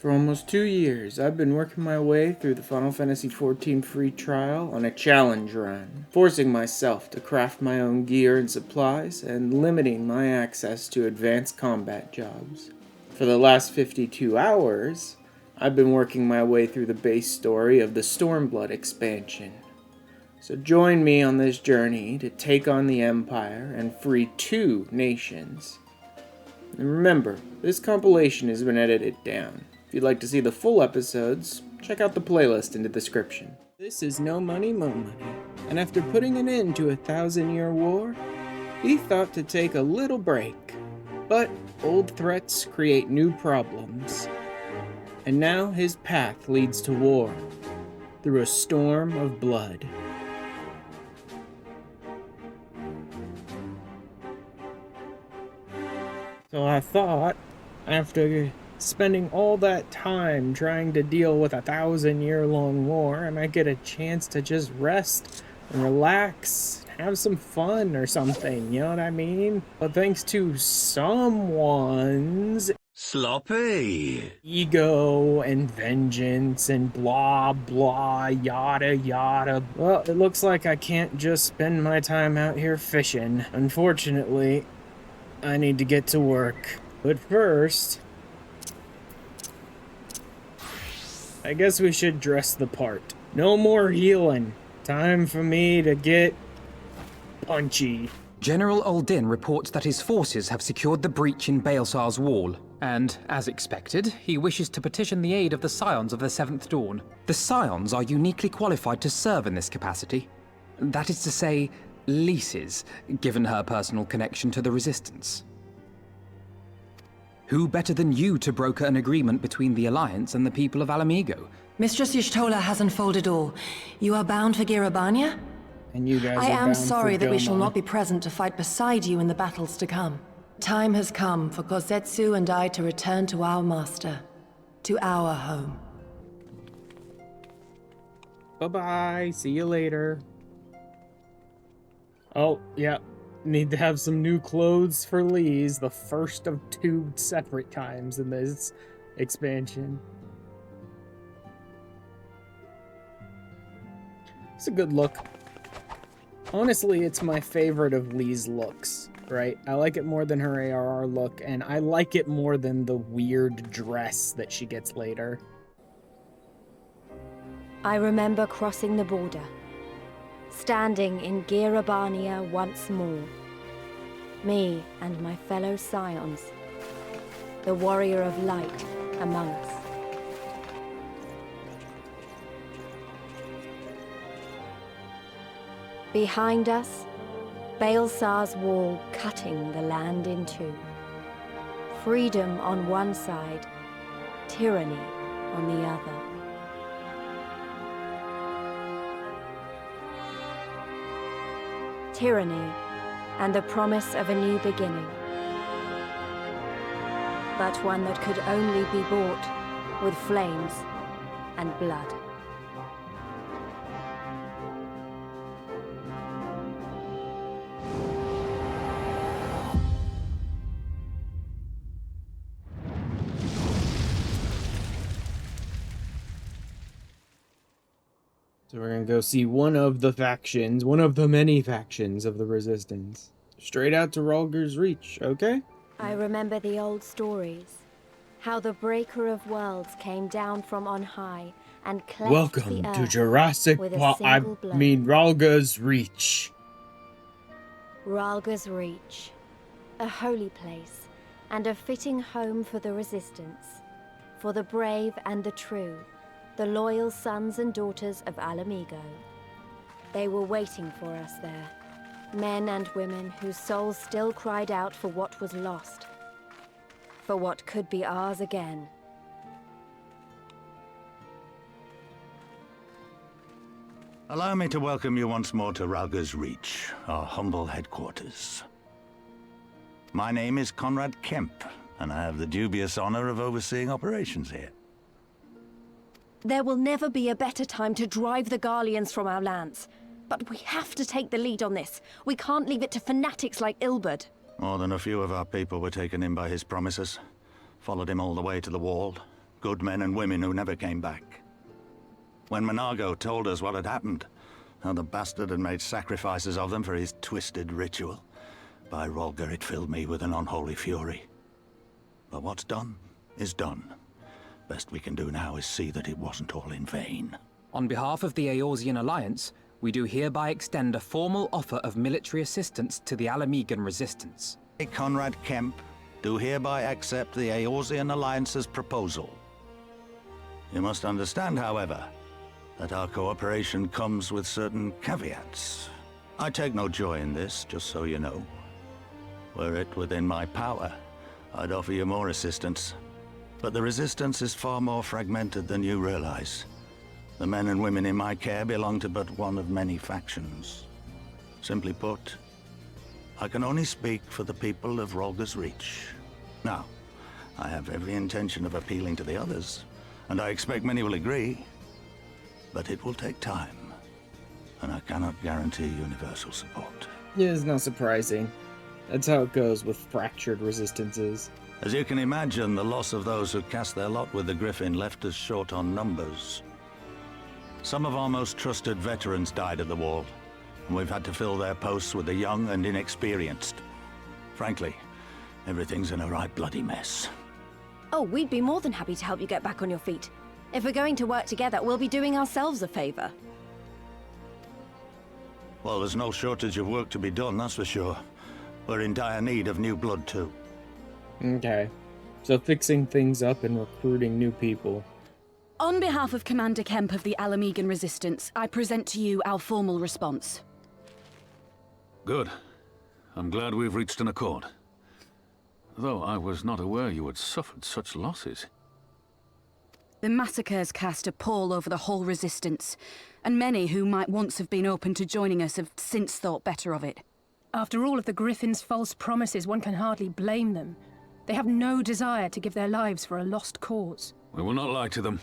For almost 2 years, I've been working my way through the Final Fantasy XIV free trial on a challenge run, forcing myself to craft my own gear and supplies, and limiting my access to advanced combat jobs. For the last 52 hours, I've been working my way through the base story of the Stormblood expansion. So join me on this journey to take on the Empire and free 2 nations. And remember, this compilation has been edited down. If you'd like to see the full episodes, check out the playlist in the description. This is No Money, Mo Money, and after putting an end to a 1,000-year war, he thought to take a little break. But old threats create new problems. And now his path leads to war, through a storm of blood. So I thought, after spending all that time trying to deal with a 1,000-year-long war, I might get a chance to just rest and relax, have some fun or something, you know what I mean? But thanks to someone's sloppy ego and vengeance and blah blah yada yada, well, it looks like I can't just spend my time out here fishing. Unfortunately, I need to get to work. But first, I guess we should dress the part. No more healing. Time for me to get punchy. General Uldin reports that his forces have secured the breach in Baelsar's wall, and, as expected, he wishes to petition the aid of the Scions of the Seventh Dawn. The Scions are uniquely qualified to serve in this capacity. That is to say, leases, given her personal connection to the Resistance. Who better than you to broker an agreement between the Alliance and the people of Ala Mhigo? Mistress Y'shtola has unfolded all. You are bound for Girabania? And you guys I are am bound sorry for that we shall Doma. not be present to fight beside you in the battles to come. Time has come for Kozetsu and I to return to our master, to our home. Bye-bye. See you later. Oh, yeah. Need to have some new clothes for Lee's, the first of 2 separate times in this expansion. It's a good look. Honestly, it's my favorite of Lee's looks, right? I like it more than her ARR look, and I like it more than the weird dress that she gets later. I remember crossing the border, standing in Girabania once more. Me and my fellow Scions, the warrior of light among us. Behind us, Baelsar's wall cutting the land in 2. Freedom on one side, tyranny on the other. Tyranny and the promise of a new beginning. But one that could only be bought with flames and blood. So we're gonna go see one of the factions, one of the many factions of the Resistance. Straight out to Rhalgr's Reach, okay? I remember the old stories. How the Breaker of Worlds came down from on high and cleft Welcome the to earth Jurassic with a Park. single blow. Rhalgr's Reach. Rhalgr's Reach. A holy place and a fitting home for the Resistance. For the brave and the true. The loyal sons and daughters of Ala Mhigo. They were waiting for us there. Men and women whose souls still cried out for what was lost. For what could be ours again. Allow me to welcome you once more to Rhalgr's Reach, our humble headquarters. My name is Conrad Kemp, and I have the dubious honor of overseeing operations here. There will never be a better time to drive the Garleans from our lands. But we have to take the lead on this. We can't leave it to fanatics like Ilberd. More than a few of our people were taken in by his promises. Followed him all the way to the wall. good men and women who never came back. When Mhigo told us what had happened, how the bastard had made sacrifices of them for his twisted ritual, by Rolger it filled me with an unholy fury. But what's done is done. Best we can do now is see that it wasn't all in vain. On behalf of the Eorzean Alliance, we do hereby extend a formal offer of military assistance to the Ala Mhigan resistance. I, Conrad Kemp, do hereby accept the Eorzean Alliance's proposal. You must understand, however, that our cooperation comes with certain caveats. I take no joy in this, just so you know. Were it within my power, I'd offer you more assistance. But the resistance is far more fragmented than you realize. The men and women in my care belong to but one of many factions. Simply put, I can only speak for the people of Rolger's Reach. Now, I have every intention of appealing to the others, and I expect many will agree. But it will take time, and I cannot guarantee universal support. Yeah, it's not surprising. That's how it goes with fractured resistances. As you can imagine, the loss of those who cast their lot with the Griffin left us short on numbers. Some of our most trusted veterans died at the wall, and we've had to fill their posts with the young and inexperienced. Frankly, everything's in a right bloody mess. Oh, we'd be more than happy to help you get back on your feet. If we're going to work together, we'll be doing ourselves a favor. Well, there's no shortage of work to be done, that's for sure. We're in dire need of new blood, too. Okay. So fixing things up and recruiting new people. On behalf of Commander Kemp of the Ala Mhigan Resistance, I present to you our formal response. Good. I'm glad we've reached an accord. Though I was not aware you had suffered such losses. The massacres cast a pall over the whole Resistance, and many who might once have been open to joining us have since thought better of it. After all of the Griffin's false promises, one can hardly blame them. They have no desire to give their lives for a lost cause. We will not lie to them.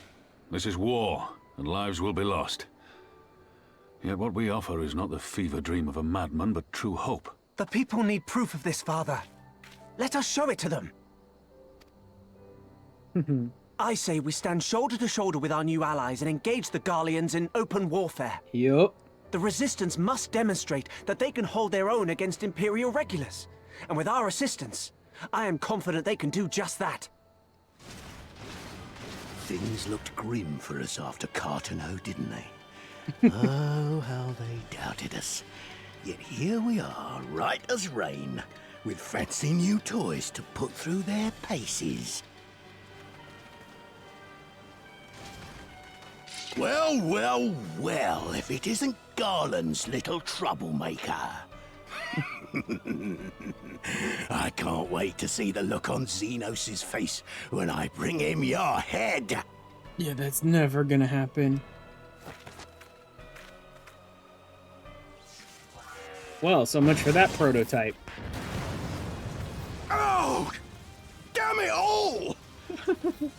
This is war, and lives will be lost. Yet what we offer is not the fever dream of a madman, but true hope. The people need proof of this, Father. Let us show it to them. I say we stand shoulder to shoulder with our new allies and engage the Garleans in open warfare. Yup. The Resistance must demonstrate that they can hold their own against Imperial regulars. And with our assistance, I am confident they can do just that. Things looked grim for us after Cartano, didn't they? Oh, how they doubted us. Yet here we are, right as rain, with fancy new toys to put through their paces. Well, well, well, if it isn't Garland's little troublemaker. I can't wait to see the look on Xenos' face when I bring him your head. Yeah, that's never gonna happen. Well, so much for that prototype. Oh! Damn it all!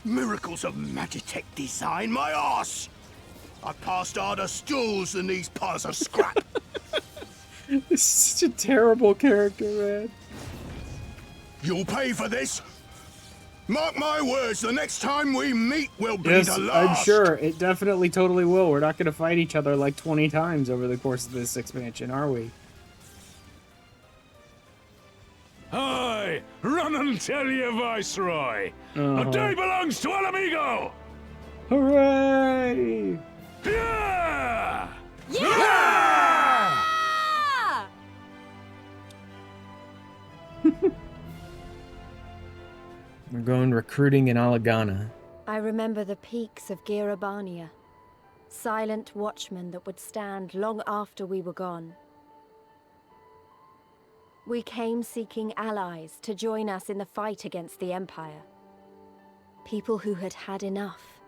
Miracles of Magitech design, my arse! I passed harder stools than these piles of scrap. This is such a terrible character, man. You'll pay for this. Mark my words, the next time we meet will be the last. I'm sure. It definitely totally will. We're not going to fight each other like 20 times over the course of this expansion, are we? Aye! Run and tell your Viceroy! The day belongs to Ala Mhigo! Hooray! Yeah! Yeah! We're going recruiting in Alagana. I remember the peaks of Girabania, silent watchmen that would stand long after we were gone. We came seeking allies to join us in the fight against the Empire. People who had had enough.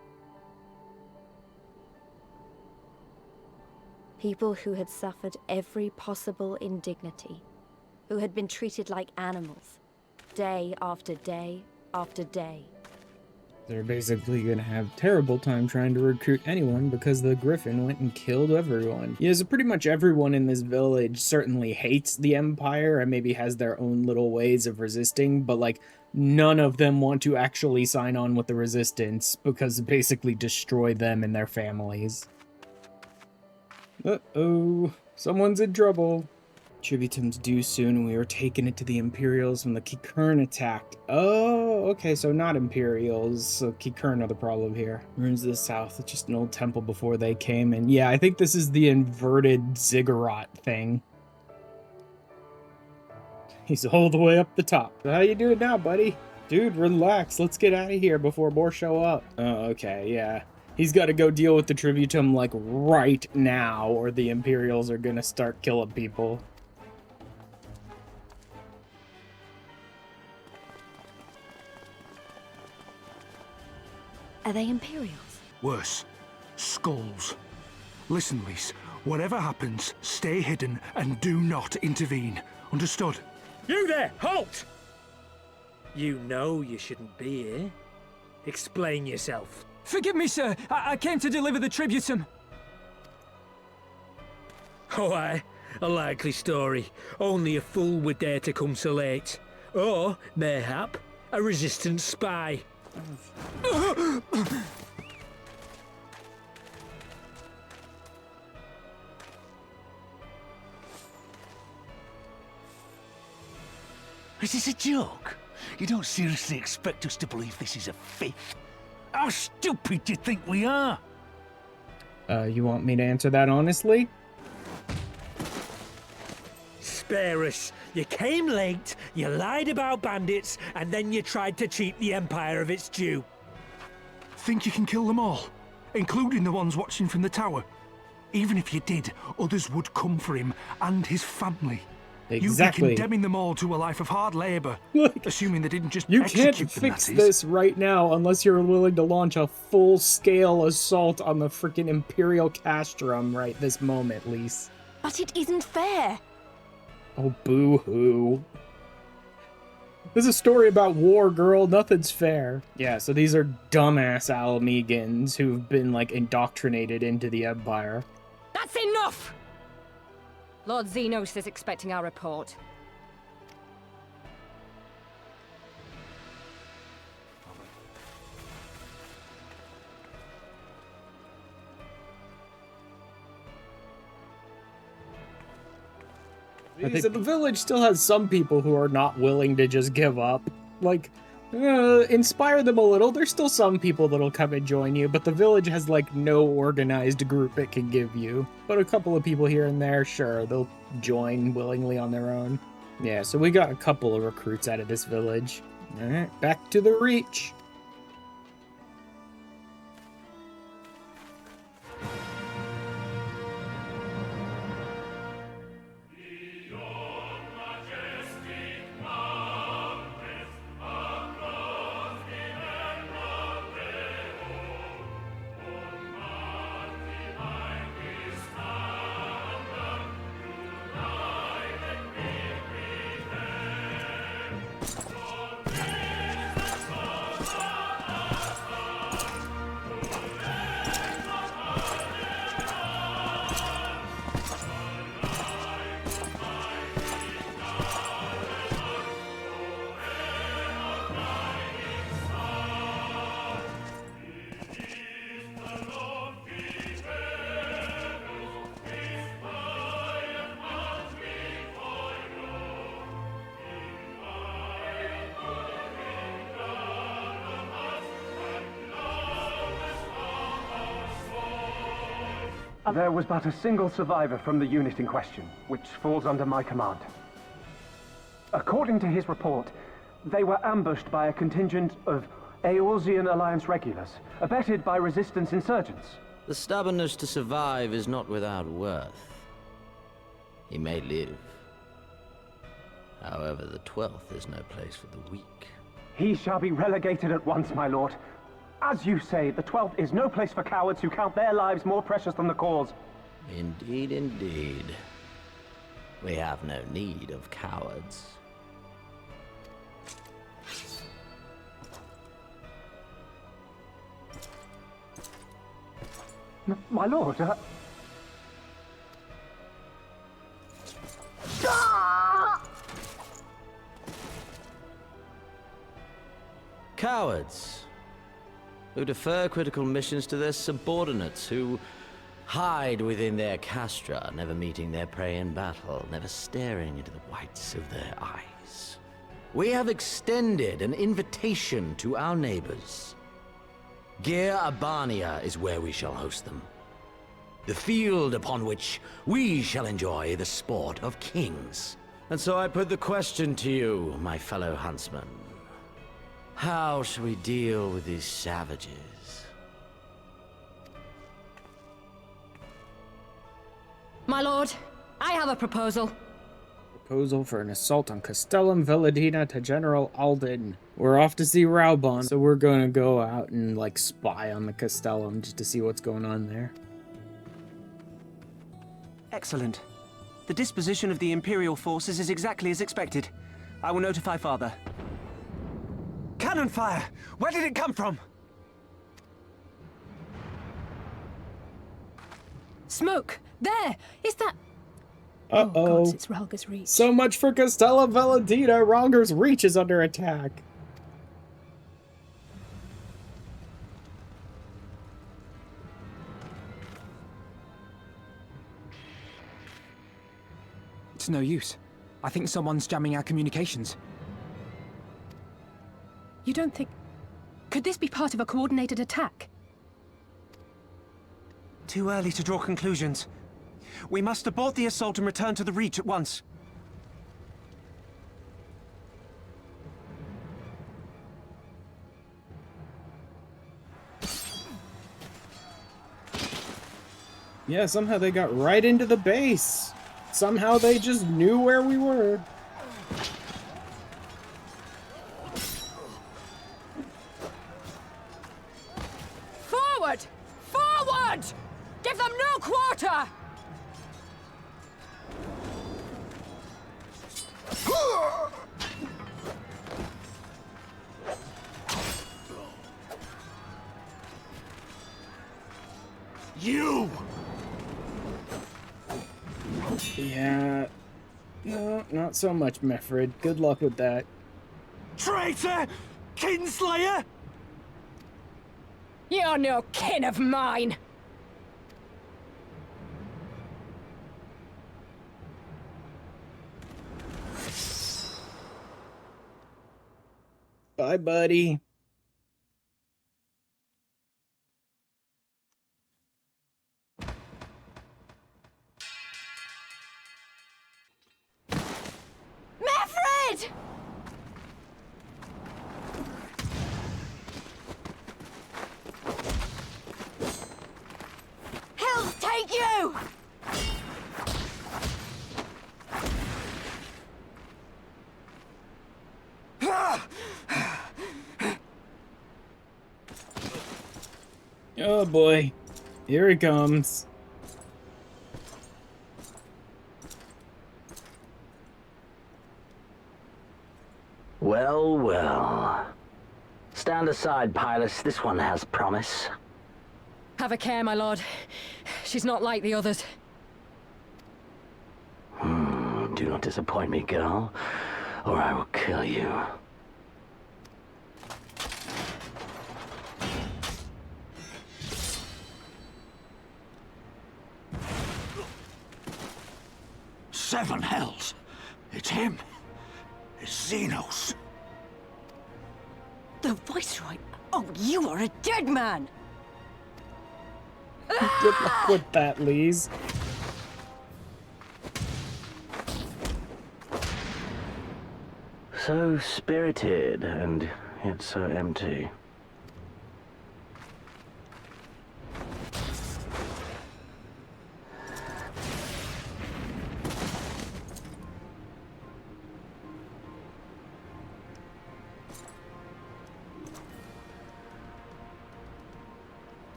People who had suffered every possible indignity. Who had been treated like animals, day after day after day. They're basically gonna have terrible time trying to recruit anyone because the Griffin went and killed everyone. Yeah, so pretty much everyone in this village certainly hates the Empire and maybe has their own little ways of resisting, but like none of them want to actually sign on with the Resistance because it basically destroy them and their families. Uh-oh, someone's in trouble. Tributum's due soon, and we were taking it to the Imperials when the Kugane attacked. Oh, okay, so not Imperials, so Kugane are the problem here. Ruins of the South, it's just an old temple before they came, and yeah, I think this is the inverted ziggurat thing. He's all the way up the top. How you doing now, buddy? Dude, relax, let's get out of here before more show up. Oh, okay, yeah. He's got to go deal with the Tributum, like, right now, or the Imperials are gonna start killing people. Are they Imperials? Worse. Skulls. Listen, Lise. Whatever happens, stay hidden and do not intervene. Understood? You there! Halt! You know you shouldn't be here. Explain yourself. Forgive me, sir. I came to deliver the tributum. Oh, aye. A likely story. Only a fool would dare to come so late. Or, mayhap, a resistance spy. Is this a joke? You don't seriously expect us to believe this is a fifth? How stupid do you think we are? You want me to answer that honestly? Spare us. You came late, you lied about bandits, and then you tried to cheat the Empire of its due. Think you can kill them all? Including the ones watching from the tower? Even if you did, others would come for him and his family. Exactly. You'd be condemning them all to a life of hard labor, assuming they didn't just You execute can't the fix Nazis. this right now unless you're willing to launch a full-scale assault on the freaking Imperial Castrum right this moment, Lise. But it isn't fair. Oh, boo-hoo. This is a story about war, girl. Nothing's fair. Yeah, so these are dumbass Ala Mhigans who've been, like, indoctrinated into the Empire. That's enough! Lord Xenos is expecting our report. So the village still has some people who are not willing to just give up. Like, inspire them a little. There's still some people that'll come and join you, but the village has, like, no organized group it can give you. But a couple of people here and there, sure, they'll join willingly on their own. Yeah, so we got a couple of recruits out of this village. Alright, back to the Reach. There was but a single survivor from the unit in question, which falls under my command. According to his report, they were ambushed by a contingent of Eorzean Alliance regulars, abetted by resistance insurgents. The stubbornness to survive is not without worth. He may live. However, the 12th is no place for the weak. He shall be relegated at once, my lord. As you say, the 12th is no place for cowards who count their lives more precious than the cause. Indeed, indeed. We have no need of cowards. My lord, Cowards who defer critical missions to their subordinates, who hide within their castra, never meeting their prey in battle, never staring into the whites of their eyes. We have extended an invitation to our neighbors. Gir Abania is where we shall host them. The field upon which we shall enjoy the sport of kings. And so I put the question to you, my fellow huntsmen. How shall we deal with these savages? My lord, I have a proposal. Proposal for an assault on Castellum Velladina to General Alden. We're off to see Raubon, so we're gonna go out and, like, spy on the Castellum just to see what's going on there. Excellent. The disposition of the Imperial forces is exactly as expected. I will notify Father. Cannon fire! Where did it come from? Smoke! There! Is that... Uh-oh. Oh, gods, it's Rhalga's Reach. So much for Castellum Velladina! Rhalga's Reach is under attack. It's no use. I think someone's jamming our communications. You don't think... Could this be part of a coordinated attack? Too early to draw conclusions. We must abort the assault and return to the Reach at once. Yeah, somehow they got right into the base. Somehow they just knew where we were. Forward! Forward! Give them no quarter! You! Yeah. No, not so much, Mefred. Good luck with that. Traitor! Kinslayer! You're no kin of mine! Bye, buddy. Mefred! Hells take you! Oh boy. Here he comes. Well, well. Stand aside, Pilus. This one has promise. Have a care, my lord. She's not like the others. Do not disappoint me, girl, or I will kill you. Seven hells! It's him! It's Xenos! The Viceroy? Oh, you are a dead man! Good luck with that, Lise. So spirited, and yet so empty.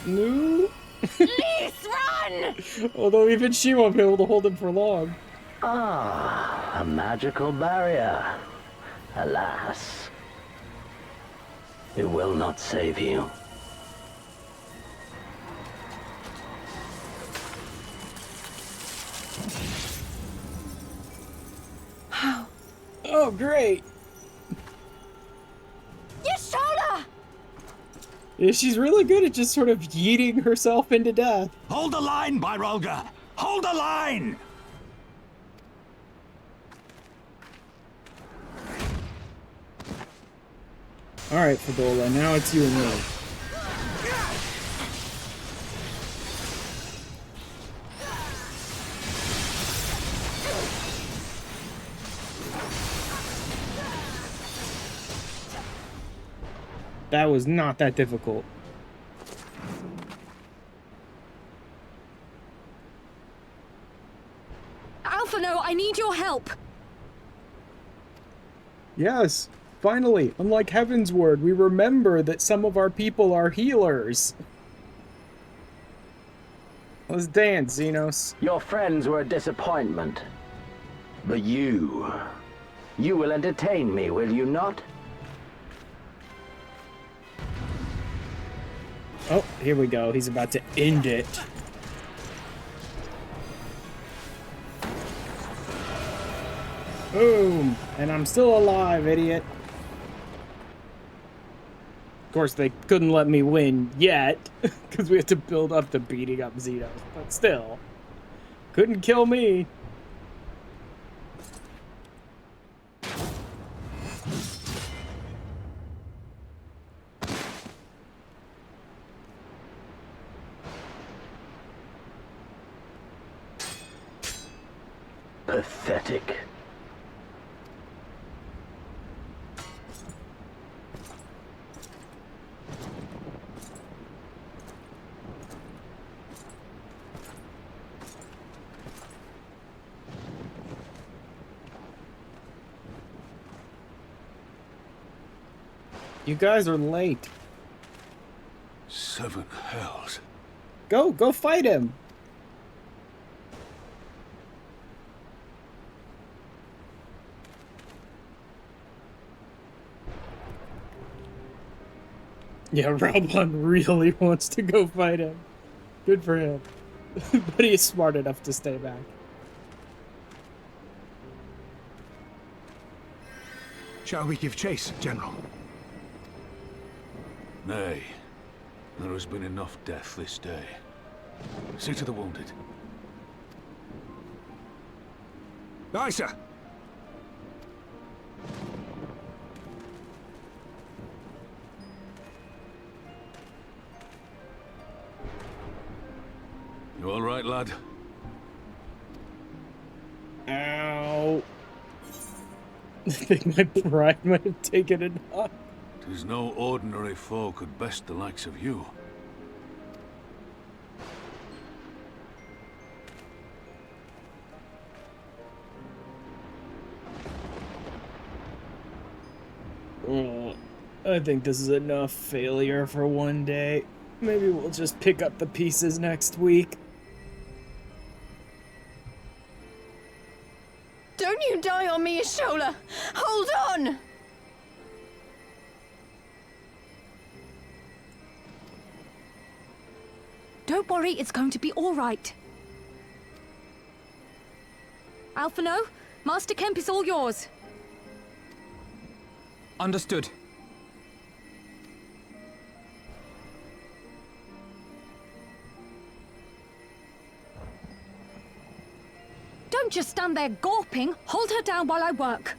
No. Lise, run! Although even she won't be able to hold him for long. Ah, a magical barrier. Alas. It will not save you. great. Your shoulder! Yeah, she's really good at just sort of yeeting herself into death. Hold the line, Byrolga! Hold the line! Alright, Fadola, now it's you and me. That was not that difficult. Alphino, I need your help! Yes, finally, unlike Heaven's Word, we remember that some of our people are healers. Let's dance, Xenos. Your friends were a disappointment. But you will entertain me, will you not? Oh, here we go. He's about to end it. Boom! And I'm still alive, idiot. Of course, they couldn't let me win yet, because we had to build up to beating up Xenos. But still, couldn't kill me. Pathetic. You guys are late. 7 hells. Go fight him. Yeah, Raubon really wants to go fight him. Good for him. But he's smart enough to stay back. Shall we give chase, General? Nay. There has been enough death this day. See to the wounded. Aye, sir. You all right, lad? Ow. I think my pride might have taken a knock. 'Tis no ordinary foe could best the likes of you. Oh, I think this is enough failure for one day. Maybe we'll just pick up the pieces next week. Don't you die on me, Ashola! Hold on! Don't worry, it's going to be all right. Alphino, Master Kemp is all yours. Understood. Don't just stand there gawping. Hold her down while I work.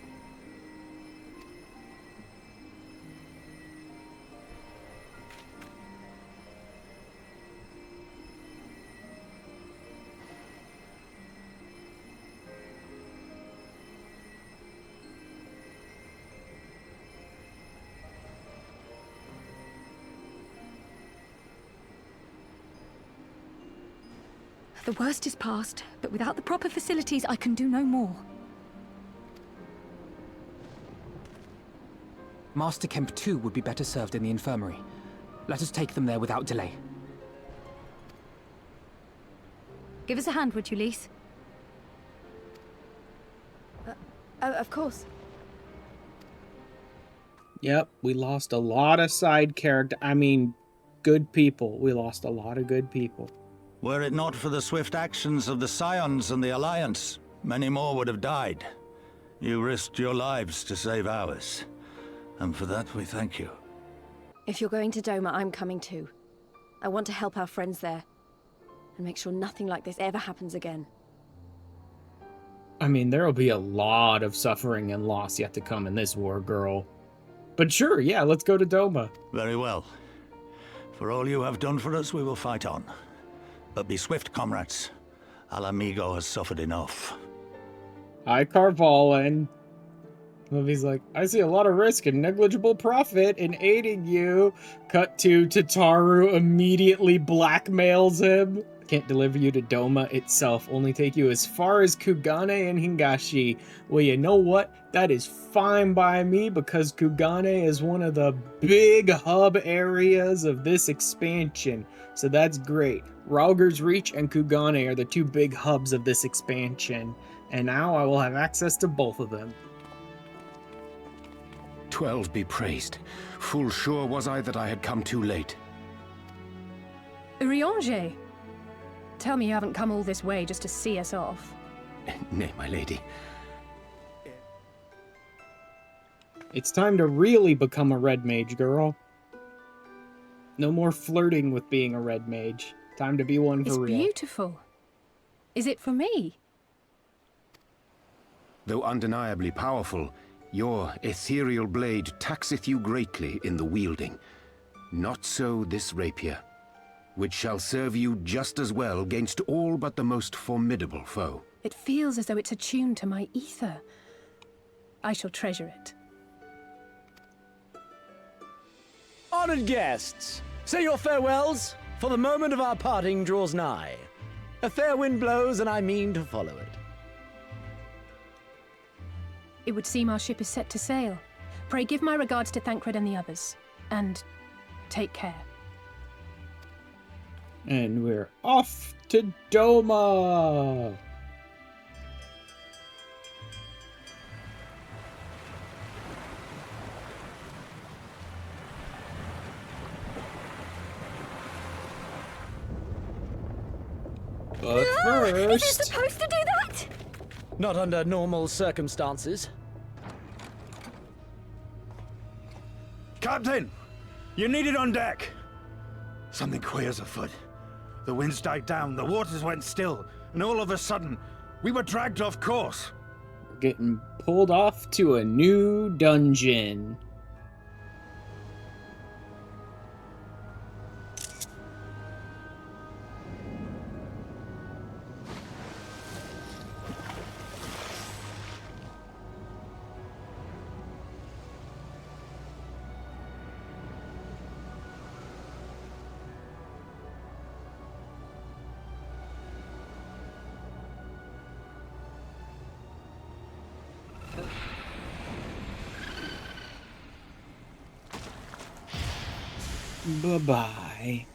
The worst is past, but without the proper facilities, I can do no more. Master Kemp too would be better served in the infirmary. Let us take them there without delay. Give us a hand, would you, Lise? Of course. Yep, we lost a lot of side character. I mean, good people. We lost a lot of good people. Were it not for the swift actions of the Scions and the Alliance, many more would have died. You risked your lives to save ours, and for that we thank you. If you're going to Doma, I'm coming too. I want to help our friends there, and make sure nothing like this ever happens again. I mean, there'll be a lot of suffering and loss yet to come in this war, girl. But sure, yeah, let's go to Doma. Very well. For all you have done for us, we will fight on. But be swift, comrades. Ala Mhigo has suffered enough. Hi, Carvalin. Livy's like, I see a lot of risk and negligible profit in aiding you. Cut to Tataru immediately blackmails him. Can't deliver you to Doma itself, only take you as far as Kugane and Hingashi. Well, you know what? That is fine by me, because Kugane is one of the big hub areas of this expansion. So that's great. Rauger's Reach and Kugane are the two big hubs of this expansion. And now I will have access to both of them. 12 be praised. Full sure was I that I had come too late. Urianger! Tell me you haven't come all this way just to see us off. Nay, my lady. It's time to really become a red mage, girl. No more flirting with being a red mage. Time to be one for real. It's beautiful. Is it for me? Though undeniably powerful, your ethereal blade taxeth you greatly in the wielding. Not so this rapier, which shall serve you just as well against all but the most formidable foe. It feels as though it's attuned to my ether. I shall treasure it. Honored guests, say your farewells, for the moment of our parting draws nigh. A fair wind blows, and I mean to follow it. It would seem our ship is set to sail. Pray give my regards to Thancred and the others. And take care. And we're off to Doma! But first... Is it supposed to do that? Not under normal circumstances. Captain! You needed on deck! Something queer's afoot. The winds died down, the waters went still, and all of a sudden, we were dragged off course. We're getting pulled off to a new dungeon. Bye-bye.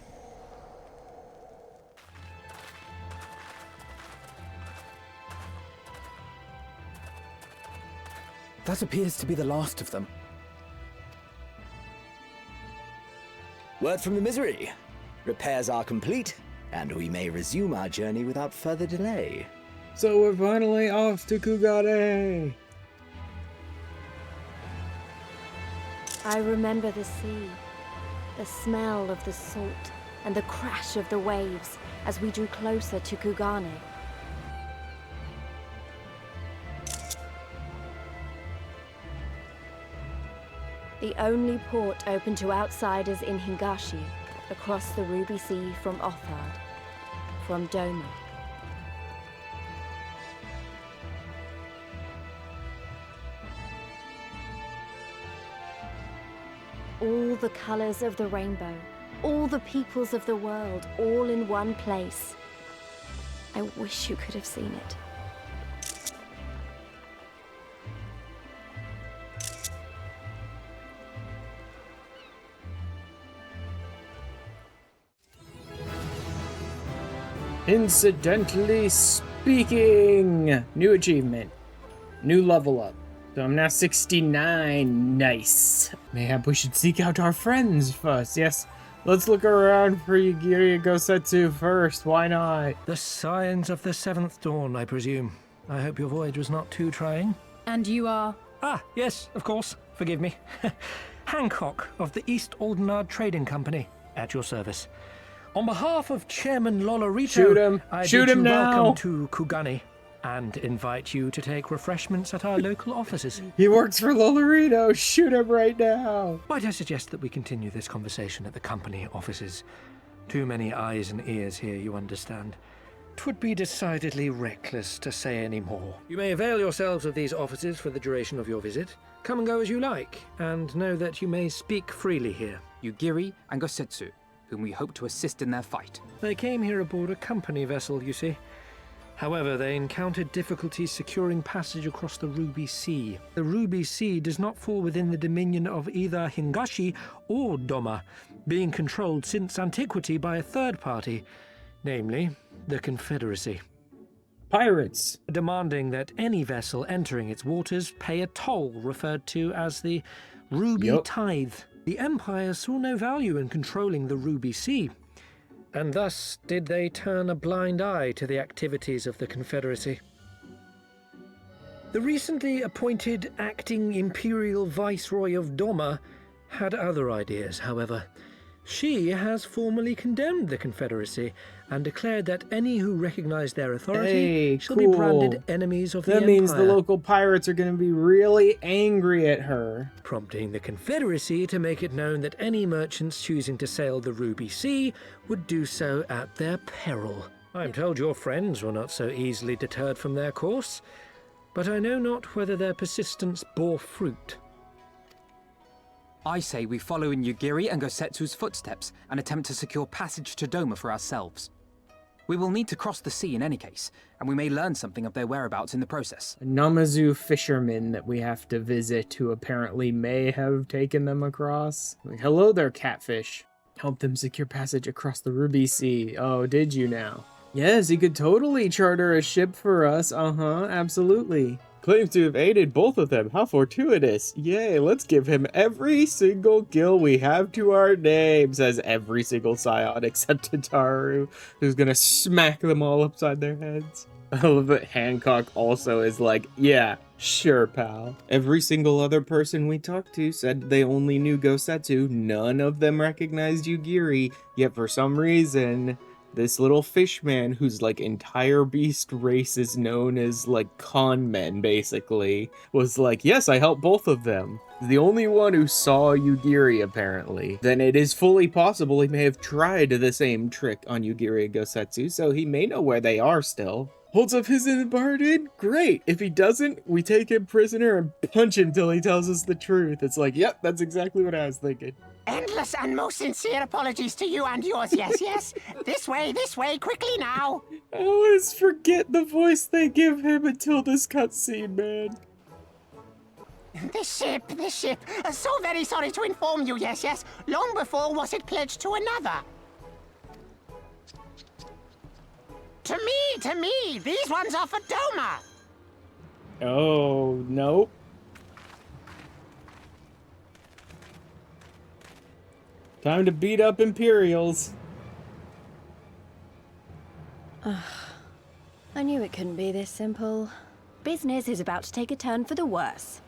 That appears to be the last of them. Word from the Misery. Repairs are complete, and we may resume our journey without further delay. So we're finally off to Kugane! I remember the sea, the smell of the salt, and the crash of the waves as we drew closer to Kugane. The only port open to outsiders in Hingashi, across the Ruby Sea from Othard, from Doma. All the colors of the rainbow, all the peoples of the world, all in one place. I wish you could have seen it. Incidentally speaking, new achievement, new level up. So I'm now 69. Nice. Mayhap we should seek out our friends first. Yes, let's look around for Yugiri Gosetsu first. Why not? The signs of the 7th dawn, I presume. I hope your voyage was not too trying. And you are? Ah, yes, of course. Forgive me. Hancock of the East Aldenard Trading Company, at your service. On behalf of Chairman Lolorito, Shoot him! I Shoot bid him you now! welcome to Kugane and invite you to take refreshments at our local offices. He works for Lolorito! Shoot him right now! Might I suggest that we continue this conversation at the company offices? Too many eyes and ears here, you understand. 'Twould be decidedly reckless to say any more. You may avail yourselves of these offices for the duration of your visit. Come and go as you like, and know that you may speak freely here. Yugiri and Gosetsu, whom we hope to assist in their fight. They came here aboard a company vessel, you see. However, they encountered difficulties securing passage across the Ruby Sea. The Ruby Sea does not fall within the dominion of either Hingashi or Doma, being controlled since antiquity by a third party, namely the Confederacy. Pirates! Demanding that any vessel entering its waters pay a toll referred to as the Ruby Tithe. The Empire saw no value in controlling the Ruby Sea, and thus did they turn a blind eye to the activities of the Confederacy. The recently appointed acting Imperial Viceroy of Doma had other ideas, however. She has formally condemned the Confederacy and declared that any who recognize their authority shall be branded enemies of the Empire. That means the local pirates are going to be really angry at her. Prompting the Confederacy to make it known that any merchants choosing to sail the Ruby Sea would do so at their peril. I'm told your friends were not so easily deterred from their course, but I know not whether their persistence bore fruit. I say we follow in Yugiri and Gosetsu's footsteps and attempt to secure passage to Doma for ourselves. We will need to cross the sea in any case, and we may learn something of their whereabouts in the process. A Namazu fisherman that we have to visit who apparently may have taken them across. Like, hello there, catfish. Help them secure passage across the Ruby Sea. Oh, did you now? Yes, he could totally charter a ship for us. Absolutely. Claims to have aided both of them. How fortuitous. Yay, let's give him every single gil we have to our name, says every single scion except Tataru, who's gonna smack them all upside their heads. I love that Hancock also is like, yeah, sure, pal. Every single other person we talked to said they only knew Gosetsu. None of them recognized Yugiri, yet for some reason, this little fishman whose like entire beast race is known as like con men basically was like, yes, I helped both of them. The only one who saw Yugiri apparently. Then it is fully possible he may have tried the same trick on Yugiri and Gosetsu, so he may know where they are still. Holds up his end barred? Great. If he doesn't, we take him prisoner and punch him till he tells us the truth. It's like, yep, that's exactly what I was thinking. Endless and most sincere apologies to you and yours, yes. This way, quickly now. I always forget the voice they give him until this cutscene, man. This ship. So very sorry to inform you, yes. Long before was it pledged to another. To me, these ones are for Doma. Oh, nope. Time to beat up Imperials. I knew it couldn't be this simple. Business is about to take a turn for the worse.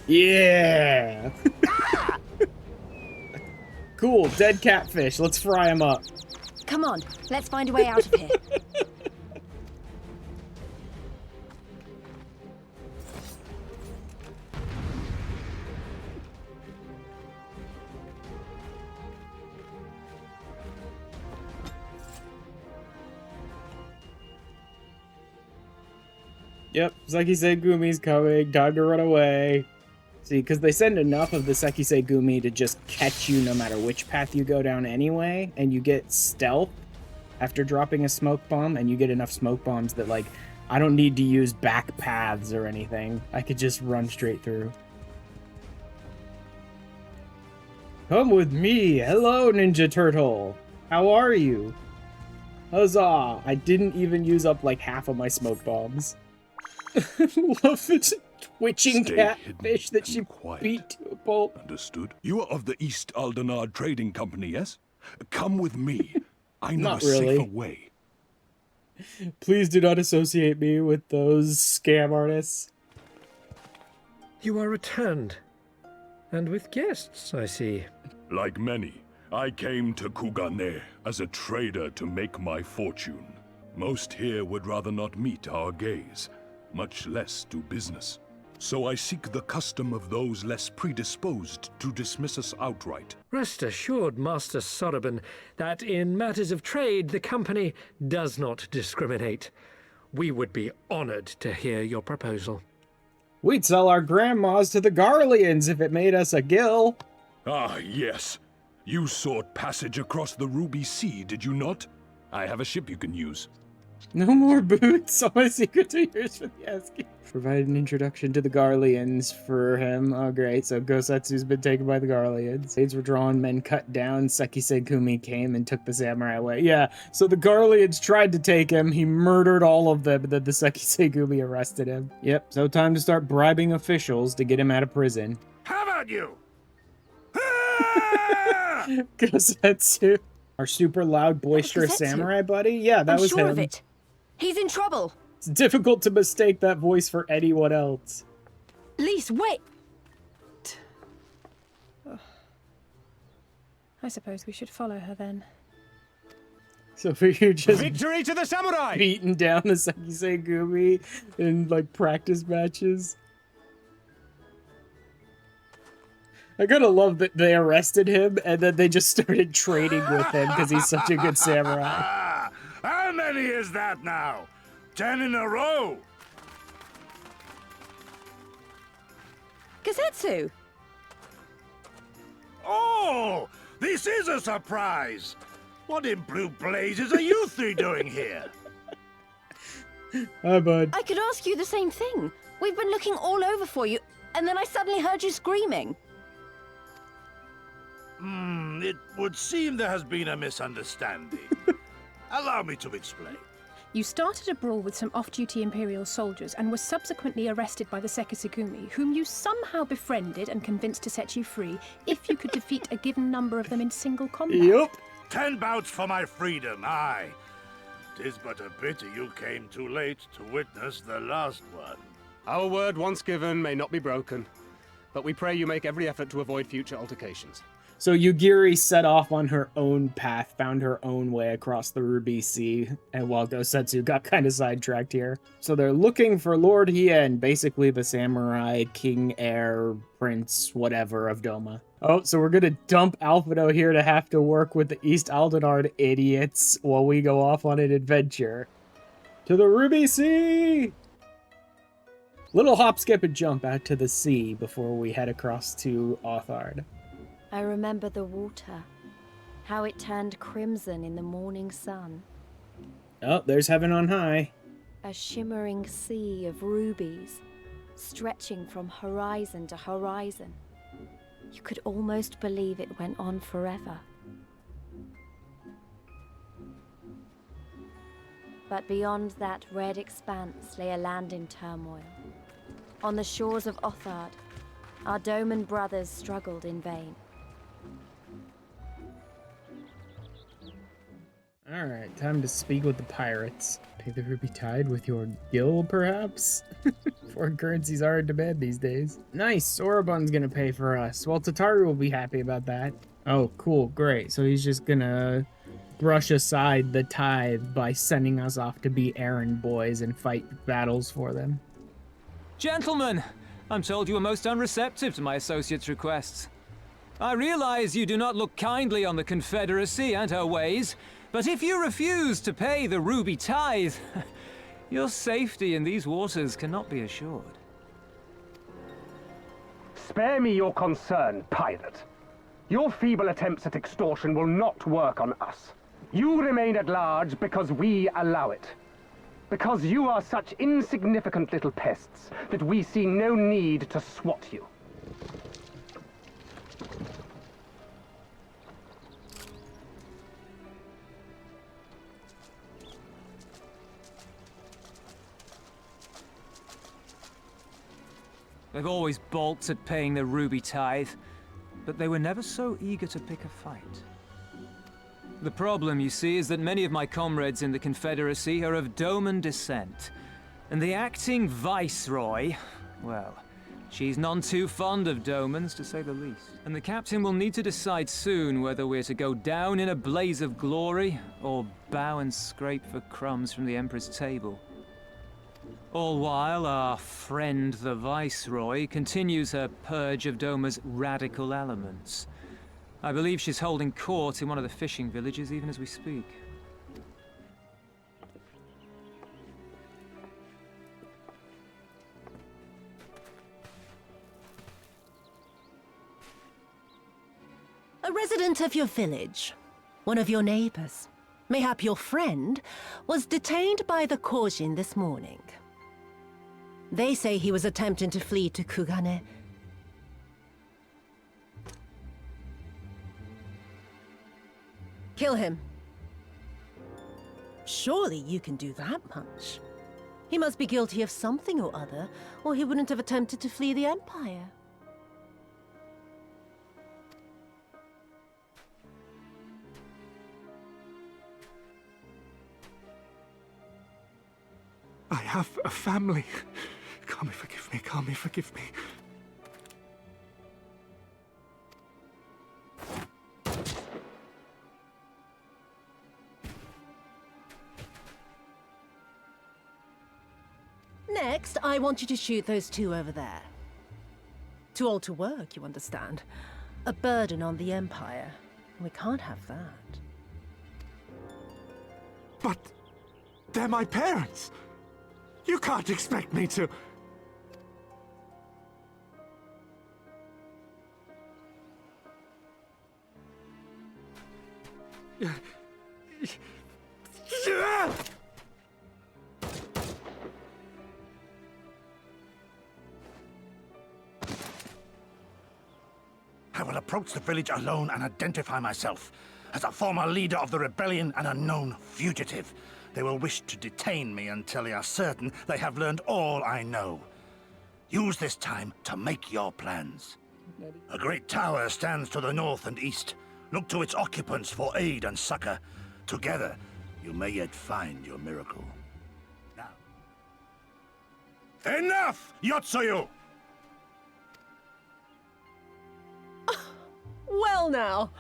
Yeah! Cool, dead catfish. Let's fry him up. Come on, let's find a way out of here. Yep, Sekisei Gumi's coming. Time to run away. See, because they send enough of the Sekisei Gumi to just catch you no matter which path you go down anyway, and you get stealth after dropping a smoke bomb, and you get enough smoke bombs that, like, I don't need to use back paths or anything. I could just run straight through. Come with me. Hello, Ninja Turtle. How are you? Huzzah! I didn't even use up, like, half of my smoke bombs. Love it. Twitching catfish that she beat to a pulp. Understood. You are of the East Aldenard Trading Company, yes? Come with me. I know Not a really. safer way. Please do not associate me with those scam artists. You are returned. And with guests, I see. Like many, I came to Kugane as a trader to make my fortune. Most here would rather not meet our gaze, much less do business. So I seek the custom of those less predisposed to dismiss us outright. Rest assured, Master Soroban, that in matters of trade, the company does not discriminate. We would be honored to hear your proposal. We'd sell our grandmas to the Garleans if it made us a gill. Ah, yes. You sought passage across the Ruby Sea, did you not? I have a ship you can use. No more boots. All my secrets are yours for the asking. Provide an introduction to the Garleans for him. Oh, great. So Gosetsu's been taken by the Garleans. Blades were drawn, men cut down. Sekisei came and took the samurai away. Yeah, so the Garleans tried to take him. He murdered all of them, but then the Sekisei arrested him. Yep, so time to start bribing officials to get him out of prison. How about you? Gosetsu. Our super loud, boisterous samurai buddy? Yeah, that was him. I'm sure of it. He's in trouble. It's difficult to mistake that voice for anyone else. Lise, wait! I suppose we should follow her then. So for you just Victory to the samurai! Beating down the Sekisei Gumi in like practice matches. I gotta love that they arrested him and then they just started trading with him because he's such a good samurai. How many is that now? 10 in a row? Gosetsu! Oh, this is a surprise. What in blue blazes are you three doing here? Hi, bud. I could ask you the same thing. We've been looking all over for you, and then I suddenly heard you screaming. It would seem there has been a misunderstanding. Allow me to explain. You started a brawl with some off-duty Imperial soldiers and were subsequently arrested by the Sekisei, whom you somehow befriended and convinced to set you free if you could defeat a given number of them in single combat. Yup. 10 bouts for my freedom, aye. 'Tis but a pity you came too late to witness the last one. Our word once given may not be broken, but we pray you make every effort to avoid future altercations. So Yugiri set off on her own path, found her own way across the Ruby Sea, and while Gosetsu got kind of sidetracked here. So they're looking for Lord Hien, basically the samurai, king, heir, prince, whatever of Doma. Oh, so we're gonna dump Alphado here to have to work with the East Aldenard idiots while we go off on an adventure. To the Ruby Sea! Little hop, skip, and jump out to the sea before we head across to Authard. I remember the water, how it turned crimson in the morning sun. Oh, there's heaven on high. A shimmering sea of rubies, stretching from horizon to horizon. You could almost believe it went on forever. But beyond that red expanse lay a land in turmoil. On the shores of Authard, our Doman brothers struggled in vain. Alright, time to speak with the pirates. Pay the Ruby Tide with your gil, perhaps? Foreign currencies are in demand these days. Nice, Sorobun's gonna pay for us. Well, Tataru will be happy about that. Oh, cool, great. So he's just gonna brush aside the tithe by sending us off to be errand boys and fight battles for them. Gentlemen, I'm told you are most unreceptive to my associate's requests. I realize you do not look kindly on the Confederacy and her ways, but if you refuse to pay the Ruby Tithe, your safety in these waters cannot be assured. Spare me your concern, pirate. Your feeble attempts at extortion will not work on us. You remain at large because we allow it. Because you are such insignificant little pests that we see no need to swat you. They've always balked at paying the Ruby Tithe, but they were never so eager to pick a fight. The problem, you see, is that many of my comrades in the Confederacy are of Doman descent. And the acting viceroy, well, she's none too fond of Domans, to say the least. And the captain will need to decide soon whether we're to go down in a blaze of glory, or bow and scrape for crumbs from the Emperor's table. All while our friend the Viceroy continues her purge of Doma's radical elements. I believe she's holding court in one of the fishing villages even as we speak. A resident of your village, one of your neighbors, mayhap your friend, was detained by the Kugane this morning. They say he was attempting to flee to Kugane. Kill him. Surely you can do that much. He must be guilty of something or other, or he wouldn't have attempted to flee the Empire. I have a family. Kami, forgive me. Kami, forgive me. Next, I want you to shoot those two over there. Too old to work, you understand. A burden on the Empire. We can't have that. But they're my parents. You can't expect me to... I will approach the village alone and identify myself. As a former leader of the rebellion and a known fugitive, they will wish to detain me until they are certain they have learned all I know. Use this time to make your plans. A great tower stands to the north and east. Look to its occupants for aid and succor. Together, you may yet find your miracle. Now. Enough, Yotsuyu! Well now,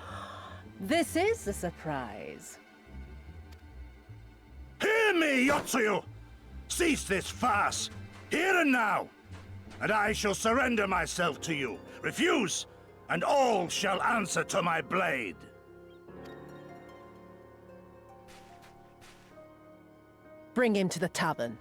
this is a surprise. Hear me, Yotsuyu! Cease this farce, here and now, and I shall surrender myself to you. Refuse, and all shall answer to my blade. Bring him to the tavern.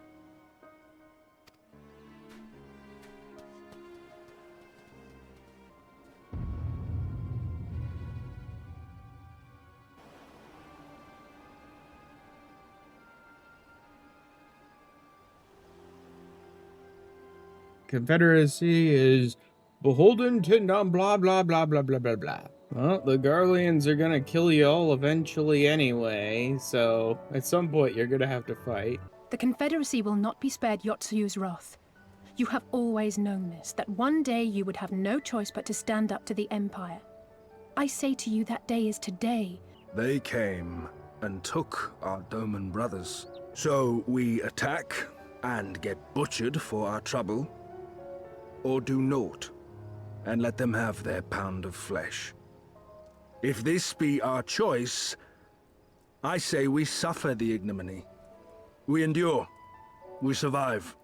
Confederacy is beholden to blah blah blah blah blah blah blah. Well, the Garleans are gonna kill you all eventually anyway, so at some point you're gonna have to fight. The Confederacy will not be spared Yotsuyu's wrath. You have always known this, that one day you would have no choice but to stand up to the Empire. I say to you that day is today. They came and took our Doman brothers. So we attack and get butchered for our trouble, or do naught and let them have their pound of flesh. If this be our choice, I say we suffer the ignominy. We endure. We survive.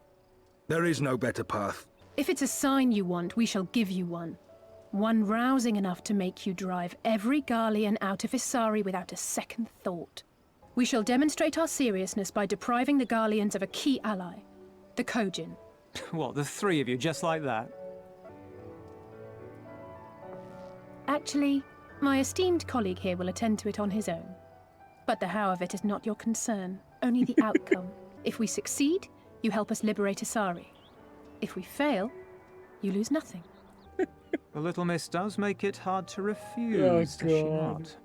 There is no better path. If it's a sign you want, we shall give you one. One rousing enough to make you drive every Garlean out of Isari without a second thought. We shall demonstrate our seriousness by depriving the Garleans of a key ally, the Kugane. What, the three of you, just like that? Actually, my esteemed colleague here will attend to it on his own. But the how of it is not your concern, only the outcome. If we succeed, you help us liberate Isari. If we fail, you lose nothing. The little miss does make it hard to refuse, Oh, does she God. not?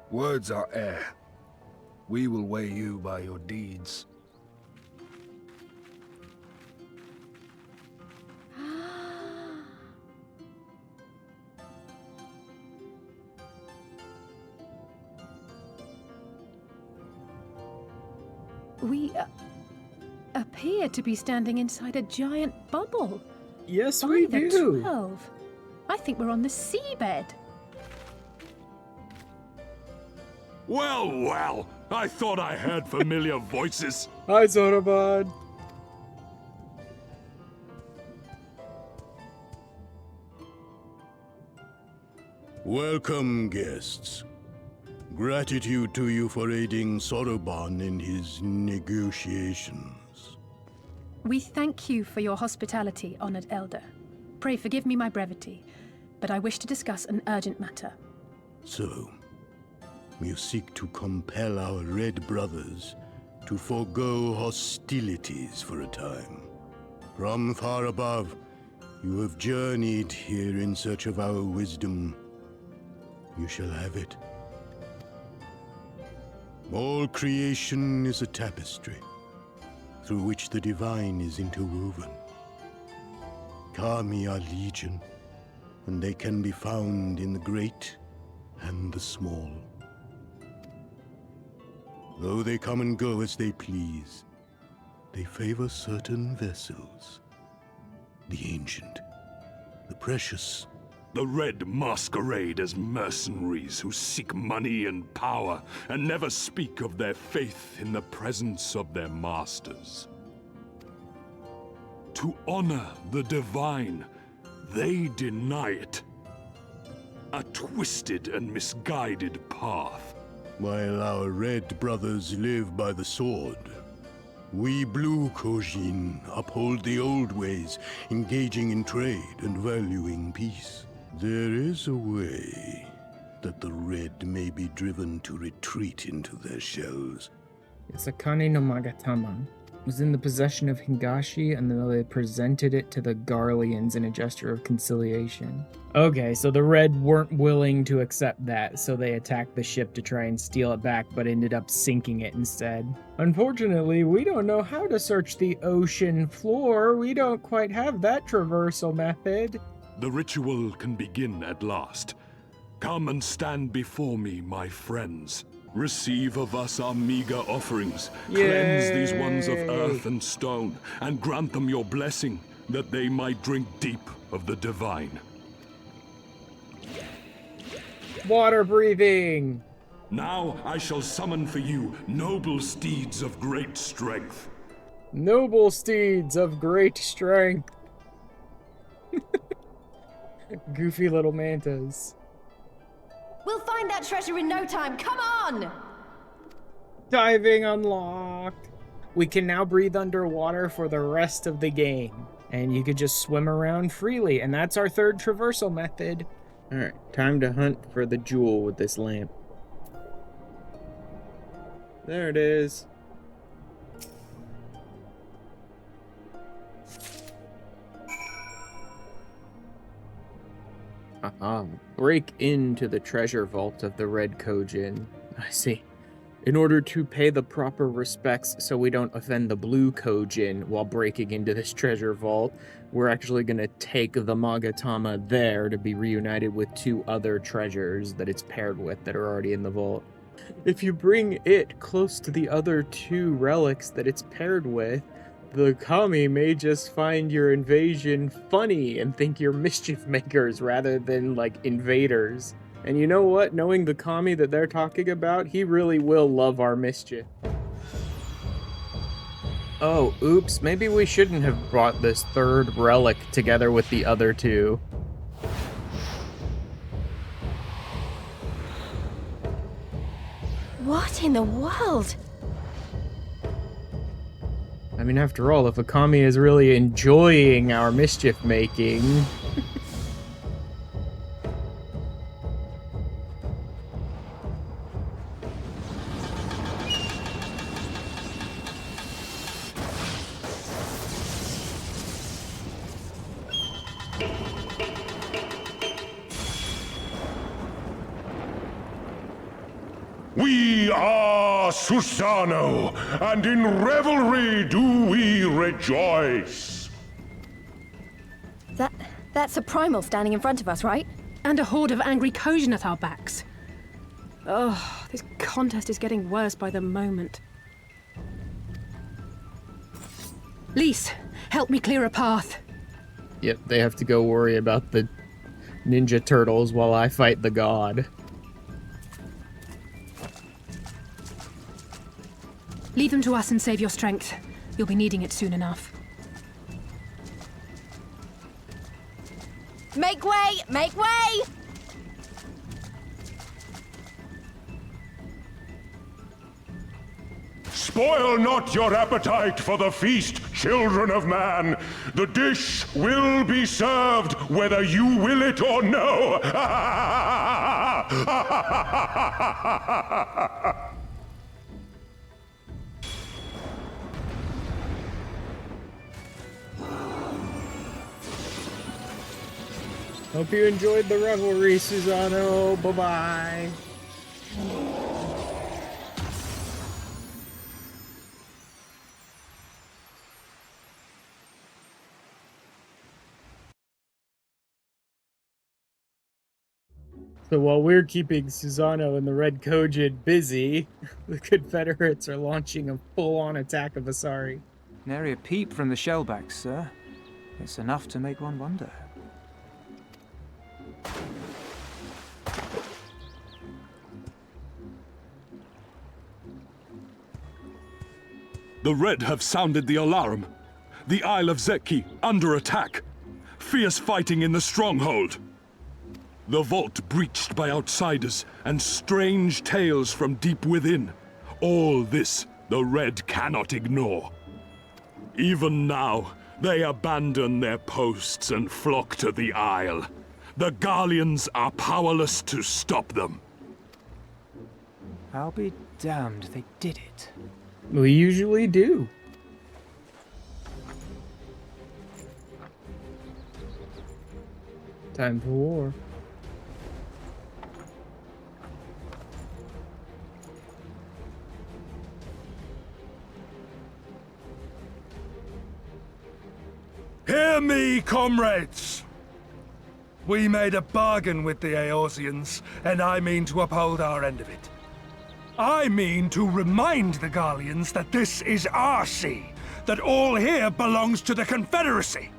Words are air. We will weigh you by your deeds. We appear to be standing inside a giant bubble. Yes, By we the do. 12. I think we're on the seabed. Well, well, I thought I heard familiar voices. Hi, Zorobad. Welcome, guests. Gratitude to you for aiding Soroban in his negotiations. We thank you for your hospitality, honored elder. Pray forgive me my brevity, but I wish to discuss an urgent matter. So, you seek to compel our Red Brothers to forego hostilities for a time. From far above, you have journeyed here in search of our wisdom. You shall have it. All creation is a tapestry, through which the divine is interwoven. Kami are legion, and they can be found in the great and the small. Though they come and go as they please, they favor certain vessels. The ancient, the precious. The Red masquerade as mercenaries who seek money and power and never speak of their faith in the presence of their masters. To honor the divine, they deny it. A twisted and misguided path. While our Red Brothers live by the sword, we Blue Kogin uphold the old ways, engaging in trade and valuing peace. There is a way that the Red may be driven to retreat into their shells. Sakane no Magatama was in the possession of Hingashi, and then they presented it to the Garleans in a gesture of conciliation. Okay, so the Red weren't willing to accept that, so they attacked the ship to try and steal it back, but ended up sinking it instead. Unfortunately, we don't know how to search the ocean floor. We don't quite have that traversal method. The ritual can begin at last. Come and stand before me, my friends. Receive of us our meager offerings. Cleanse these ones of earth and stone, and grant them your blessing, that they might drink deep of the divine. Water breathing! Now I shall summon for you noble steeds of great strength. Noble steeds of great strength. Goofy little mantas. We'll find that treasure in no time. Come on! Diving unlocked. We can now breathe underwater for the rest of the game. And you could just swim around freely. And that's our third traversal method. Alright, time to hunt for the jewel with this lamp. There it is. Break into the treasure vault of the Red Kogin. I see. In order to pay the proper respects so we don't offend the Blue Kogin while breaking into this treasure vault, we're actually going to take the Magatama there to be reunited with two other treasures that it's paired with that are already in the vault. If you bring it close to the other two relics that it's paired with, the Kami may just find your invasion funny and think you're mischief makers rather than, like, invaders. And you know what? Knowing the Kami that they're talking about, he really will love our mischief. Oh, oops. Maybe we shouldn't have brought this third relic together with the other two. What in the world? I mean, after all, if a Kami is really enjoying our mischief making... We are Susano, and in revelry do we rejoice. That's a primal standing in front of us, right? And a horde of angry Kojin at our backs. Oh, this contest is getting worse by the moment. Lys, help me clear a path. Yep, they have to go worry about the ninja turtles while I fight the god. Leave them to us and save your strength. You'll be needing it soon enough. Make way! Make way! Spoil not your appetite for the feast, children of man. The dish will be served whether you will it or no. Hope you enjoyed the revelry, Susano. Bye-bye. So while we're keeping Susano and the Red Kojin busy, the Confederates are launching a full-on attack of Asari. Nary a peep from the shellbacks, sir. It's enough to make one wonder. The Red have sounded the alarm. The Isle of Zeki under attack. Fierce fighting in the stronghold. The vault breached by outsiders and strange tales from deep within. All this the Red cannot ignore. Even now, they abandon their posts and flock to the Isle. The Garleans are powerless to stop them. I'll be damned they did it. We usually do. Time for war. Hear me, comrades! We made a bargain with the Eorzeans, and I mean to uphold our end of it. I mean to remind the Garleans that this is our sea, that all here belongs to the Confederacy.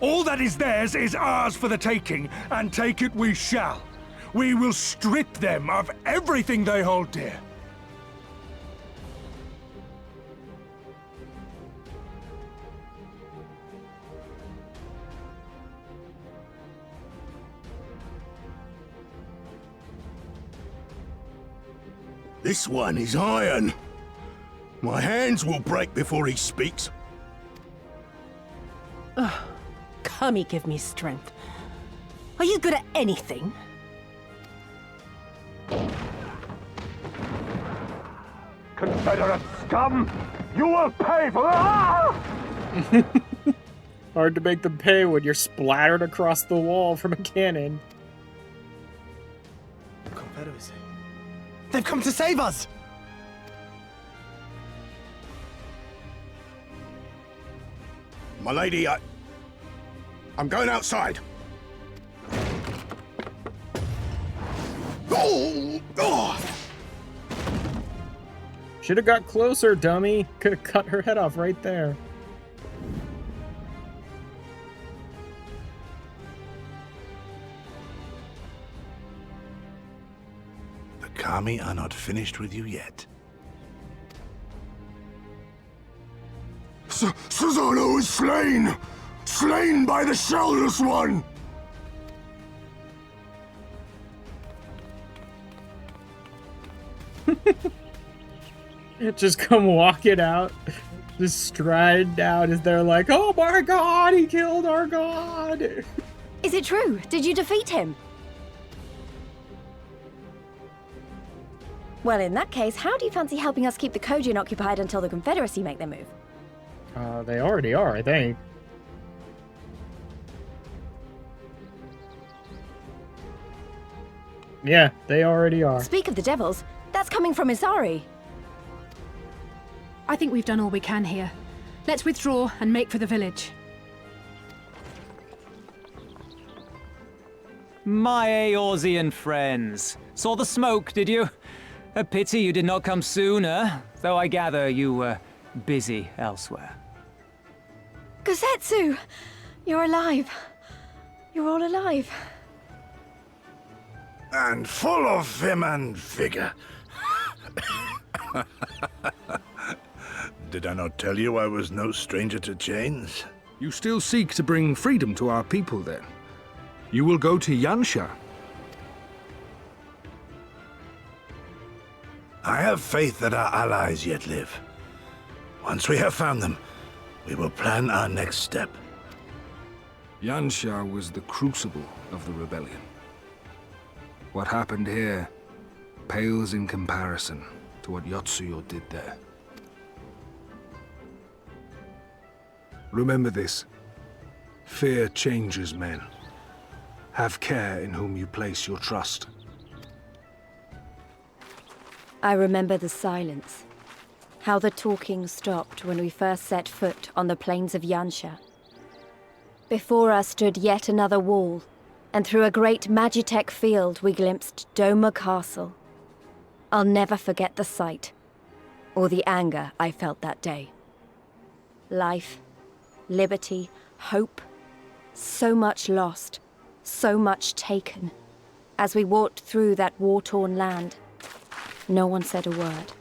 All that is theirs is ours for the taking, and take it we shall. We will strip them of everything they hold dear. This one is iron. My hands will break before he speaks. Ugh. Kami, give me strength. Are you good at anything? Confederate scum! You will pay for Hard to make them pay when you're splattered across the wall from a cannon. Confederacy. They've come to save us! My lady, I'm going outside. Should have got closer, dummy. Could have cut her head off right there. The Kami are not finished with you yet. Susano is slain! Slain by the Shellless One! Just come walking out, just stride down as they're like, oh my god, he killed our god! Is it true? Did you defeat him? Well, in that case, how do you fancy helping us keep the Kojin occupied until the Confederacy make their move? They already are, I think. Yeah, they already are. Speak of the devils, that's coming from Isari. I think we've done all we can here. Let's withdraw and make for the village. My Eorzean friends. Saw the smoke, did you? A pity you did not come sooner, though I gather you were busy elsewhere. Gozetsu! You're alive. You're all alive. And full of vim and vigor. Did I not tell you I was no stranger to chains? You still seek to bring freedom to our people, then? You will go to Yanxia. I have faith that our allies yet live. Once we have found them, we will plan our next step. Yanxia was the crucible of the rebellion. What happened here pales in comparison to what Yotsuyo did there. Remember this. Fear changes men. Have care in whom you place your trust. I remember the silence. How the talking stopped when we first set foot on the plains of Yanxia. Before us stood yet another wall, and through a great Magitech field we glimpsed Doma Castle. I'll never forget the sight, or the anger I felt that day. Life, liberty, hope, so much lost, so much taken. As we walked through that war-torn land, no one said a word.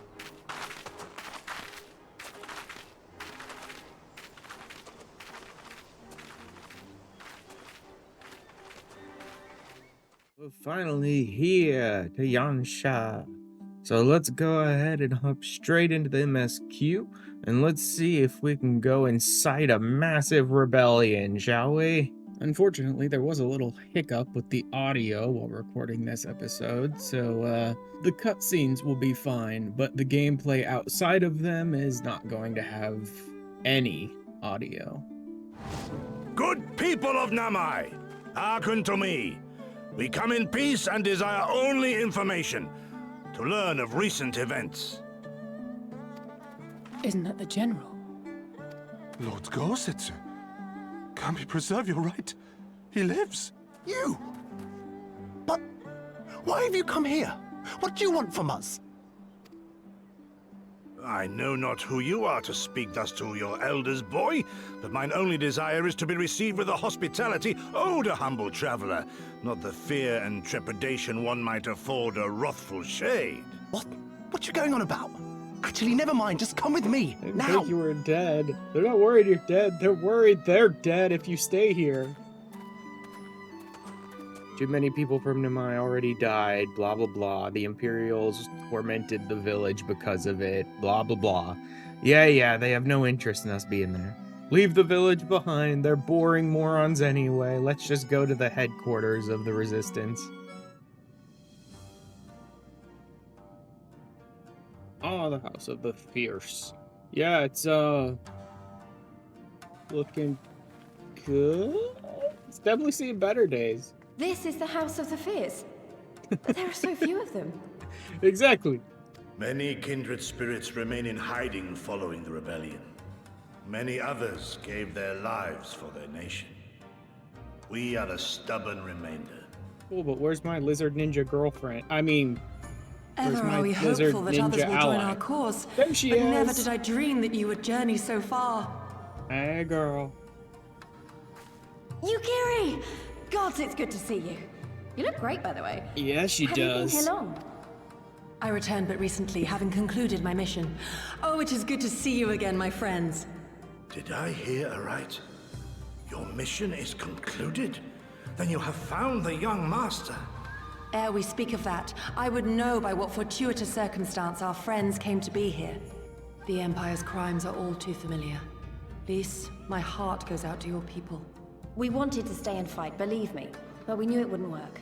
We're finally here to Yanxia. So let's go ahead and hop straight into the MSQ, and let's see if we can go incite a massive rebellion, shall we? Unfortunately, there was a little hiccup with the audio while recording this episode, so the cutscenes will be fine, but the gameplay outside of them is not going to have any audio. Good people of Namai, hearken to me. We come in peace and desire only information, to learn of recent events. Isn't that the General? Lord Gosetsu, can we preserve your right? He lives. You? But why have you come here? What do you want from us? I know not who you are to speak thus to your elders, boy, but mine only desire is to be received with the hospitality owed a humble traveler, not the fear and trepidation one might afford a wrathful shade. What you going on about? Actually, never mind, just come with me, They now! think you were dead. They're not worried you're dead, they're worried they're dead if you stay here. Too many people from Namai already died, blah blah blah. The Imperials tormented the village because of it, blah blah blah. Yeah, they have no interest in us being there. Leave the village behind, they're boring morons anyway. Let's just go to the headquarters of the Resistance. Oh, the House of the Fierce. Yeah, it's looking good. It's definitely seen better days. This is the House of the Fierce. There are so few of them. Exactly. Many kindred spirits remain in hiding following the rebellion. Many others gave their lives for their nation. We are the stubborn remainder. Cool, but where's my lizard ninja girlfriend? I mean, where's Ever my are we lizard hopeful that ninja others will ally? join our cause. There she but is. never did I dream that you would journey so far. Hey, girl. Yukiri! God, it's good to see you. You look great, by the way. Yeah, she Have you been does. here long? I returned but recently, having concluded my mission. Oh, it is good to see you again, my friends. Did I hear aright? Your mission is concluded? Then you have found the young master. Ere we speak of that, I would know by what fortuitous circumstance our friends came to be here. The Empire's crimes are all too familiar. Lys, my heart goes out to your people. We wanted to stay and fight, believe me, but we knew it wouldn't work.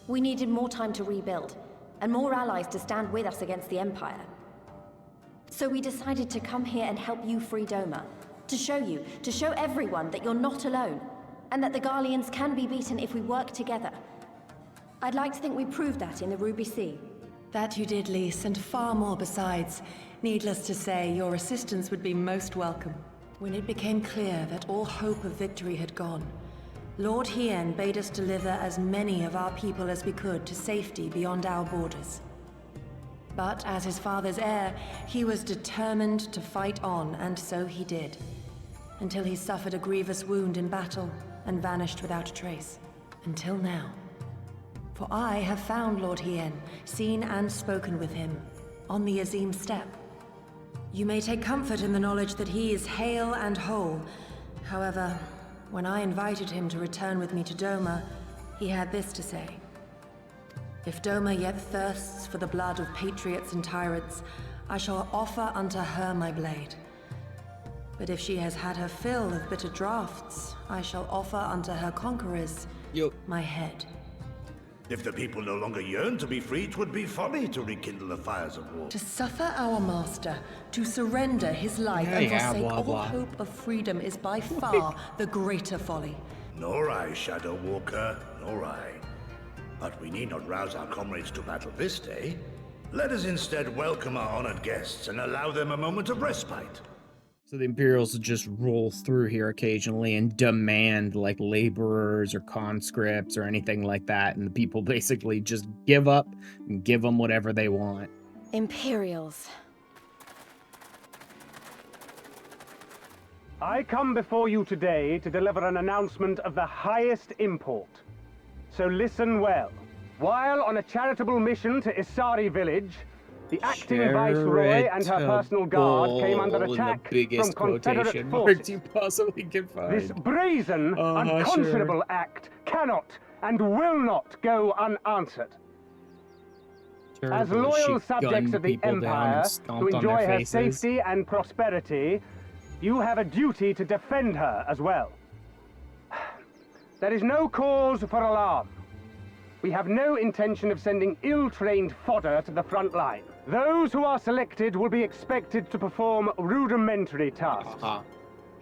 We needed more time to rebuild, and more allies to stand with us against the Empire. So we decided to come here and help you free Doma. To show everyone that you're not alone, and that the Garleans can be beaten if we work together. I'd like to think we proved that in the Ruby Sea. That you did, Lys, and far more besides. Needless to say, your assistance would be most welcome. When it became clear that all hope of victory had gone, Lord Hien bade us deliver as many of our people as we could to safety beyond our borders. But as his father's heir, he was determined to fight on, and so he did. Until he suffered a grievous wound in battle and vanished without a trace. Until now. For I have found Lord Hien, seen and spoken with him, on the Azim Steppe. You may take comfort in the knowledge that he is hale and whole. However, when I invited him to return with me to Doma, he had this to say. If Doma yet thirsts for the blood of patriots and tyrants, I shall offer unto her my blade. But if she has had her fill of bitter draughts, I shall offer unto her conquerors my head. If the people no longer yearn to be free, 'twould be folly to rekindle the fires of war. To suffer our master, to surrender his life and forsake all hope of freedom is by far the greater folly. Nor I, Shadow Walker, nor I. But we need not rouse our comrades to battle this day. Let us instead welcome our honored guests and allow them a moment of respite. So the Imperials will just roll through here occasionally and demand like laborers or conscripts or anything like that, and the people basically just give up and give them whatever they want. Imperials. I come before you today to deliver an announcement of the highest import. So listen well. While on a charitable mission to Isari village, the acting viceroy and her personal guard came under attack from Confederate forces. You possibly can find. This brazen, unconscionable act cannot and will not go unanswered. As loyal subjects of the Empire, to enjoy her safety and prosperity, you have a duty to defend her as well. There is no cause for alarm. We have no intention of sending ill-trained fodder to the front line. Those who are selected will be expected to perform rudimentary tasks.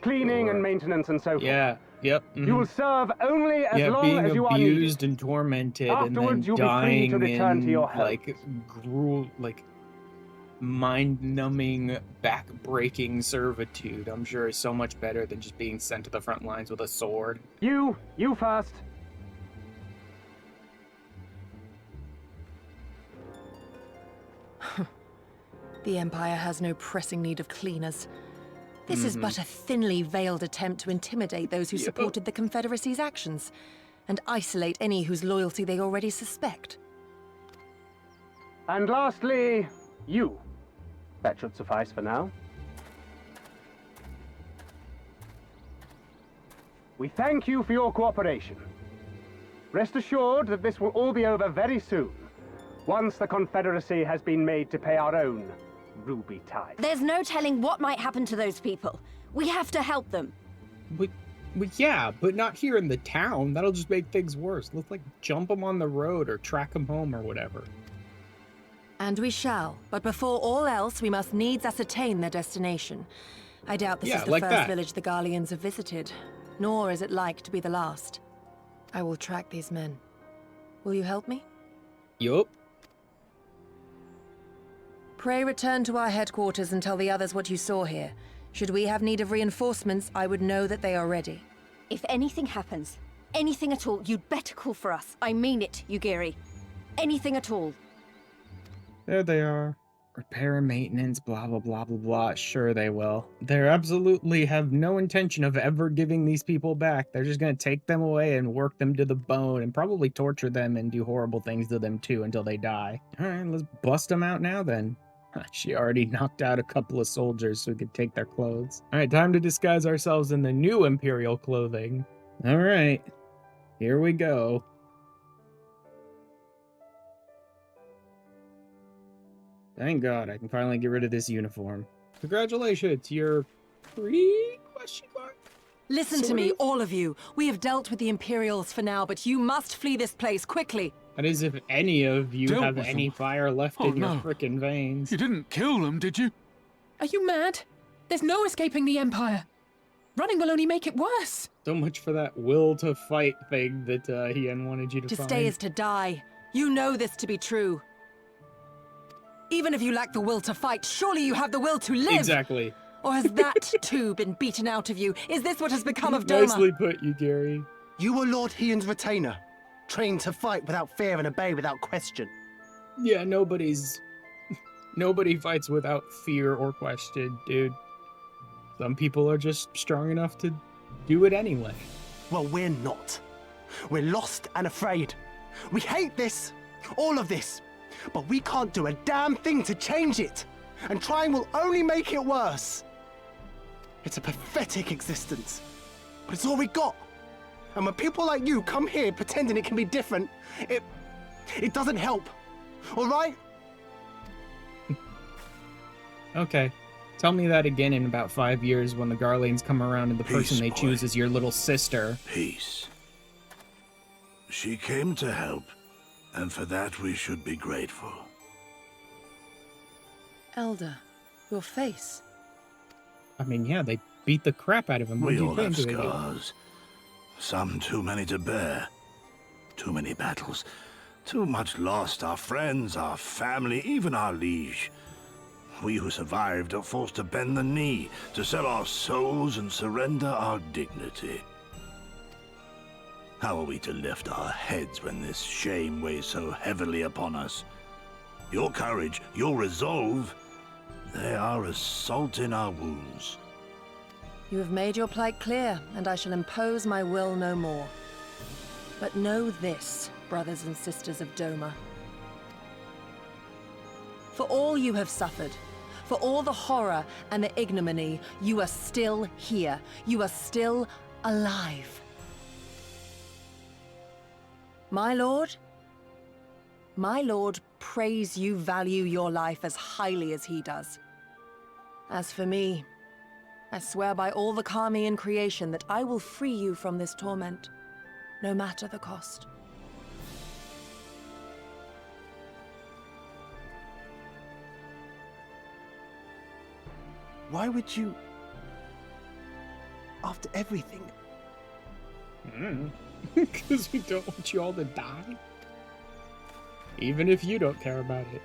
Cleaning and maintenance and so forth. You will serve only as long as you are needed. Being abused and tormented Afterwards, and then you'll be free dying to return to your in mind-numbing, back-breaking servitude, I'm sure is so much better than just being sent to the front lines with a sword. You first. The Empire has no pressing need of cleaners. This is but a thinly veiled attempt to intimidate those who supported the Confederacy's actions, and isolate any whose loyalty they already suspect. And lastly, you. That should suffice for now. We thank you for your cooperation. Rest assured that this will all be over very soon, once the Confederacy has been made to pay our own ruby tithe. There's no telling what might happen to those people. We have to help them. Yeah, but not here in the town. That'll just make things worse. Let's jump them on the road or track them home or whatever. And we shall, but before all else, we must needs ascertain their destination. I doubt this is the first village the Garleans have visited, nor is it like to be the last. I will track these men. Will you help me? Yup. Pray return to our headquarters and tell the others what you saw here. Should we have need of reinforcements, I would know that they are ready. If anything happens, anything at all, you'd better call for us. I mean it, Yugiri. Anything at all. There they are. Repair and maintenance, blah, blah, blah, blah, blah. Sure they will. They absolutely have no intention of ever giving these people back. They're just going to take them away and work them to the bone and probably torture them and do horrible things to them too until they die. All right, let's bust them out now then. She already knocked out a couple of soldiers so we could take their clothes. All right, time to disguise ourselves in the new Imperial clothing. All right, here we go. Thank God, I can finally get rid of this uniform. Congratulations, you're free? Question mark? Listen to me, all of you. We have dealt with the Imperials for now, but you must flee this place quickly. That is if any of you Dealt have with any them. fire left in your frickin' veins. You didn't kill them, did you? Are you mad? There's no escaping the Empire. Running will only make it worse. So much for that will to fight thing that Hien wanted you to find. To stay is to die. You know this to be true. Even if you lack the will to fight, surely you have the will to live. Exactly. Or has that too been beaten out of you? Is this what has become of Doma? Nicely put, you Gary. You were Lord Hien's retainer, trained to fight without fear and obey without question. Yeah, nobody's Nobody fights without fear or question, dude. Some people are just strong enough to do it anyway. Well, we're not. We're lost and afraid. We hate this, all of this, but we can't do a damn thing to change it. And trying will only make it worse. It's a pathetic existence, but it's all we got. And when people like you come here pretending it can be different, it doesn't help. All right? Okay. Tell me that again in about 5 years when the Garleans come around and the person they boy. choose is your little sister. Peace. She came to help, and for that we should be grateful. Elder, your face. I mean, yeah, they beat the crap out of him. What We do you all have think? scars. Some too many to bear. Too many battles. Too much lost. Our friends, our family, even our liege. We who survived are forced to bend the knee, to sell our souls and surrender our dignity. How are we to lift our heads when this shame weighs so heavily upon us? Your courage, your resolve, they are as salt in our wounds. You have made your plight clear, and I shall impose my will no more. But know this, brothers and sisters of Doma. For all you have suffered, for all the horror and the ignominy, you are still here. You are still alive. My lord prays you value your life as highly as he does. As for me, I swear by all the Kami in creation that I will free you from this torment, no matter the cost. Why would you... After everything? Because we don't want you all to die. Even if you don't care about it.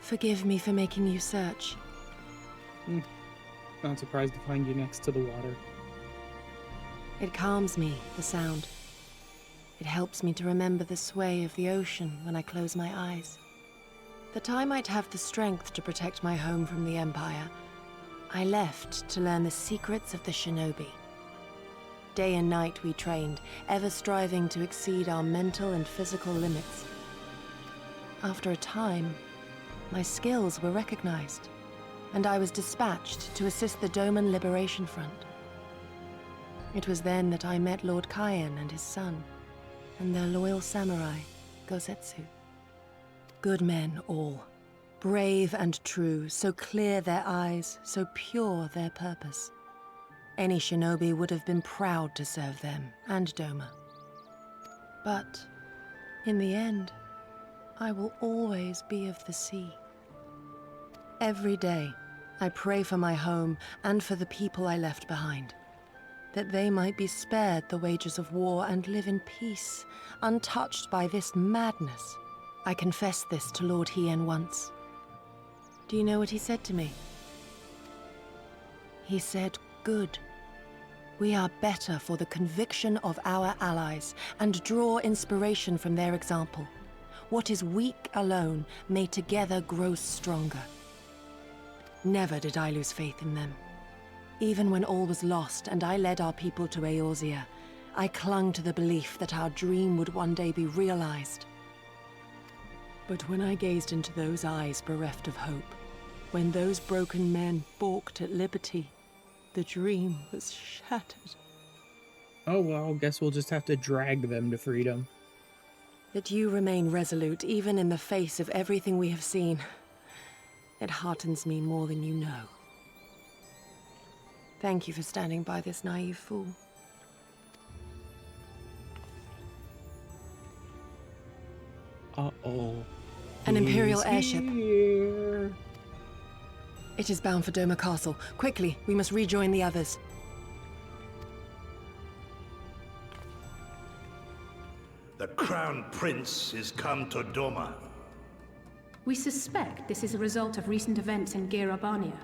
Forgive me for making you search. Not surprised to find you next to the water. It calms me, the sound. It helps me to remember the sway of the ocean when I close my eyes. That I might have the strength to protect my home from the Empire, I left to learn the secrets of the shinobi. Day and night we trained, ever striving to exceed our mental and physical limits. After a time, my skills were recognized, and I was dispatched to assist the Doman Liberation Front. It was then that I met Lord Kyan and his son, and their loyal samurai, Gosetsu. Good men all, brave and true, so clear their eyes, so pure their purpose. Any shinobi would have been proud to serve them and Doma. But, in the end, I will always be of the sea. Every day, I pray for my home and for the people I left behind, that they might be spared the wages of war and live in peace, untouched by this madness. I confessed this to Lord Hien once. Do you know what he said to me? He said, "Good. We are better for the conviction of our allies, and draw inspiration from their example. What is weak alone may together grow stronger." Never did I lose faith in them. Even when all was lost and I led our people to Eorzea, I clung to the belief that our dream would one day be realized. But when I gazed into those eyes bereft of hope, when those broken men balked at liberty, the dream was shattered. Oh well, guess we'll just have to drag them to freedom. That you remain resolute even in the face of everything we have seen, it heartens me more than you know. Thank you for standing by this naive fool. Uh-oh. An Imperial airship. Here. It is bound for Doma Castle. Quickly, we must rejoin the others. The Crown Prince is come to Doma. We suspect this is a result of recent events in Girabania.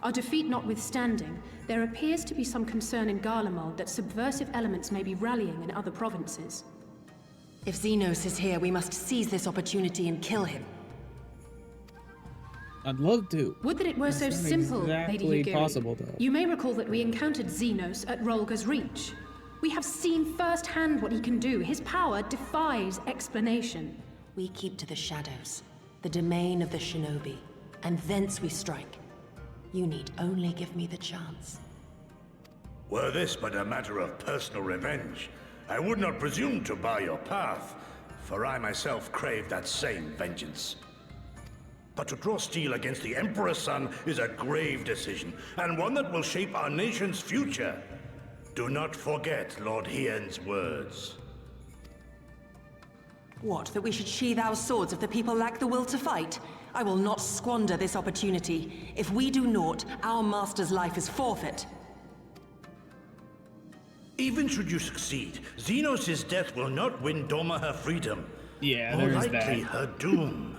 Our defeat notwithstanding, there appears to be some concern in Garlemald that subversive elements may be rallying in other provinces. If Xenos is here, we must seize this opportunity and kill him. I'd love to. Would that it were so That's not simple, exactly Lady Yugiri. possible, though. You may recall that we encountered Xenos at Rolga's Reach. We have seen firsthand what he can do. His power defies explanation. We keep to the shadows, the domain of the shinobi, and thence we strike. You need only give me the chance. Were this but a matter of personal revenge, I would not presume to bar your path, for I myself crave that same vengeance. But to draw steel against the Emperor's son is a grave decision, and one that will shape our nation's future. Do not forget Lord Hien's words. What, that we should sheathe our swords if the people lack the will to fight? I will not squander this opportunity. If we do naught, our master's life is forfeit. Even should you succeed, Xenos' death will not win Doma her freedom. Yeah, More there's likely that. her doom.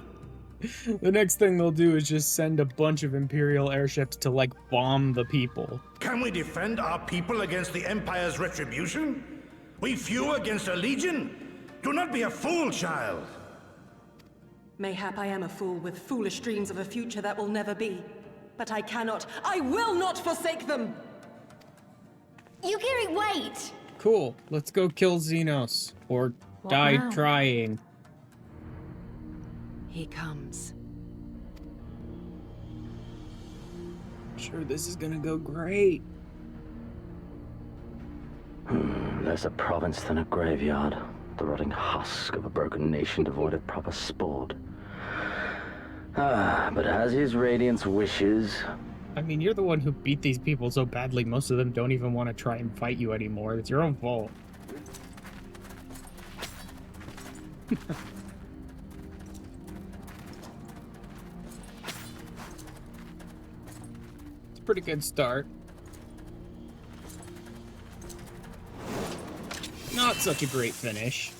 The next thing they'll do is just send a bunch of Imperial airships to, like, bomb the people. Can we defend our people against the Empire's retribution? We few against a legion? Do not be a fool, child! Mayhap I am a fool with foolish dreams of a future that will never be. But I cannot, I will not forsake them! Yugiri, wait! Cool, let's go kill Xenos. Or die now? trying. He comes. Sure, this is gonna go great. Less a province than a graveyard. The rotting husk of a broken nation devoid of proper sport. But as his radiance wishes... I mean, you're the one who beat these people so badly, most of them don't even want to try and fight you anymore. It's your own fault. It's a pretty good start. Not such a great finish.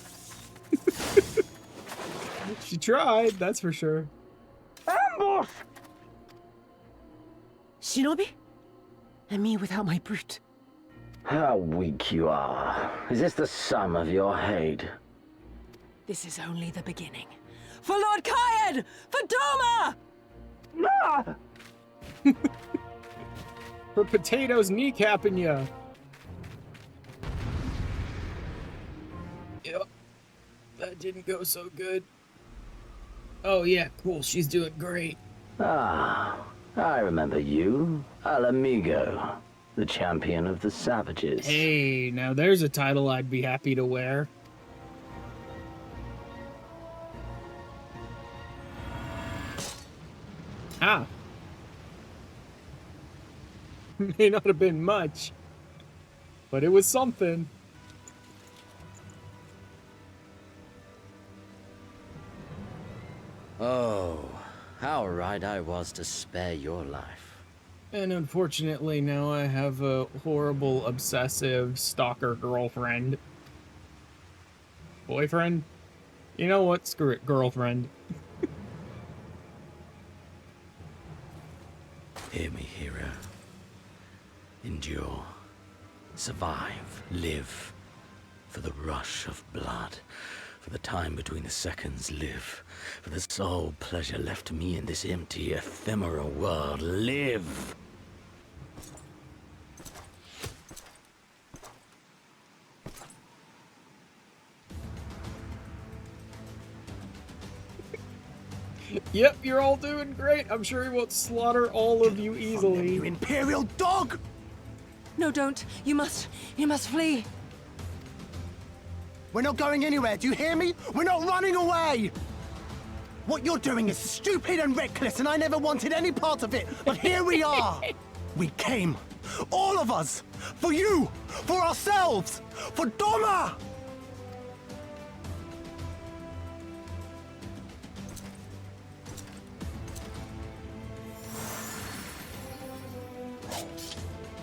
She tried, that's for sure. Ambush! Shinobi? And me without my brute. How weak you are. Is this the sum of your hate? This is only the beginning. For Lord Kyan! For Doma! Nah! For potatoes kneecapping ya. Yep. That didn't go so good. Oh yeah, cool. She's doing great. Ah, I remember you. Ala Mhigo, the champion of the savages. Hey, now there's a title I'd be happy to wear. Ah. May not have been much, but it was something. Oh, how right I was to spare your life. And unfortunately, now I have a horrible, obsessive stalker girlfriend. Boyfriend? You know what? Screw it, girlfriend. Hear me, hero. Endure. Survive. Live. For the rush of blood. For the time between the seconds. Live. For the sole pleasure left to me in this empty, ephemeral world. Live! Yep, you're all doing great. I'm sure he won't slaughter all of you easily. You Imperial dog! No, don't. You must flee. We're not going anywhere, do you hear me? We're not running away! What you're doing is stupid and reckless, and I never wanted any part of it, but here we are! We came, all of us, for you, for ourselves, for Doma!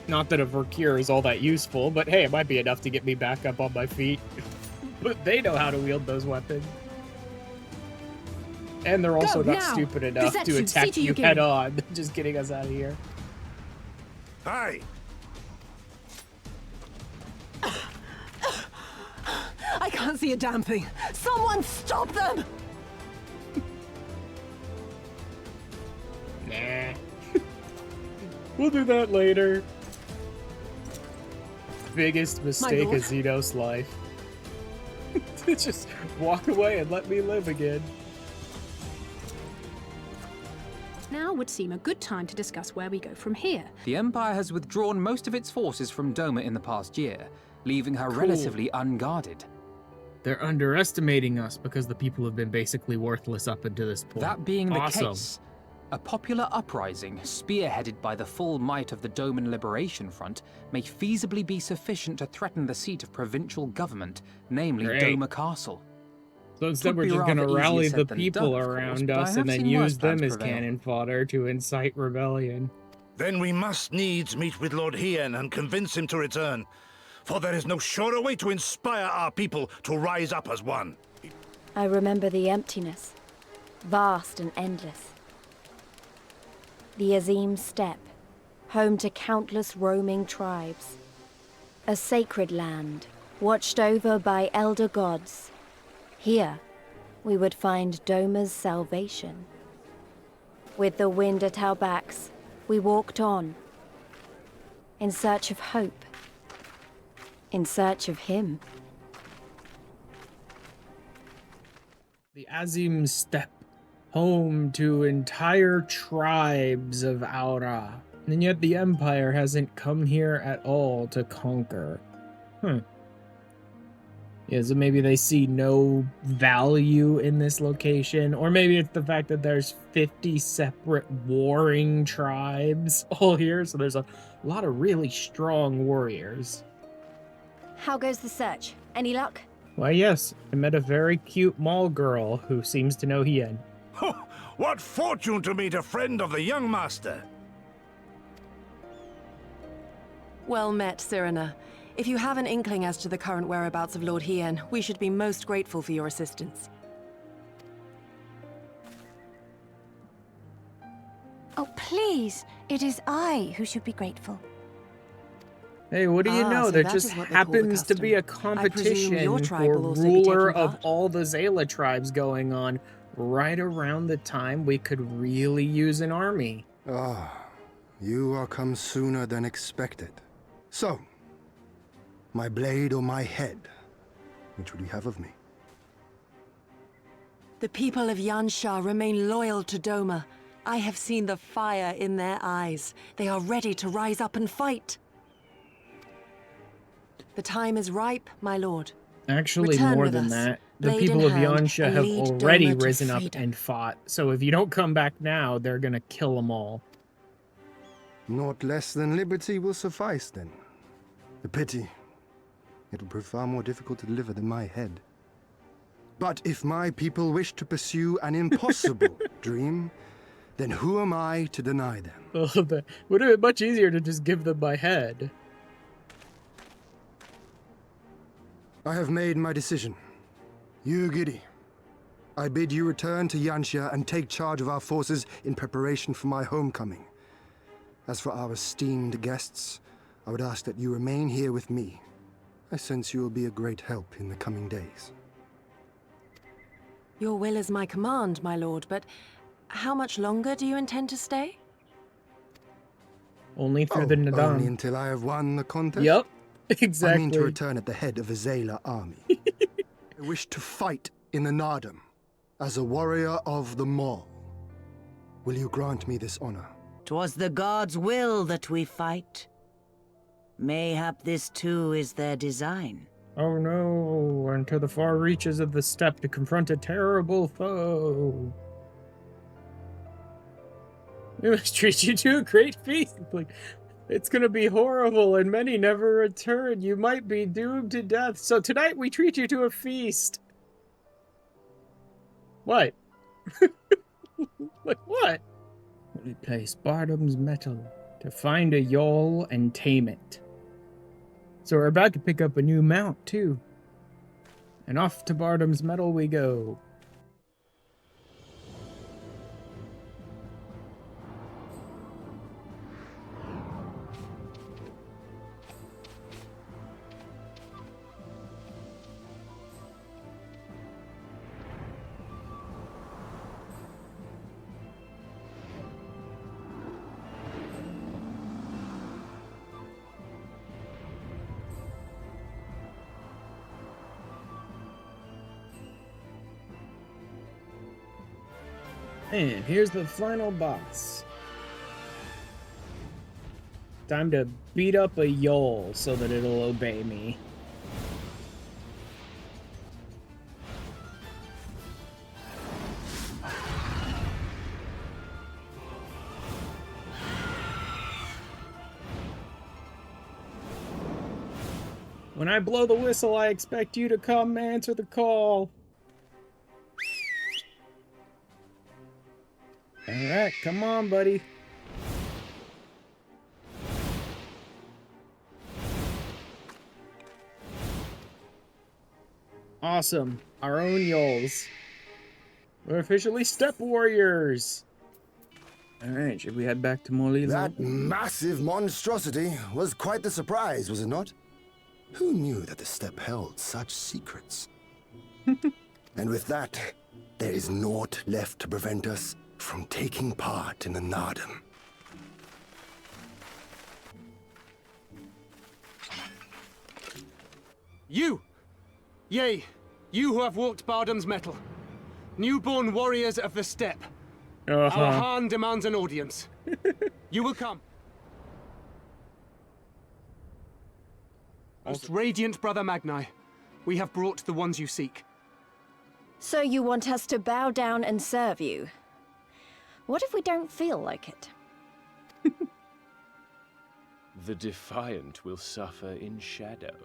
Not that a Vercure is all that useful, but hey, it might be enough to get me back up on my feet. But they know how to wield those weapons. And they're also not stupid enough to attack you head on, just getting us out of here. Hi! I can't see a damn thing. Someone stop them! Nah. We'll do that later. Biggest mistake of Xenos life. Just walk away and let me live again. Now would seem a good time to discuss where we go from here. The Empire has withdrawn most of its forces from Doma in the past year, leaving her relatively unguarded. They're underestimating us because the people have been basically worthless up until this point. That being the Awesome. case, a popular uprising, spearheaded by the full might of the Doman Liberation Front, may feasibly be sufficient to threaten the seat of provincial government, namely Great. Doma Castle. So instead we're just going to rally the people around us and then use them as cannon fodder to incite rebellion. Then we must needs meet with Lord Hien and convince him to return. For there is no surer way to inspire our people to rise up as one. I remember the emptiness, vast and endless. The Azim Steppe, home to countless roaming tribes. A sacred land, watched over by elder gods. Here, we would find Doma's salvation. With the wind at our backs, we walked on, in search of hope, in search of him. The Azim Steppe, home to entire tribes of Aura, and yet the Empire hasn't come here at all to conquer. Yeah, so maybe they see no value in this location, or maybe it's the fact that there's 50 separate warring tribes all here, so there's a lot of really strong warriors. How goes the search? Any luck? Why, yes, I met a very cute mall girl who seems to know Hien. What fortune to meet a friend of the young master! Well met, Cyrena. If you have an inkling as to the current whereabouts of Lord Hien, we should be most grateful for your assistance. Oh, please. It is I who should be grateful. Hey, what do you know? so There that just is what they call the happens to be a custom. I presume your competition tribe for will also be ruler taking of part? all the Zayla tribes going on right around the time we could really use an army. Ah, you are come sooner than expected. So, my blade or my head? Which would you have of me? The people of Yanxia remain loyal to Doma. I have seen the fire in their eyes. They are ready to rise up and fight. The time is ripe, my lord. Actually, Return more with than us, that. The blade people in of hand, Yanxia and have lead already Doma to risen up freedom. and fought. So if you don't come back now, they're gonna kill them all. Not less than liberty will suffice, then. A pity. It will prove far more difficult to deliver than my head. But if my people wish to pursue an impossible dream, then who am I to deny them? Would have been much easier to just give them my head. I have made my decision. You, Giddy. I bid you return to Yanxia and take charge of our forces in preparation for my homecoming. As for our esteemed guests, I would ask that you remain here with me. I sense you will be a great help in the coming days. Your will is my command, my lord, but how much longer do you intend to stay? Only through the Naadam. Only until I have won the contest? Yep, exactly. I mean to return at the head of a Zayla army. I wish to fight in the Naadam as a warrior of the Maul. Will you grant me this honor? 'Twas the gods' will that we fight. Mayhap this too is their design. Oh no, into the far reaches of the steppe to confront a terrible foe. We must treat you to a great feast. Like, it's gonna be horrible and many never return. You might be doomed to death. So tonight we treat you to a feast. What? Like what? We place Bardam's metal to find a yawl and tame it. So we're about to pick up a new mount, too. And off to Bardam's metal we go. And here's the final boss. Time to beat up a Yol so that it'll obey me. When I blow the whistle, I expect you to come answer the call. Alright, come on, buddy. Awesome. Our own Yols. We're officially Steppe warriors. Alright, should we head back to Molila? That massive monstrosity was quite the surprise, was it not? Who knew that the steppe held such secrets? And with that, there is naught left to prevent us from taking part in the Naadam. You! Yea, you who have walked Bardam's metal. Newborn warriors of the steppe. Our Khan demands an audience. You will come. Most radiant Brother Magni, we have brought the ones you seek. So you want us to bow down and serve you? What if we don't feel like it? The defiant will suffer in shadow.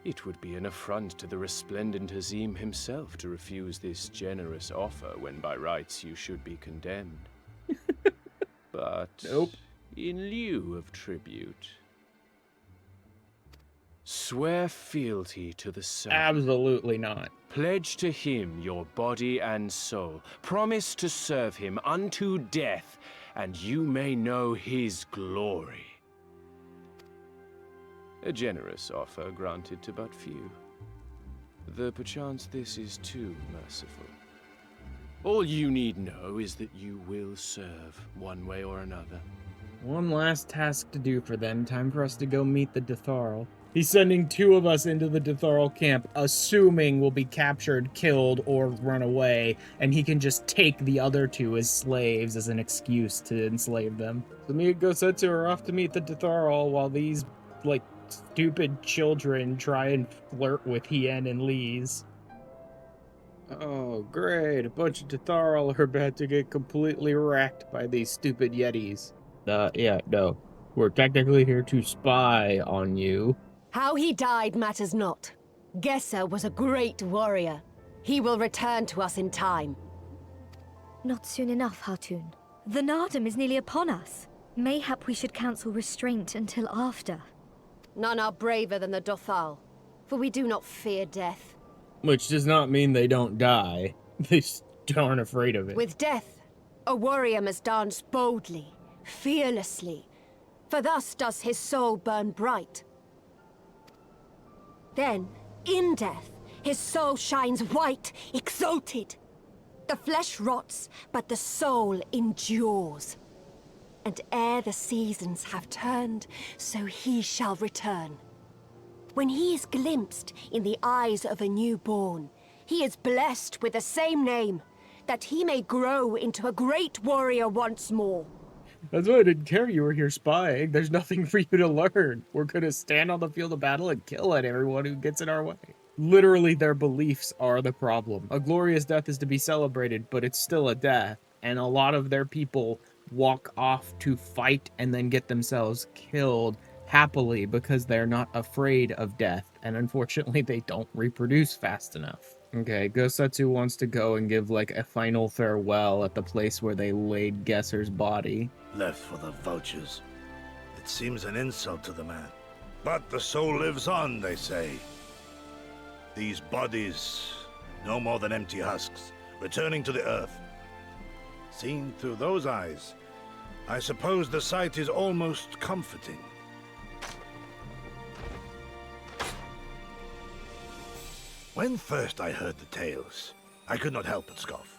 It would be an affront to the resplendent Azim himself to refuse this generous offer when by rights you should be condemned. But in lieu of tribute, swear fealty to the sun. Absolutely not. Pledge to him your body and soul. Promise to serve him unto death, and you may know his glory. A generous offer granted to but few. Though perchance this is too merciful. All you need know is that you will serve one way or another. One last task to do for them. Time for us to go meet the Ditharl. He's sending 2 of us into the Ditharl camp, assuming we'll be captured, killed, or run away, and he can just take the other 2 as slaves as an excuse to enslave them. So me and Gosetsu are off to meet the Ditharl while these, like, stupid children try and flirt with Hien and Lise. Oh, great. A bunch of Ditharl are about to get completely wrecked by these stupid Yetis. Yeah, no. We're technically here to spy on you. How he died matters not. Gesser was a great warrior. He will return to us in time. Not soon enough, Hartoon. The Naadam is nearly upon us. Mayhap we should counsel restraint until after. None are braver than the Dothal, for we do not fear death. Which does not mean they don't die. They just aren't afraid of it. With death, a warrior must dance boldly, fearlessly, for thus does his soul burn bright. Then, in death, his soul shines white, exalted. The flesh rots, but the soul endures. And ere the seasons have turned, so he shall return. When he is glimpsed in the eyes of a newborn, he is blessed with the same name, that he may grow into a great warrior once more. That's why I didn't care you were here spying. There's nothing for you to learn. We're gonna stand on the field of battle and kill at everyone who gets in our way. Literally, their beliefs are the problem. A glorious death is to be celebrated, but it's still a death. And a lot of their people walk off to fight and then get themselves killed happily because they're not afraid of death. And unfortunately, they don't reproduce fast enough. Okay, Gosetsu wants to go and give, like, a final farewell at the place where they laid Gesser's body. Left for the vultures. It seems an insult to the man. But the soul lives on, they say. These bodies, no more than empty husks, returning to the earth. Seen through those eyes, I suppose the sight is almost comforting. When first I heard the tales, I could not help but scoff.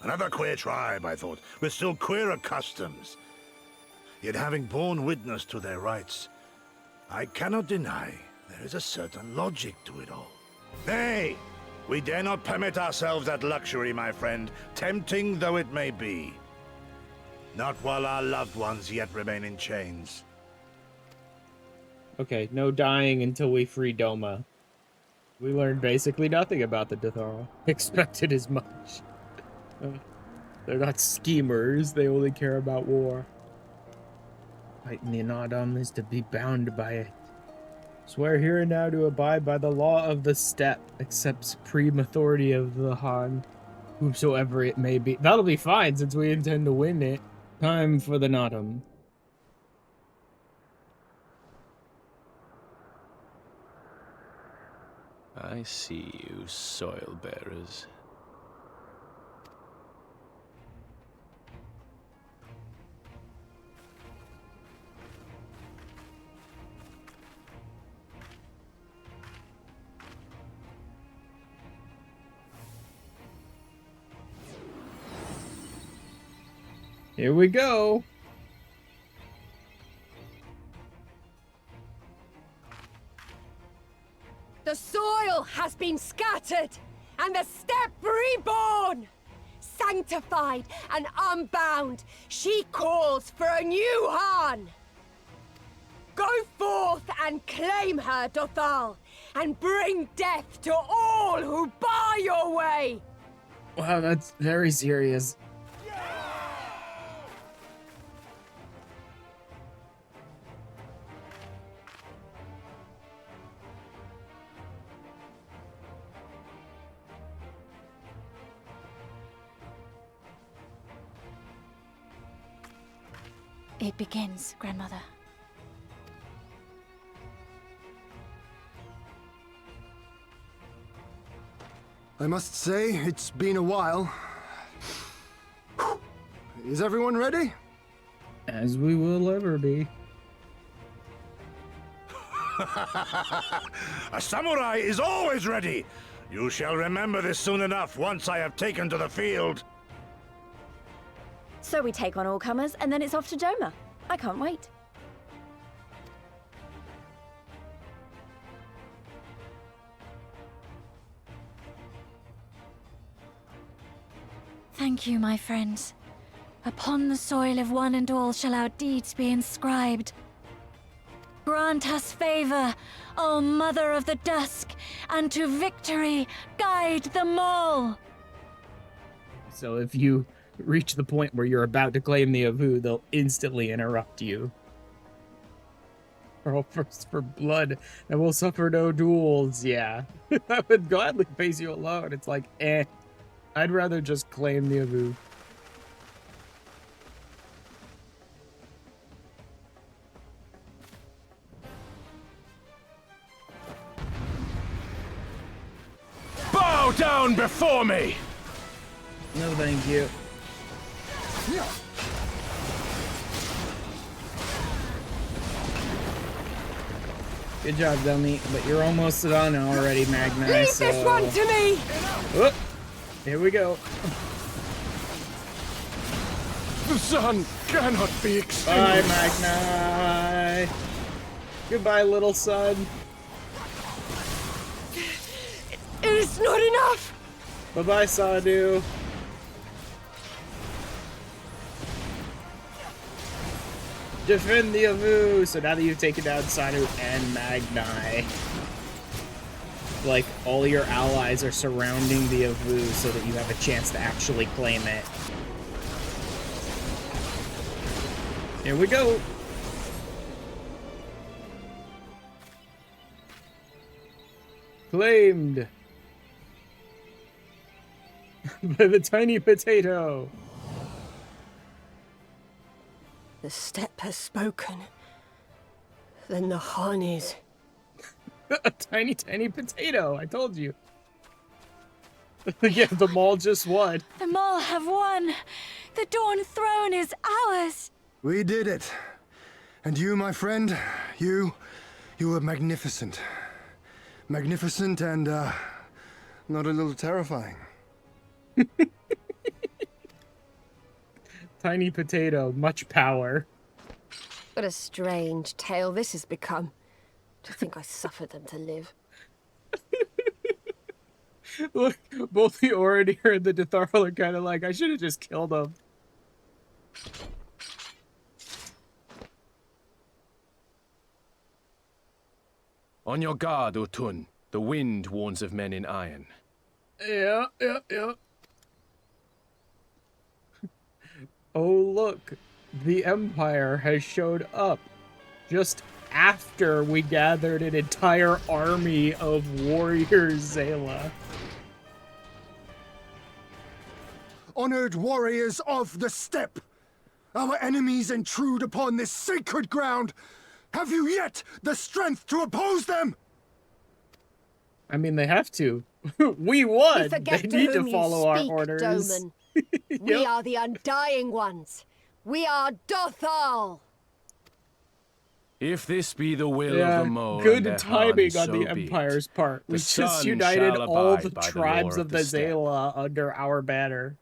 Another queer tribe, I thought, with still queerer customs. Yet having borne witness to their rites, I cannot deny there is a certain logic to it all. Nay, We dare not permit ourselves that luxury, my friend, tempting though it may be. Not while our loved ones yet remain in chains. Okay, no dying until we free Doma. We learned basically nothing about the Dathara. Expected as much. They're not schemers, they only care about war. Fighting the Naadam is to be bound by it. Swear here and now to abide by the law of the steppe, except supreme authority of the Han, whomsoever it may be. That'll be fine, since we intend to win it. Time for the Naadam. I see you, soil bearers. Here we go. The soil has been scattered, and the steppe reborn! Sanctified and unbound, she calls for a new Han! Go forth and claim her, Dothal, and bring death to all who bar your way! Wow, that's very serious. It begins, Grandmother. I must say, it's been a while. Is everyone ready? As we will ever be. A samurai is always ready! You shall remember this soon enough once I have taken to the field. So we take on all comers, and then it's off to Doma. I can't wait. Thank you, my friends. Upon the soil of one and all shall our deeds be inscribed. Grant us favor, O Mother of the Dusk, and to victory guide them all. So if you reach the point where you're about to claim the Avu, they'll instantly interrupt you. Or first for blood, and we'll suffer no duels. Yeah, I would gladly face you alone. It's like, I'd rather just claim the Avu. Bow down before me! No, thank you. Good job, dummy, but you're almost done already, Magna. Leave so... this one to me! Oh, here we go. The sun cannot be extinguished. Bye, Magna. Goodbye, little son. It is not enough! Bye-bye, Sadu. Defend the Avu! So now that you've taken down Sadu and Magni, like, all your allies are surrounding the Avu so that you have a chance to actually claim it. Here we go! Claimed! By the tiny potato! The steppe has spoken. Then the Han is... A tiny, tiny potato, I told you. Yeah, the Maul just won. The Maul have won. The Dawn Throne is ours. We did it. And you, my friend, you were magnificent. Magnificent and, not a little terrifying. Tiny potato, much power. What a strange tale this has become. To think I suffered them to live. Look, both the Orator and the Detharl are kind of like, I should have just killed him. On your guard, Otun. The wind warns of men in iron. Yeah. Oh, look. The Empire has showed up. Just after we gathered an entire army of warriors, Zayla. Honored warriors of the steppe, our enemies intrude upon this sacred ground. Have you yet the strength to oppose them? I mean, they have to. We won. You forget They to need whom to follow you our speak, orders. Doman. We are the Undying Ones. We are Dothal. If this be the will of the mole, good and their timing hand, on so the be it. Empire's part. We The just sun united shall all the abide by the tribes lore of the steppe. Zayla under our banner.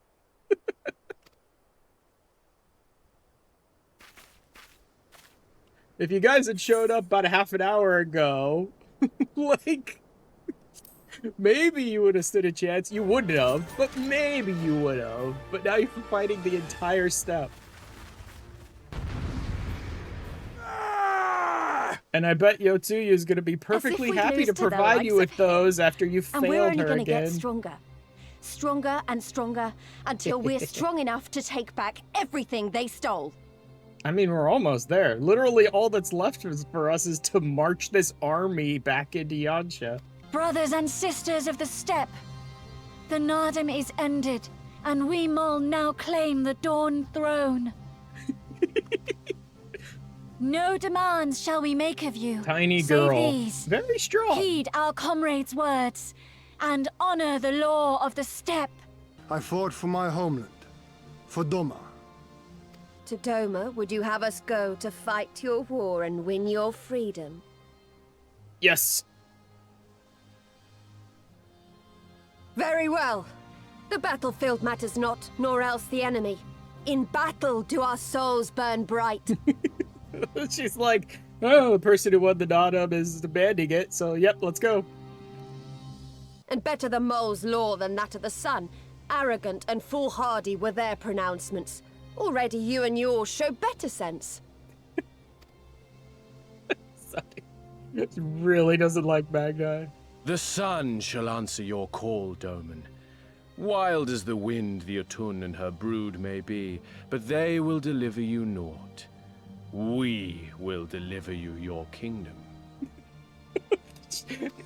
If you guys had showed up about a half an hour ago, like, maybe you would have stood a chance. You wouldn't have, but maybe you would have. But now you're fighting the entire steppe. And I bet Yotsuya is going to be perfectly we'd happy lose to to the provide likes you with of those after you And we're failed only her going to get again. stronger. Stronger and stronger until we're strong enough to take back everything they stole. I mean, we're almost there. Literally, all that's left for us is to march this army back into Yanxia. Brothers and sisters of the steppe, the Naadam is ended, and we Mol now claim the Dawn Throne. No demands shall we make of you. Tiny save girl. these. Very strong. Heed our comrades' words, and honor the law of the steppe. I fought for my homeland, for Doma. To Doma, would you have us go to fight your war and win your freedom? Yes. Very well. The battlefield matters not, nor else the enemy. In battle do our souls burn bright. She's like, oh, the person who won the Naadam is demanding it, so yep, let's go. And better the mole's law than that of the sun. Arrogant and foolhardy were their pronouncements. Already you and yours show better sense. Really doesn't like Magni. The sun shall answer your call, Doman. Wild as the wind the Otun and her brood may be, but they will deliver you naught. We will deliver you your kingdom.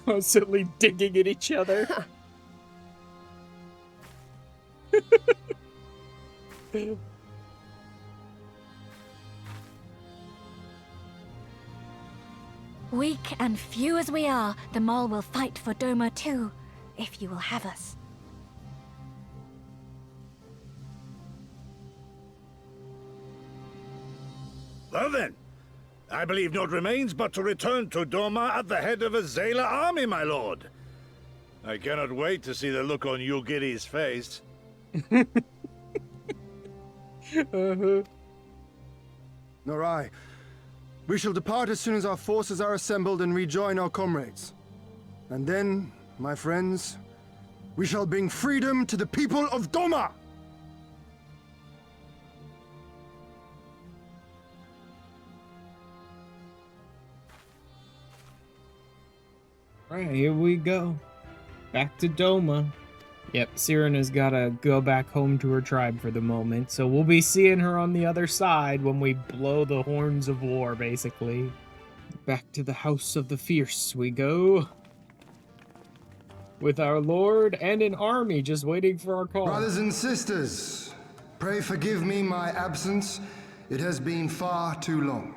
Constantly digging at each other. Weak and few as we are, the Mol will fight for Doma too, if you will have us. Well then, I believe naught remains but to return to Doma at the head of a Zayla army, my lord. I cannot wait to see the look on Yugiri's face. Nor I. We shall depart as soon as our forces are assembled and rejoin our comrades. And then, my friends, we shall bring freedom to the people of Doma! Alright, here we go. Back to Doma. Yep, Sirena's gotta go back home to her tribe for the moment, so we'll be seeing her on the other side when we blow the horns of war, basically. Back to the House of the Fierce we go. With our lord and an army just waiting for our call. Brothers and sisters, pray forgive me my absence. It has been far too long.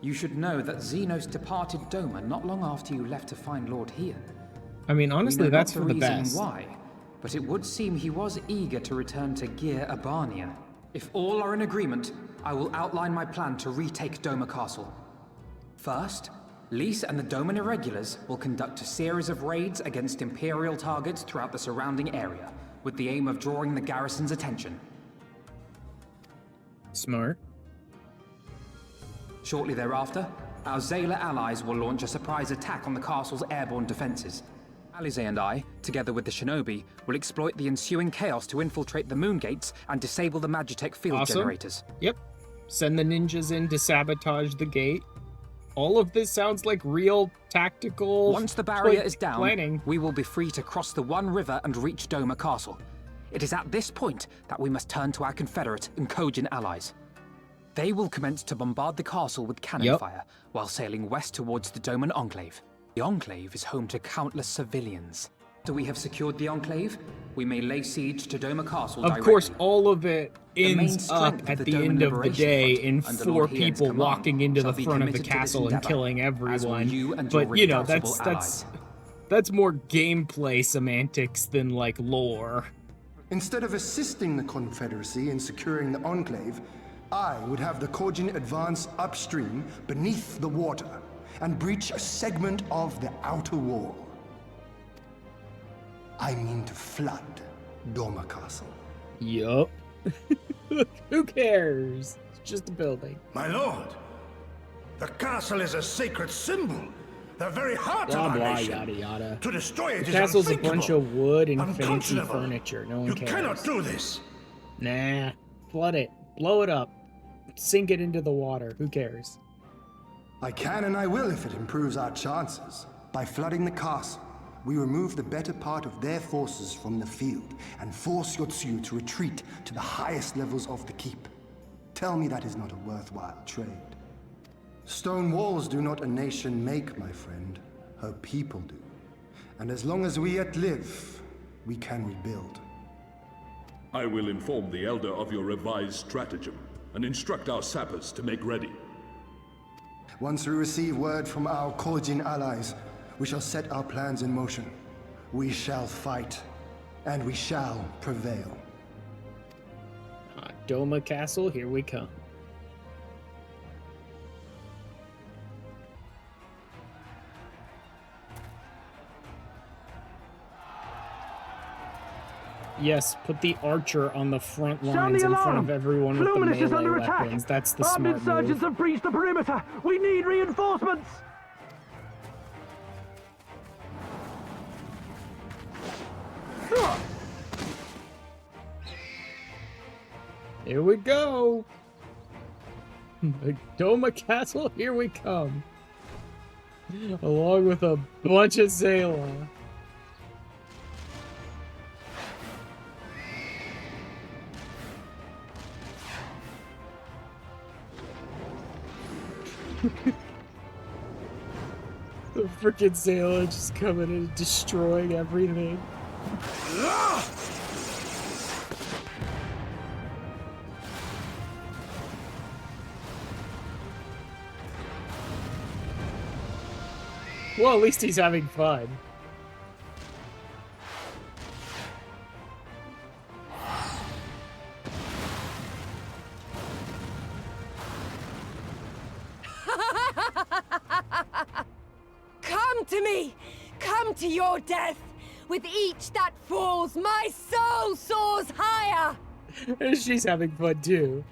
You should know that Xenos departed Doma not long after you left to find Lord Hien. I mean, honestly, We know that's not for the reason best. why, but it would seem he was eager to return to Gir Abania. If all are in agreement, I will outline my plan to retake Doma Castle. First, Lys and the Doman Irregulars will conduct a series of raids against Imperial targets throughout the surrounding area, with the aim of drawing the garrison's attention. Smart. Shortly thereafter, our Zayla allies will launch a surprise attack on the castle's airborne defenses. Alize and I, together with the shinobi, will exploit the ensuing chaos to infiltrate the moon gates and disable the Magitech field generators. Yep. Send the ninjas in to sabotage the gate. All of this sounds like real tactical Once the barrier is down, planning. we will be free to cross the One River and reach Doma Castle. It is at this point that we must turn to our Confederate and Kogin allies. They will commence to bombard the castle with cannon fire, while sailing west towards the Doman Enclave. The Enclave is home to countless civilians. After we have secured the Enclave, we may lay siege to Doma Castle directly. Of course, all of it ends up at the end of the day in 4 people walking into the front of the castle and killing everyone. But, you know, that's more gameplay semantics than, like, lore. Instead of assisting the Confederacy in securing the Enclave, I would have the Kogin advance upstream beneath the water and breach a segment of the outer wall. I mean to flood Doma Castle. Yup. Who cares? It's just a building. My lord, the castle is a sacred symbol. The very heart Blah, of our blah, nation. yada, yada. To destroy it The is castle's a unthinkable. bunch of wood and fancy Unconscionable. furniture. No one You cares. cannot do this. Nah. Flood it. Blow it up. Sink it into the water. Who cares? I can and I will if it improves our chances. By flooding the castle, we remove the better part of their forces from the field and force Yotsuyu to retreat to the highest levels of the keep. Tell me that is not a worthwhile trade. Stone walls do not a nation make, my friend. Her people do. And as long as we yet live, we can rebuild. I will inform the Elder of your revised stratagem and instruct our sappers to make ready. Once we receive word from our Kogin allies, we shall set our plans in motion. We shall fight, and we shall prevail. Doma Castle, here we come. Yes, put the archer on the front lines in front of everyone with the Luminous is under melee attack. weapons. That's the Armed smart insurgents move. have breached the perimeter. We need reinforcements. Here we go. The Doma Castle, here we come. Along with a bunch of Zayla. The frickin' Zayla just coming and destroying everything. Well, at least he's having fun. Come to me! Come to your death! With each that falls, my soul soars higher! And she's having fun too.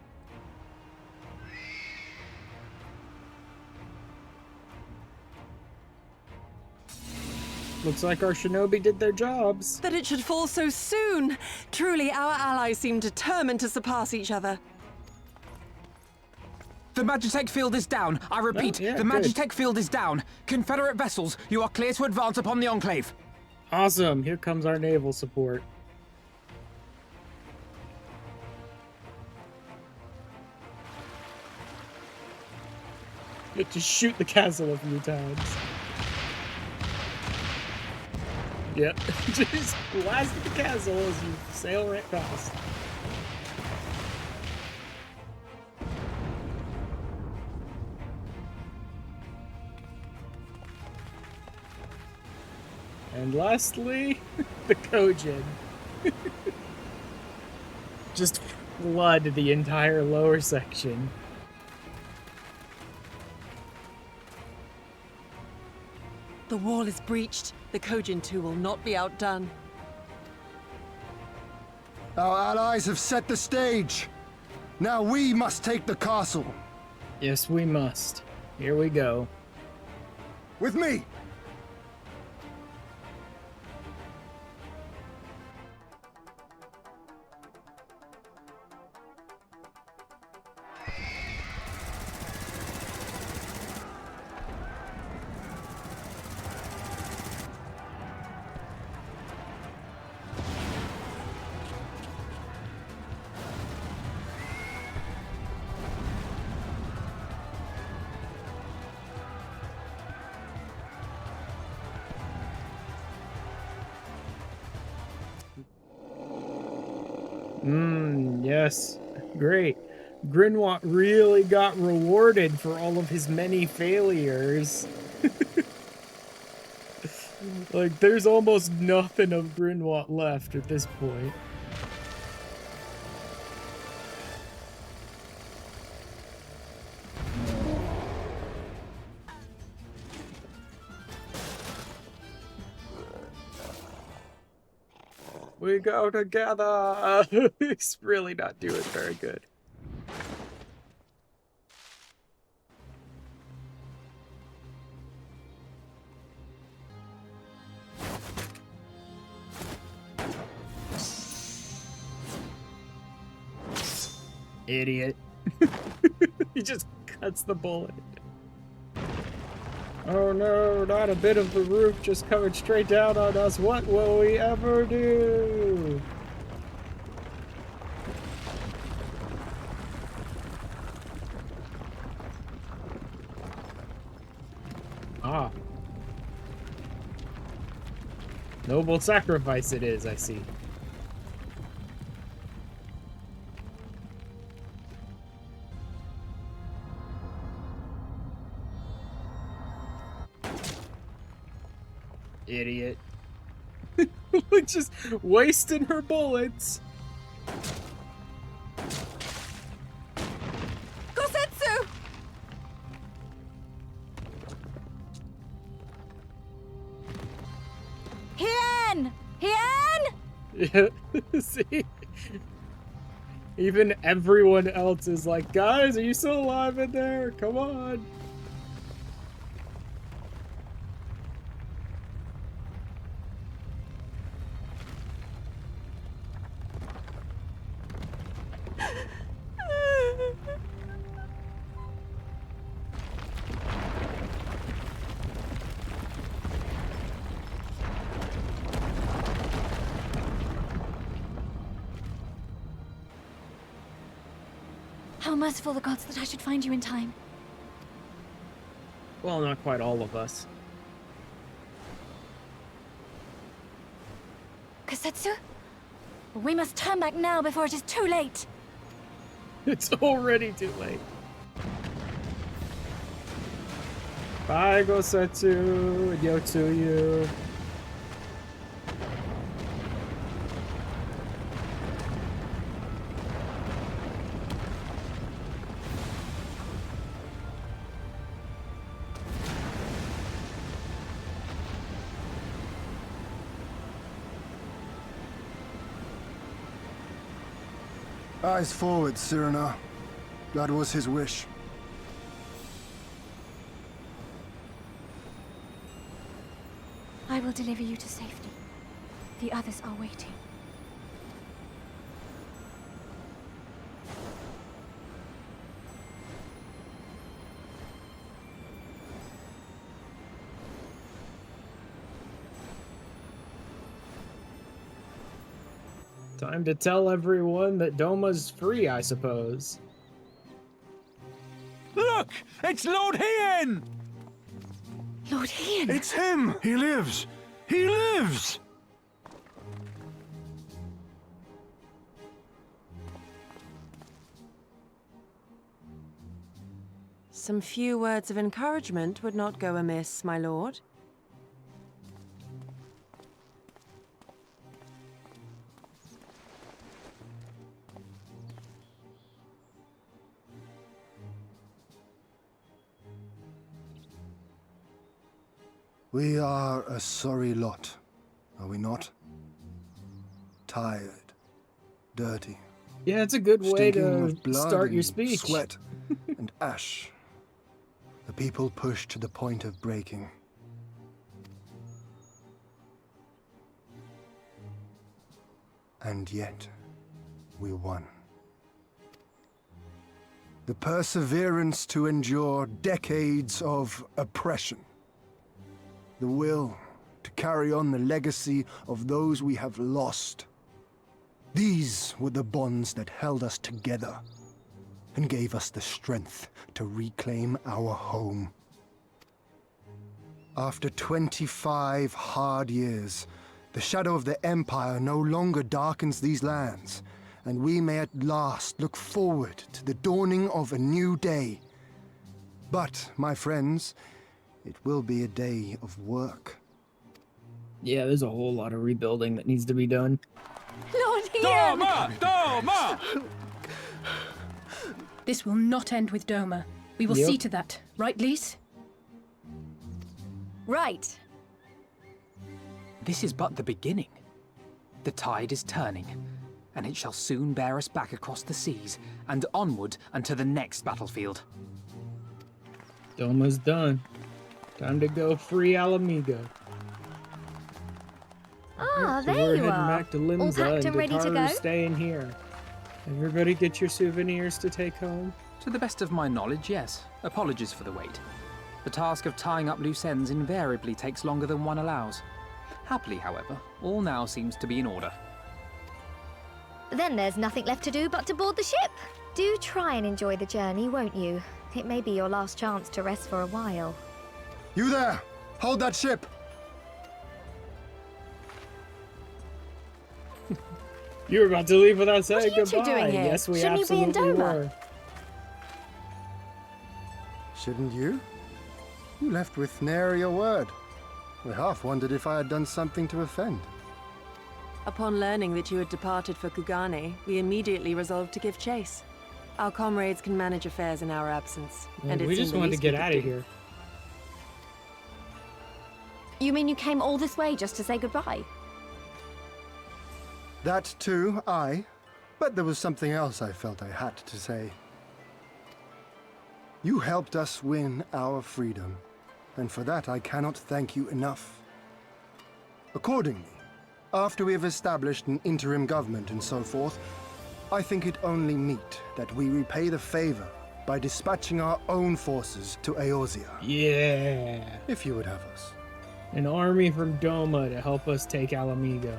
Looks like our shinobi did their jobs. That it should fall so soon! Truly, our allies seem determined to surpass each other. The Magitech field is down. I repeat, the Magitech field is down. Confederate vessels, you are clear to advance upon the Enclave. Awesome. Here comes our naval support. Get to shoot the castle a few times. Yep. Just blast at the castle as you sail right past. And lastly, the Kogin. Just flood the entire lower section. The wall is breached. The Kogin too will not be outdone. Our allies have set the stage. Now we must take the castle. Yes, we must. Here we go. With me! Yes. Great. Grinwat really got rewarded for all of his many failures. Like, there's almost nothing of Grinwat left at this point. We go together! He's really not doing very good. Idiot. He just cuts the bullet. Oh no, not a bit of the roof just coming straight down on us. What will we ever do? Ah. Noble sacrifice it is, I see. Idiot. Just wasting her bullets. Gosetsu! Hien! Hien! Yeah, see? Even everyone else is like, guys, are you still alive in there? Come on. How merciful the gods that I should find you in time. Well, not quite all of us. Kosetsu? We must turn back now before it is too late. It's already too late. Bye, Gosetsu, and Yotsuyu. Eyes forward, Cyrano. That was his wish. I will deliver you to safety. The others are waiting. Time to tell everyone that Doma's free, I suppose. Look! It's Lord Hien! Lord Hien! It's him! He lives! He lives! Some few words of encouragement would not go amiss, my lord. We are a sorry lot, are we not? Tired, dirty. Yeah, it's a good way stinking to with blood start your and speech. Sweat and ash. The people pushed to the point of breaking. And yet, we won. The perseverance to endure decades of oppression. The will to carry on the legacy of those we have lost. These were the bonds that held us together and gave us the strength to reclaim our home. After 25 hard years, the shadow of the Empire no longer darkens these lands, and we may at last look forward to the dawning of a new day. But, my friends, it will be a day of work. Yeah, there's a whole lot of rebuilding that needs to be done. Lord Doma! Doma! This will not end with Doma. We will see to that. Right, Lise? Right. This is but the beginning. The tide is turning, and it shall soon bear us back across the seas and onward unto the next battlefield. Doma's done. Time to go free Ala Mhigo. Ah, So there we're you heading are. back to All Limsa, packed and and ready to go? Tataru's staying here. Everybody get your souvenirs to take home? To the best of my knowledge, yes. Apologies for the wait. The task of tying up loose ends invariably takes longer than one allows. Happily, however, all now seems to be in order. Then there's nothing left to do but to board the ship. Do try and enjoy the journey, won't you? It may be your last chance to rest for a while. You there! Hold that ship! You were about to leave without saying What are you two goodbye. doing here? Yes, we Shouldn't you be in absolutely Doma? were. Shouldn't you? You left with nary a word. We half wondered if I had done something to offend. Upon learning that you had departed for Kugane, we immediately resolved to give chase. Our comrades can manage affairs in our absence, and We just wanted to get out of here. You mean you came all this way just to say goodbye? That too, aye. But there was something else I felt I had to say. You helped us win our freedom, and for that I cannot thank you enough. Accordingly, after we have established an interim government and so forth, I think it only meet that we repay the favor by dispatching our own forces to Eorzea. Yeah. If you would have us. An army from Doma to help us take Ala Mhigo.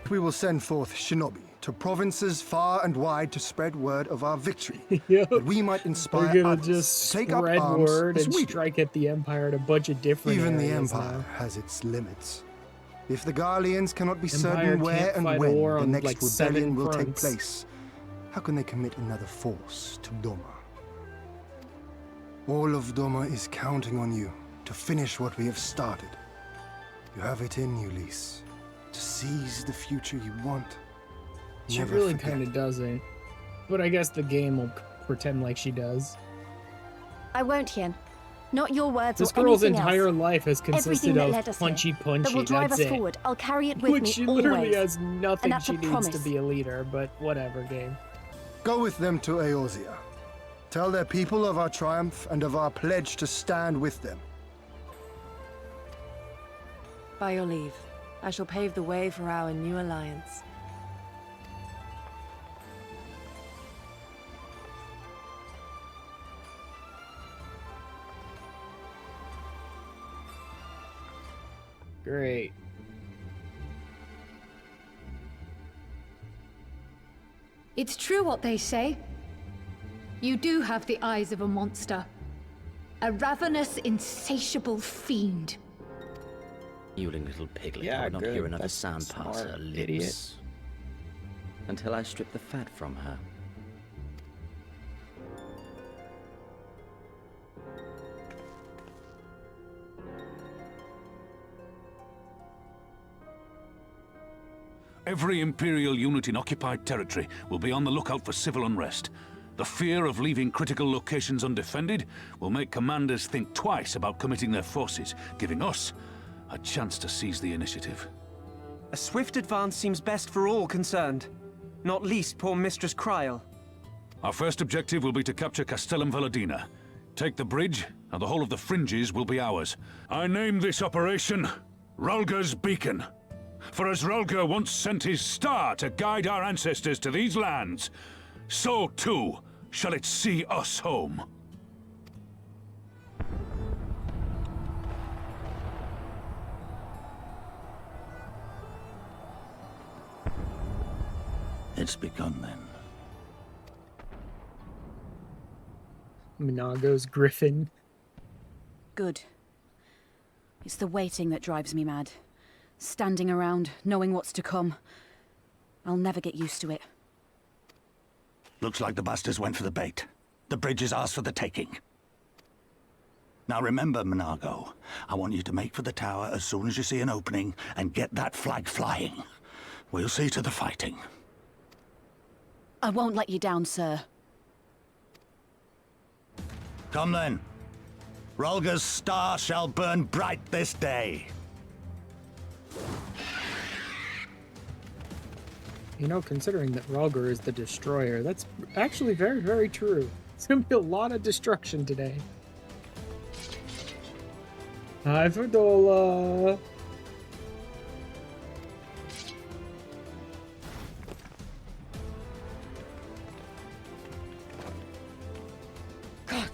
We will send forth shinobi to provinces far and wide to spread word of our victory. That we might inspire We're gonna others just to take up spread arms word as and we do. strike at the Empire at a bunch of different Even the areas Empire now. has its limits. If the Garleans cannot be Empire certain where can't and fight a when war the on, next like, rebellion 7 will take fronts. place, how can they commit another force to Doma? All of Doma is counting on you to finish what we have started. You have it in you, Lise, to seize the future you want. She Never really forget. kind of doesn't. But I guess the game will pretend like she does. I won't, Hien. Not your words This or girl's anything entire else. life has Everything consisted that of led us here, punchy that will drive that's us it. forward. I'll carry it with Which me she literally always. has nothing And that's she a needs promise. to be a leader, but whatever, game. Go with them to Eorzea. Tell their people of our triumph and of our pledge to stand with them. By your leave, I shall pave the way for our new alliance. Great. It's true what they say. You do have the eyes of a monster. A ravenous, insatiable fiend. Yielding little piglet, Yeah, I would not good. hear another That's sound pass smart, her lips. idiot. Until I strip the fat from her. Every Imperial unit in occupied territory will be on the lookout for civil unrest. The fear of leaving critical locations undefended will make commanders think twice about committing their forces, giving us a chance to seize the initiative. A swift advance seems best for all concerned, not least poor Mistress Trial. Our first objective will be to capture Castellum Valadina. Take the bridge, and the whole of the Fringes will be ours. I name this operation Rulga's Beacon. For as Rulga once sent his star to guide our ancestors to these lands, so too shall it see us home. It's begun then. Minago's griffin. Good. It's the waiting that drives me mad. Standing around, knowing what's to come. I'll never get used to it. Looks like the bastards went for the bait. The bridge is ours for the taking. Now remember, Mhigo, I want you to make for the tower as soon as you see an opening and get that flag flying. We'll see to the fighting. I won't let you down, sir. Come then. Rhalga's star shall burn bright this day. You know, considering that Rhalgar is the destroyer, that's actually very, very true. It's gonna be a lot of destruction today. Hi, Fadola.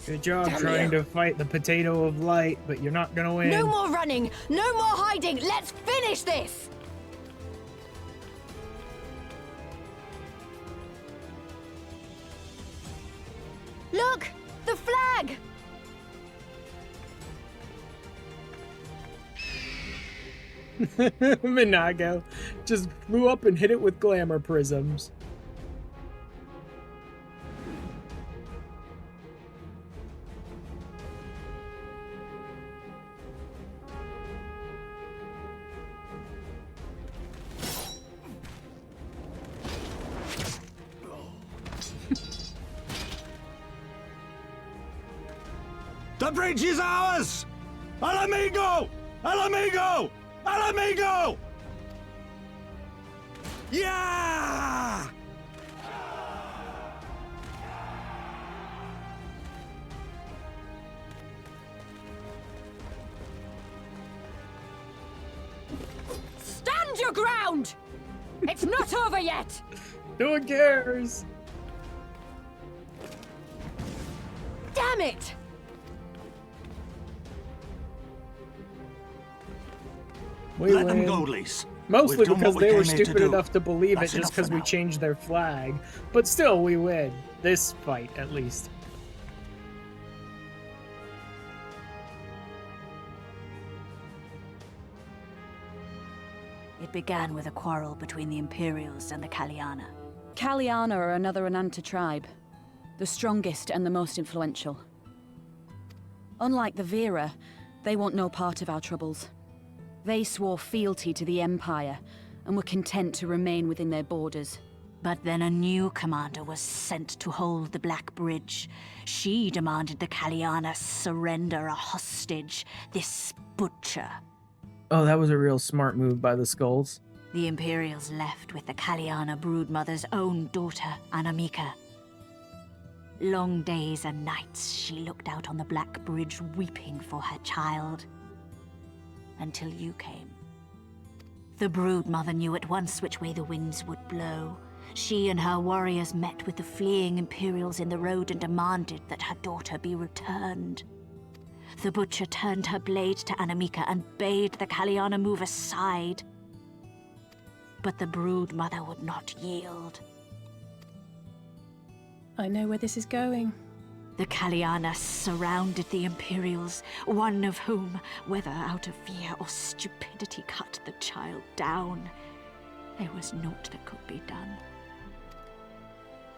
Good job trying to fight the potato of light, but you're not gonna win. No more running! No more hiding! Let's finish this! Look! The flag! Mhigo just flew up and hit it with glamour prisms. The bridge is ours! Ala Mhigo! Ala Mhigo! Ala Mhigo! Yeah! Stand your ground! It's not over yet! No one cares! Damn it! Let them go, Lise. Mostly We've done because what we they were came here to stupid do. enough to believe That's it just enough because for we now. changed their flag. But still, we win. This fight, at least. It began with a quarrel between the Imperials and the Kaliana. Kaliana are another Ananta tribe, the strongest and the most influential. Unlike the Vera, they want no part of our troubles. They swore fealty to the Empire and were content to remain within their borders. But then a new commander was sent to hold the Black Bridge. She demanded the Kaliana surrender a hostage, this butcher. Oh, that was a real smart move by the Skulls. The Imperials left with the Kaliana broodmother's own daughter, Anamika. Long days and nights she looked out on the Black Bridge weeping for her child. Until you came. The broodmother knew at once which way the winds would blow. She and her warriors met with the fleeing Imperials in the road and demanded that her daughter be returned. The butcher turned her blade to Anamika and bade the Kaliana move aside. But the broodmother would not yield. I know where this is going. The Kaliana surrounded the Imperials, one of whom, whether out of fear or stupidity, cut the child down. There was naught that could be done.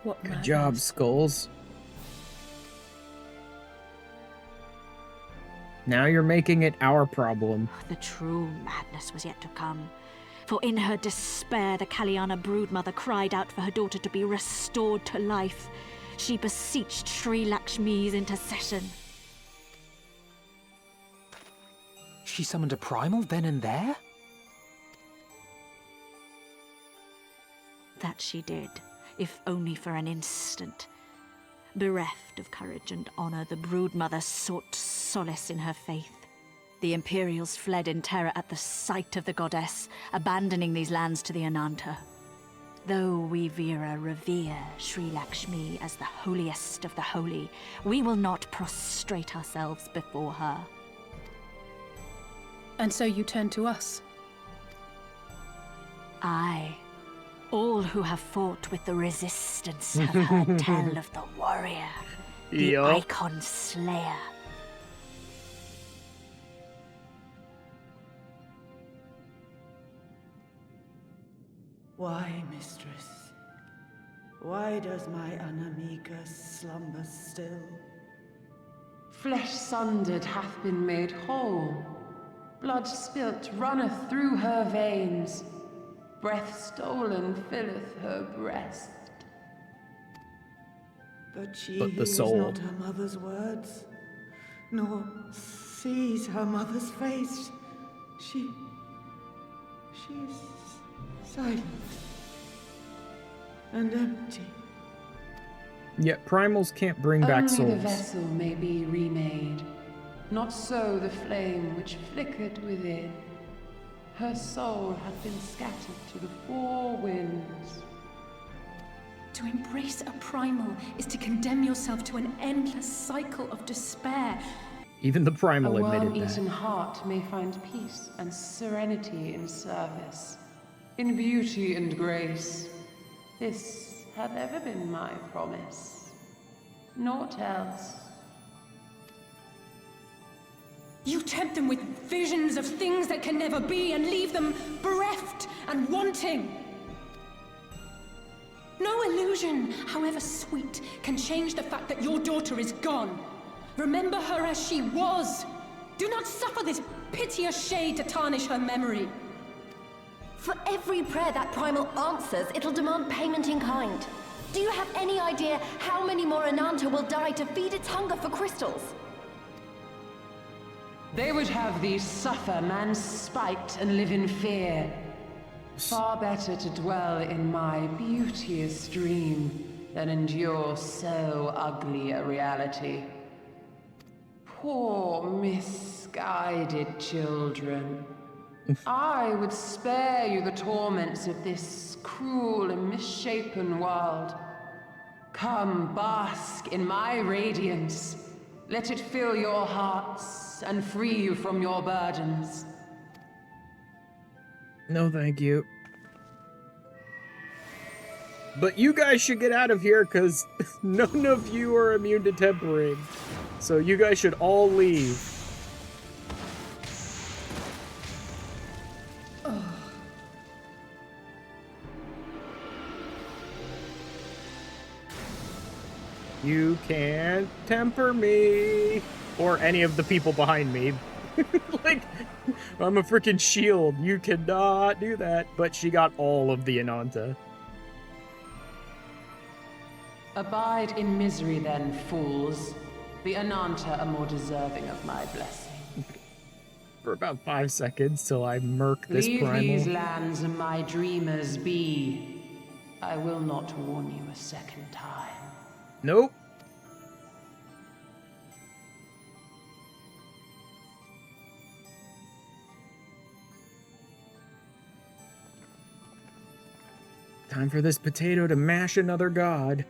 What Good job, Skulls. Now you're making it our problem. The true madness was yet to come. For in her despair, the Kaliana broodmother cried out for her daughter to be restored to life. She beseeched Sri Lakshmi's intercession. She summoned a primal then and there? That she did, if only for an instant. Bereft of courage and honor, the broodmother sought solace in her faith. The Imperials fled in terror at the sight of the goddess, abandoning these lands to the Ananta. Though we Vera revere Sri Lakshmi as the holiest of the holy, we will not prostrate ourselves before her. And so you turn to us? Aye. All who have fought with the resistance have heard tell of the warrior, the Yup. icon slayer. Why, mistress? Why does my Ala Mhigo slumber still? Flesh sundered hath been made whole. Blood spilt runneth through her veins. Breath stolen filleth her breast. But she But the hears soul. not her mother's words, nor sees her mother's face. She is silent and empty. Yet primals can't bring back Only souls. the vessel may be remade. Not so the flame which flickered within. Her soul hath been scattered to the four winds. To embrace a primal is to condemn yourself to an endless cycle of despair. Even the primal A admitted worm-eaten that. heart may find peace and serenity in service, in beauty and grace. This hath ever been my promise. Naught else. You tempt them with visions of things that can never be and leave them bereft and wanting. No illusion, however sweet, can change the fact that your daughter is gone. Remember her as she was. Do not suffer this piteous shade to tarnish her memory. For every prayer that primal answers, it'll demand payment in kind. Do you have any idea how many more Ananta will die to feed its hunger for crystals? They would have thee suffer man's spite and live in fear. Far better to dwell in my beauteous dream than endure so ugly a reality. Poor misguided children. I would spare you the torments of this cruel and misshapen world. Come, bask in my radiance. Let it fill your hearts and free you from your burdens. No, thank you. But you guys should get out of here, because none of you are immune to tempering. So you guys should all leave. You can't temper me. Or any of the people behind me. Like, I'm a freaking shield. You cannot do that. But she got all of the Ananta. Abide in misery then, fools. The Ananta are more deserving of my blessing. For about 5 seconds till I murk this Leave primal. these lands and my dreamers be. I will not warn you a second time. Nope. Time for this potato to mash another god.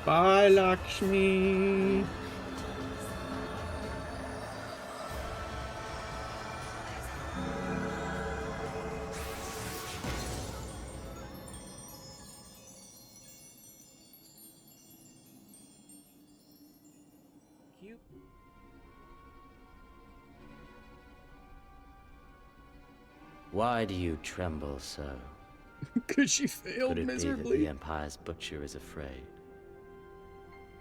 Bye, Lakshmi. Why do you tremble so? Because she failed Could it be that miserably. the Empire's butcher is afraid?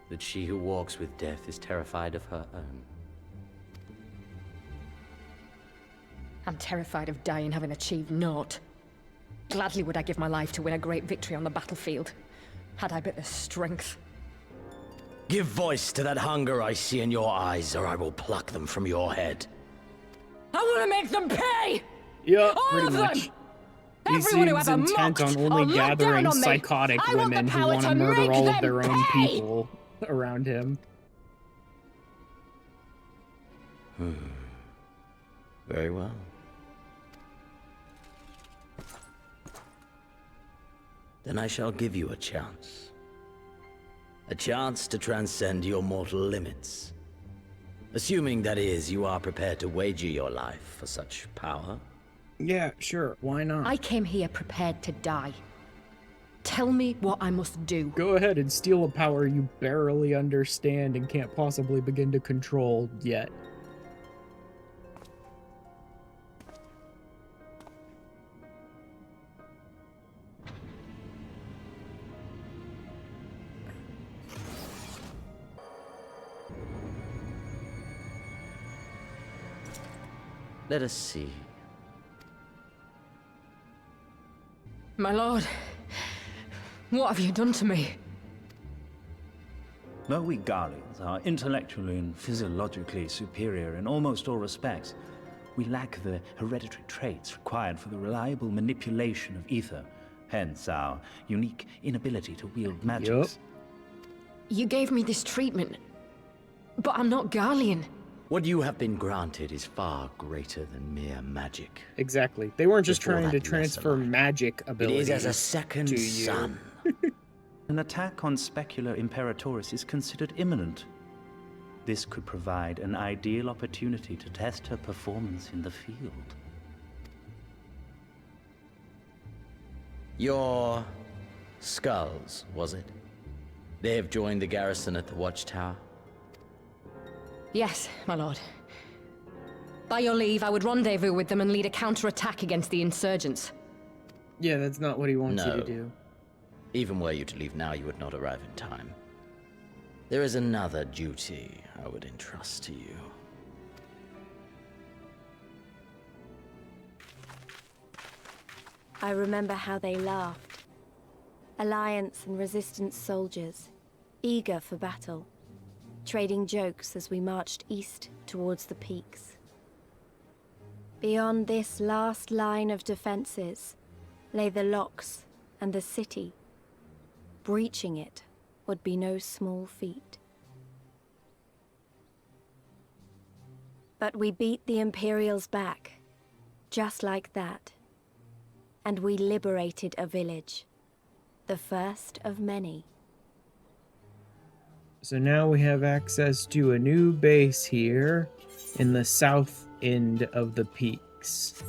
That she who walks with death is terrified of her own? I'm terrified of dying having achieved naught. Gladly would I give my life to win a great victory on the battlefield, had I but the strength. Give voice to that hunger I see in your eyes, or I will pluck them from your head. I want to make them pay! Yeah, all pretty of much. them! He Everyone who seems ever intent mocked on or only looked down gathering on me. psychotic I want the women who power want to to murder make all of them their own pay! people around him. Very well. Then I shall give you a chance. A chance to transcend your mortal limits. Assuming, that is, you are prepared to wager your life for such power. Yeah, sure, why not? I came here prepared to die. Tell me what I must do. Go ahead and steal a power you barely understand and can't possibly begin to control yet. Let us see. My lord, what have you done to me? Though we Garleans are intellectually and physiologically superior in almost all respects, we lack the hereditary traits required for the reliable manipulation of ether, hence our unique inability to wield magics. You gave me this treatment, but I'm not Garlean. What you have been granted is far greater than mere magic. Exactly. They weren't just Before trying to that transfer magic It abilities. is as a second to you. son. An attack on Specular Imperatoris is considered imminent. This could provide an ideal opportunity to test her performance in the field. Your skulls, was it? They have joined the garrison at the watchtower? Yes, my lord. By your leave, I would rendezvous with them and lead a counterattack against the insurgents. Yeah, that's not what he wants you No. to do. Even were you to leave now, you would not arrive in time. There is another duty I would entrust to you. I remember how they laughed. Alliance and Resistance soldiers, eager for battle, trading jokes as we marched east towards the peaks. Beyond this last line of defenses lay the locks and the city. Breaching it would be no small feat. But we beat the Imperials back, just like that. And we liberated a village, the first of many. So now we have access to a new base here in the south end of the peaks,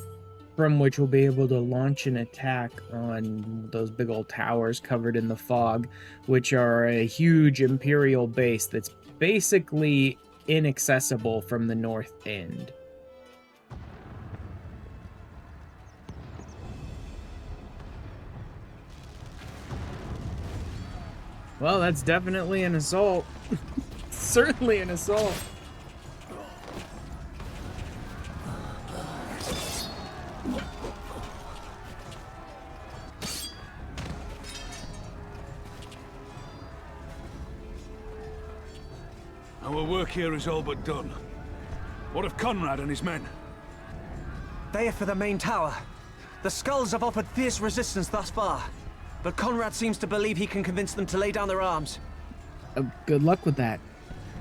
from which we'll be able to launch an attack on those big old towers covered in the fog, which are a huge Imperial base that's basically inaccessible from the north end. Well, that's definitely an assault. Certainly an assault. Our work here is all but done. What of Conrad and his men? They are for the main tower. The skulls have offered fierce resistance thus far, but Conrad seems to believe he can convince them to lay down their arms. Good luck with that.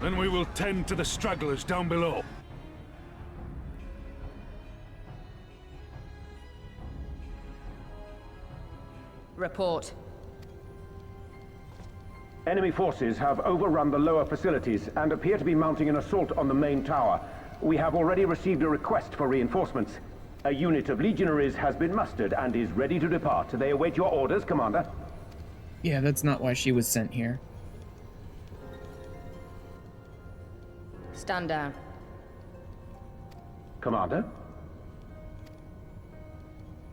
Then we will tend to the stragglers down below. Report. Enemy forces have overrun the lower facilities and appear to be mounting an assault on the main tower. We have already received a request for reinforcements. A unit of legionaries has been mustered and is ready to depart. They await your orders, Commander. Yeah, that's not why she was sent here. Stand down. Commander?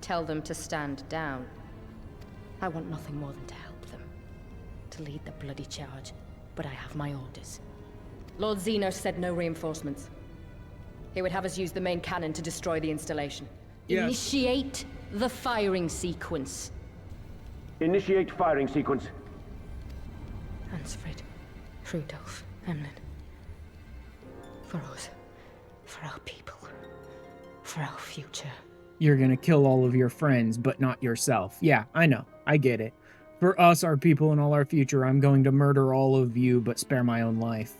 Tell them to stand down. I want nothing more than to help them. To lead the bloody charge, but I have my orders. Lord Xenos said no reinforcements. He would have us use the main cannon to destroy the installation. Yes. Initiate the firing sequence. Initiate firing sequence. Hansfrid, Rudolph, Emlyn. For us, for our people, for our future. You're gonna kill all of your friends, but not yourself. Yeah, I know. I get it. For us, our people, and all our future, I'm going to murder all of you, but spare my own life.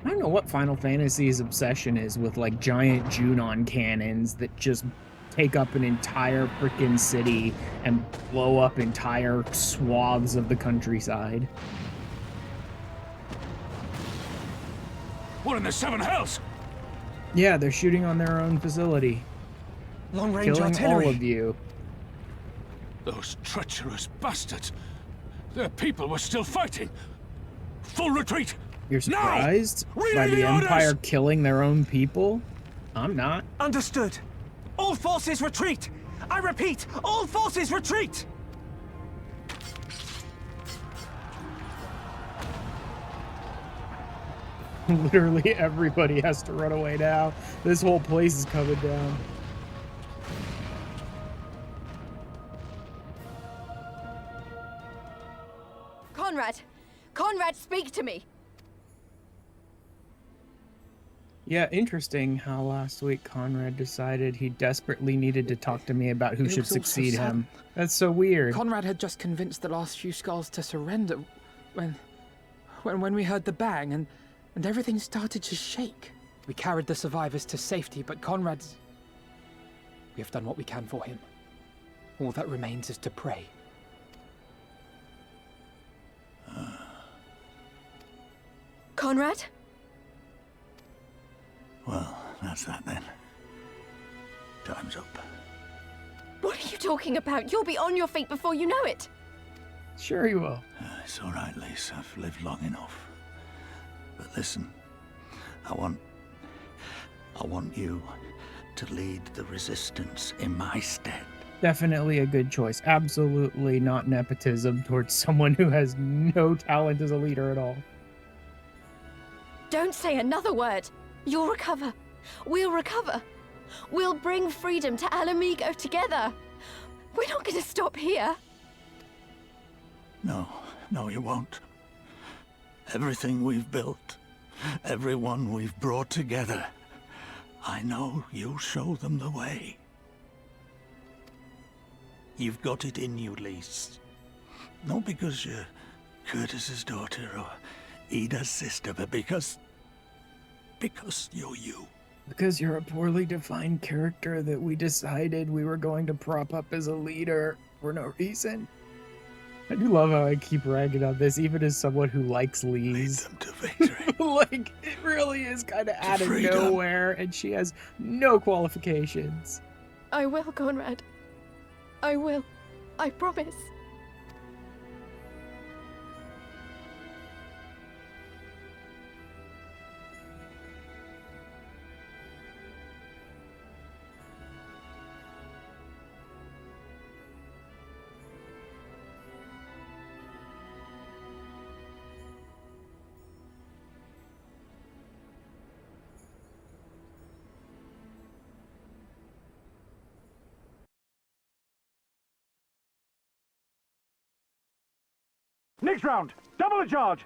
I don't know what Final Fantasy's obsession is with, like, giant Junon cannons that just take up an entire freaking city and blow up entire swaths of the countryside. What in the seven hells? Yeah, they're shooting on their own facility. Long-range killing artillery. all of you. Those treacherous bastards. Their people were still fighting. Full retreat. You're surprised Read by the the orders! Empire killing their own people? I'm not. Understood. All forces retreat! I repeat, all forces retreat! Literally everybody has to run away now. This whole place is coming down. Conrad! Conrad, speak to me! Yeah, interesting how last week Conrad decided he desperately needed to talk to me about who It should was all so succeed him. sudden. That's so weird. Conrad had just convinced the last few skulls to surrender when we heard the bang and everything started to shake. We carried the survivors to safety, but Conrad's... We have done what we can for him. All that remains is to pray. Conrad? Well, that's that then. Time's up. What are you talking about? You'll be on your feet before you know it. Sure you will. It's all right, Lise. I've lived long enough. But listen, I want you to lead the resistance in my stead. Definitely a good choice. Absolutely not nepotism towards someone who has no talent as a leader at all. Don't say another word. You'll recover. We'll recover. We'll bring freedom to Ala Mhigo together. We're not going to stop here. No, you won't. Everything we've built, everyone we've brought together, I know you'll show them the way. You've got it in you, Lise. Not because you're Curtis's daughter or Ida's sister, but because you're you. Because you're a poorly defined character that we decided we were going to prop up as a leader for no reason. I do love how I keep ragging on this, even as someone who likes Lise. Lead them to victory. Like, it really is kind of out of freedom. nowhere, and she has no qualifications. I will, Conrad. I will. I promise. Next round, double the charge.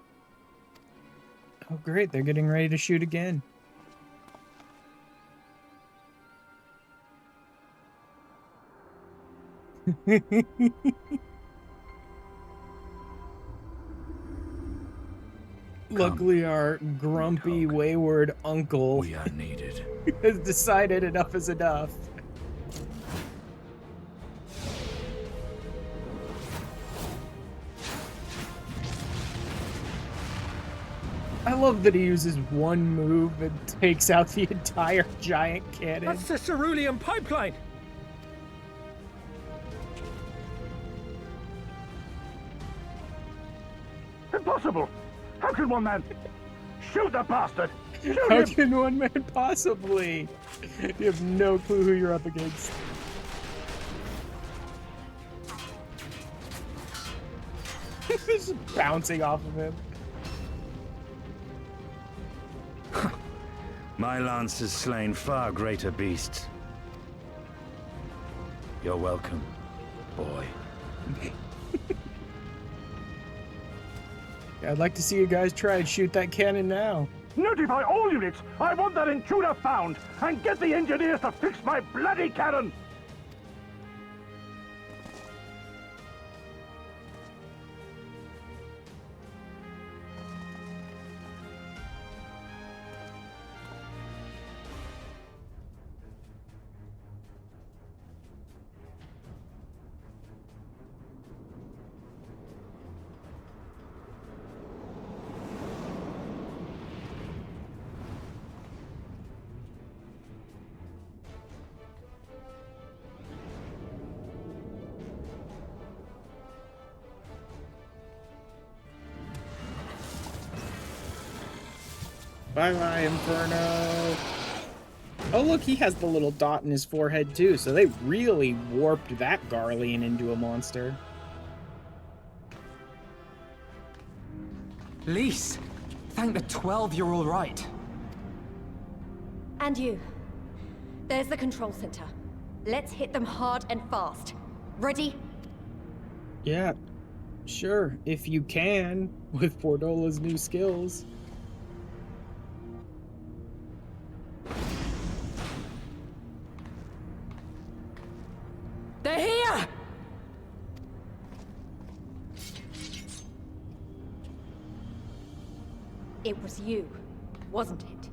Oh, great. They're getting ready to shoot again. Luckily, our grumpy, wayward uncle We are needed. has decided enough is enough. I love that he uses one move and takes out the entire giant cannon. That's the cerulean pipeline! Impossible! How can one man shoot the bastard? Shoot How him! can one man possibly? You have no clue who you're up against. Just bouncing off of him. My lance has slain far greater beasts. You're welcome, boy. I'd like to see you guys try and shoot that cannon now. Notify all units! I want that intruder found! And get the engineers to fix my bloody cannon! Bye-bye, Inferno. Oh, look, he has the little dot in his forehead, too, so they really warped that Garlean into a monster. Lise, thank the 12 you're all right. And you. There's the control center. Let's hit them hard and fast. Ready? Yeah, sure, if you can, with Pordola's new skills. They're here! It was you, wasn't it?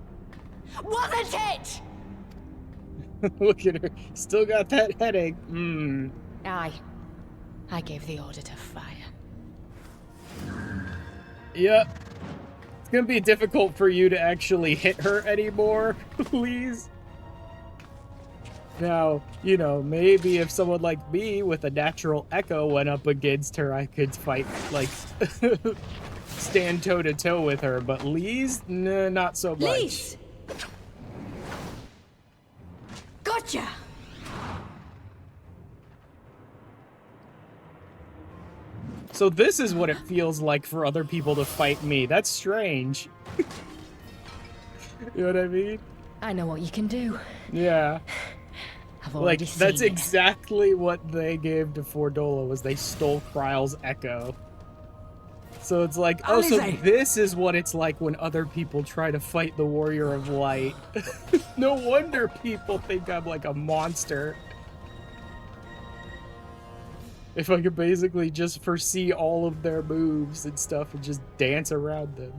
Wasn't it? Look at her. Still got that headache. I gave the order to fire. Yep. It's gonna be difficult for you to actually hit her anymore, please. Now, you know, maybe if someone like me with a natural echo went up against her, I could fight, like, stand toe-to-toe with her, but Lise? Nah, not so much. Lise! Gotcha! So this is what it feels like for other people to fight me. That's strange. You know what I mean? I know what you can do. Yeah. I've Like, already seen that's it. exactly what they gave to Fordola, was they stole Kryle's echo. So it's like, oh, so this is what it's like when other people try to fight the Warrior of Light. No wonder people think I'm like a monster. If I could basically just foresee all of their moves and stuff and just dance around them.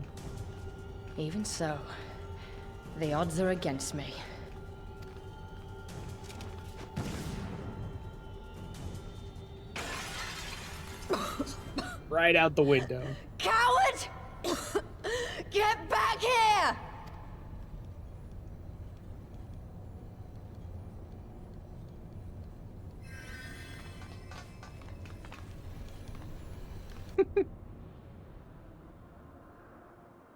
Even so, the odds are against me. Right out the window. Coward! Get back here!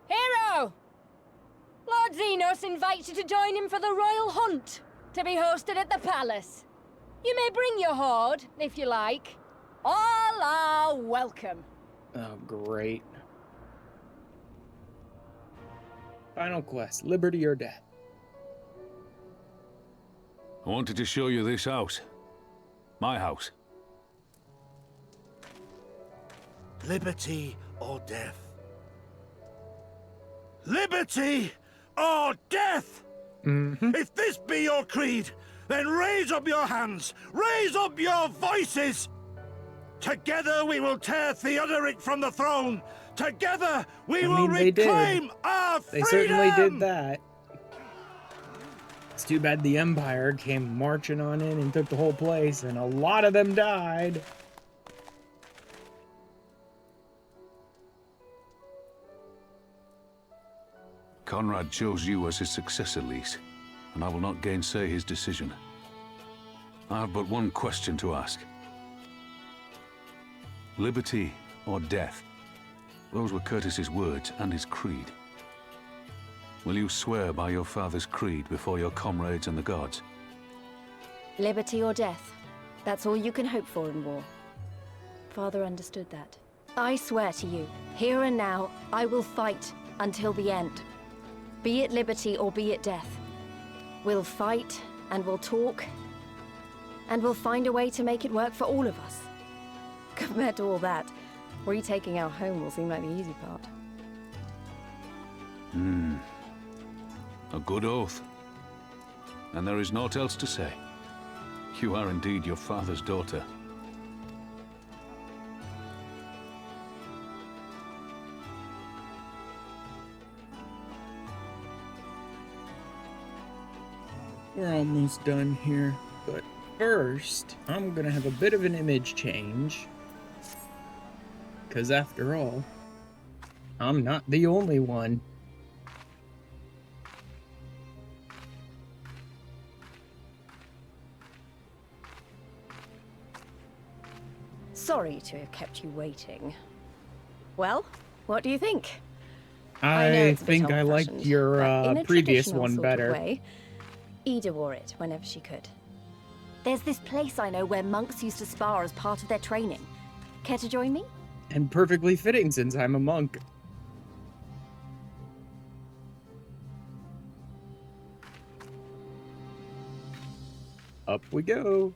Hero! Lord Xenos invites you to join him for the royal hunt, to be hosted at the palace. You may bring your horde, if you like. All are welcome. Oh, great. Final quest, liberty or death. I wanted to show you this house. My house. Liberty or death? Liberty or death? If this be your creed, then raise up your hands, raise up your voices! Together we will tear Theodoric from the throne! Together we will reclaim our freedom! They certainly did that. It's too bad the Empire came marching on in and took the whole place, and a lot of them died. Conrad chose you as his successor, Lise, and I will not gainsay his decision. I have but one question to ask. Liberty or death? Those were Curtis's words and his creed. Will you swear by your father's creed before your comrades and the gods? Liberty or death. That's all you can hope for in war. Father understood that. I swear to you, here and now, I will fight until the end. Be it liberty or be it death. We'll fight, and we'll talk, and we'll find a way to make it work for all of us. Compared to all that, retaking our home will seem like the easy part. A good oath. And there is naught else to say. You are indeed your father's daughter. We're almost done here, but first, I'm gonna have a bit of an image change. Because after all, I'm not the only one. Sorry to have kept you waiting. Well, what do you think? I think I liked your previous one better. Way, Ida wore it whenever she could. There's this place I know where monks used to spar as part of their training. Care to join me? And perfectly fitting since I'm a monk. Up we go.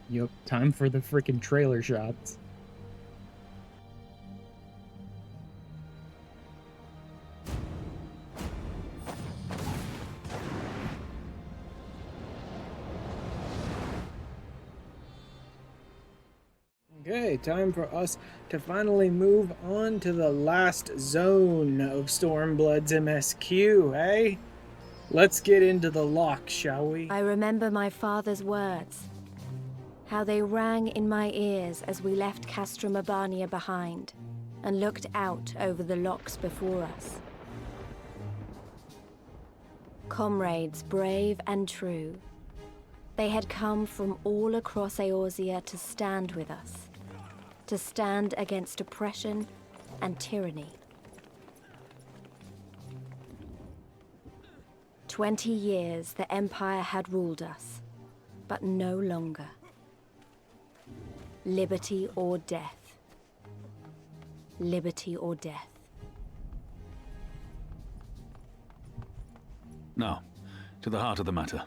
Yup, time for the freaking trailer shots. Okay, time for us to finally move on to the last zone of Stormblood's MSQ, eh? Let's get into the lock, shall we? I remember my father's words. How they rang in my ears as we left Castrum Urbania behind and looked out over the locks before us. Comrades brave and true, they had come from all across Eorzea to stand with us, to stand against oppression and tyranny. 20 years the Empire had ruled us, but no longer. Liberty or death. Liberty or death. Now, to the heart of the matter.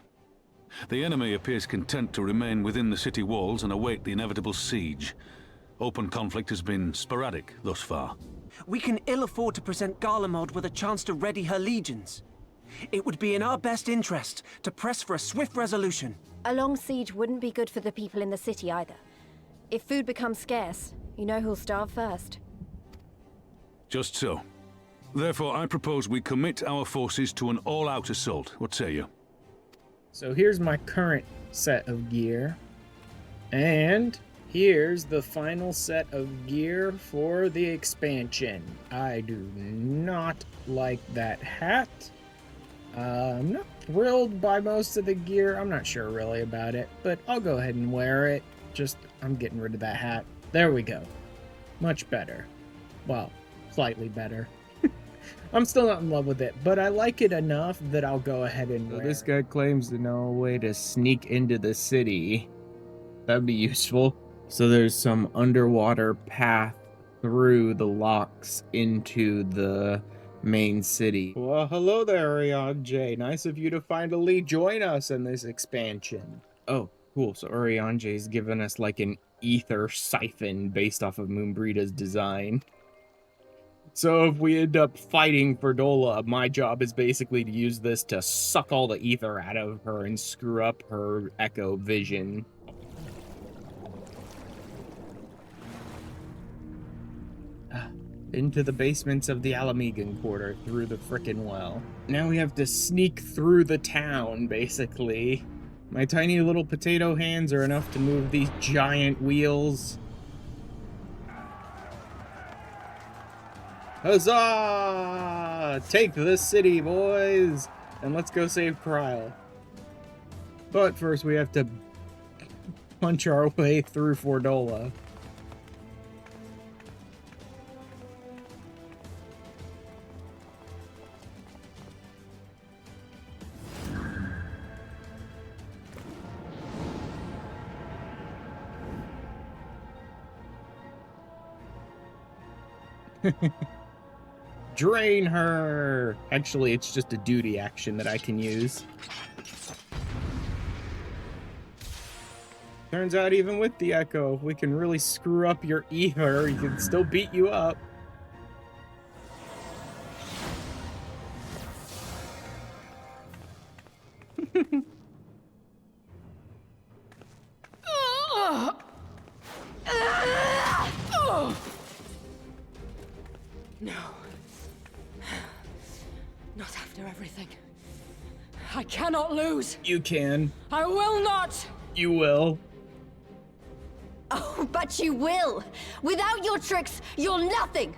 The enemy appears content to remain within the city walls and await the inevitable siege. Open conflict has been sporadic thus far. We can ill afford to present Garlemald with a chance to ready her legions. It would be in our best interest to press for a swift resolution. A long siege wouldn't be good for the people in the city either. If food becomes scarce, you know who'll starve first. Just so. Therefore, I propose we commit our forces to an all-out assault. What say you? So here's my current set of gear. And here's the final set of gear for the expansion. I do not like that hat. I'm not thrilled by most of the gear. I'm not sure really about it, but I'll go ahead and wear it. I'm getting rid of that hat. There we go. Much better. Well, slightly better. I'm still not in love with it, but I like it enough that I'll go ahead and wear it. This guy claims to know a way to sneak into the city. That'd be useful. So there's some underwater path through the locks into the main city. Well, hello there, Urianger. Nice of you to finally join us in this expansion. Oh, cool. So Urianger's given us like an ether siphon based off of Moonbreeda's design. So if we end up fighting for Dola, my job is basically to use this to suck all the ether out of her and screw up her echo vision. Into the basements of the Ala Mhigo quarter through the frickin' well. Now we have to sneak through the town, basically. My tiny little potato hands are enough to move these giant wheels. Huzzah! Take the city, boys! And let's go save Trial. But first we have to punch our way through Fordola. Drain her! Actually, it's just a duty action that I can use. Turns out even with the echo, if we can really screw up your ether, he can still beat you up. No. Not after everything. I cannot lose. You can. I will not. You will. Oh, but you will. Without your tricks, you're nothing.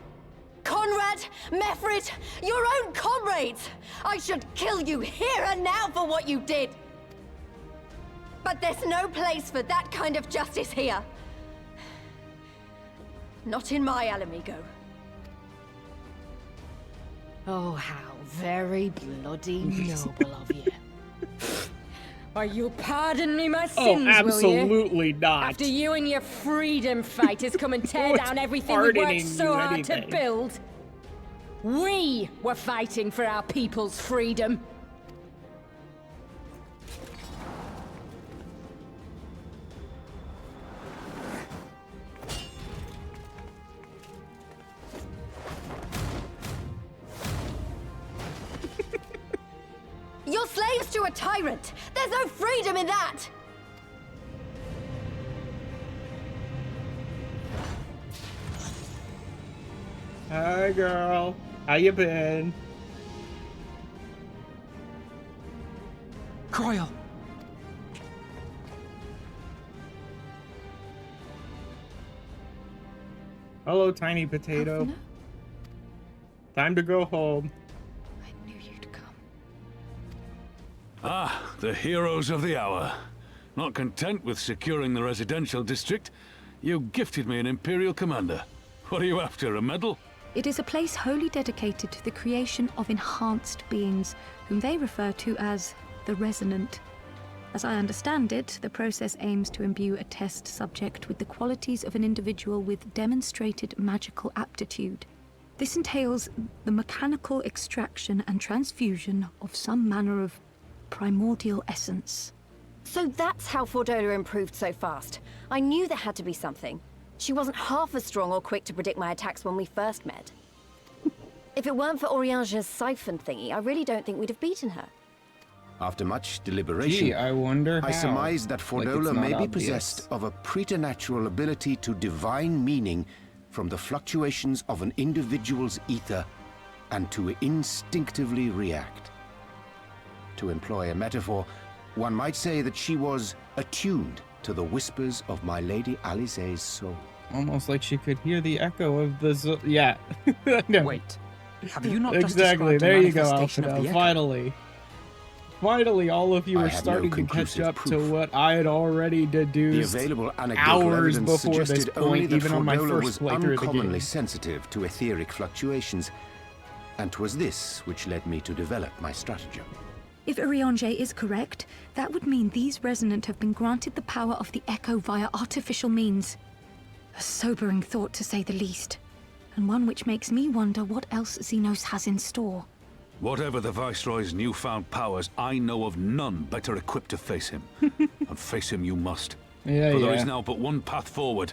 Conrad, Mefrid, your own comrades! I should kill you here and now for what you did! But there's no place for that kind of justice here. Not in my Ala Mhigo. Oh, how very bloody noble of you. Or you'll pardon me my sins, will you? Absolutely not. After you and your freedom fighters come and tear down everything we worked so hard to build. We were fighting for our people's freedom. You're slaves to a tyrant! There's no freedom in that! Hi, girl. How you been? Croyle! Hello, tiny potato. Time to go home. Ah, the heroes of the hour. Not content with securing the residential district, you gifted me an Imperial commander. What are you after, a medal? It is a place wholly dedicated to the creation of enhanced beings, whom they refer to as the Resonant. As I understand it, the process aims to imbue a test subject with the qualities of an individual with demonstrated magical aptitude. This entails the mechanical extraction and transfusion of some manner of primordial essence. So that's how Fordola improved so fast. I knew there had to be something. She wasn't half as strong or quick to predict my attacks when we first met. If it weren't for Oriange's siphon thingy, I really don't think we'd have beaten her. After much deliberation, Gee, I wonder I how. surmise that Fordola Like, may be obvious. possessed of a preternatural ability to divine meaning from the fluctuations of an individual's ether and to instinctively react. To employ a metaphor, one might say that she was attuned to the whispers of my Lady Alize's soul. Almost like she could hear the echo of the... yeah. No. Wait, have you not just Exactly, described a there you go, manifestation of Alpha. the echo? Finally. Finally, all of you I are have starting no to catch conclusive up to proof. what I had already deduced The available anecdotal hours evidence before this suggested only point, that even on my Fordola first was playthrough of the uncommonly game. sensitive to etheric fluctuations, and 'twas this which led me to develop my stratagem. If Oriange is correct, that would mean these Resonant have been granted the power of the Echo via artificial means. A sobering thought, to say the least, and one which makes me wonder what else Xenos has in store. Whatever the Viceroy's newfound powers, I know of none better equipped to face him. And face him you must. Yeah, For there yeah. is now but one path forward,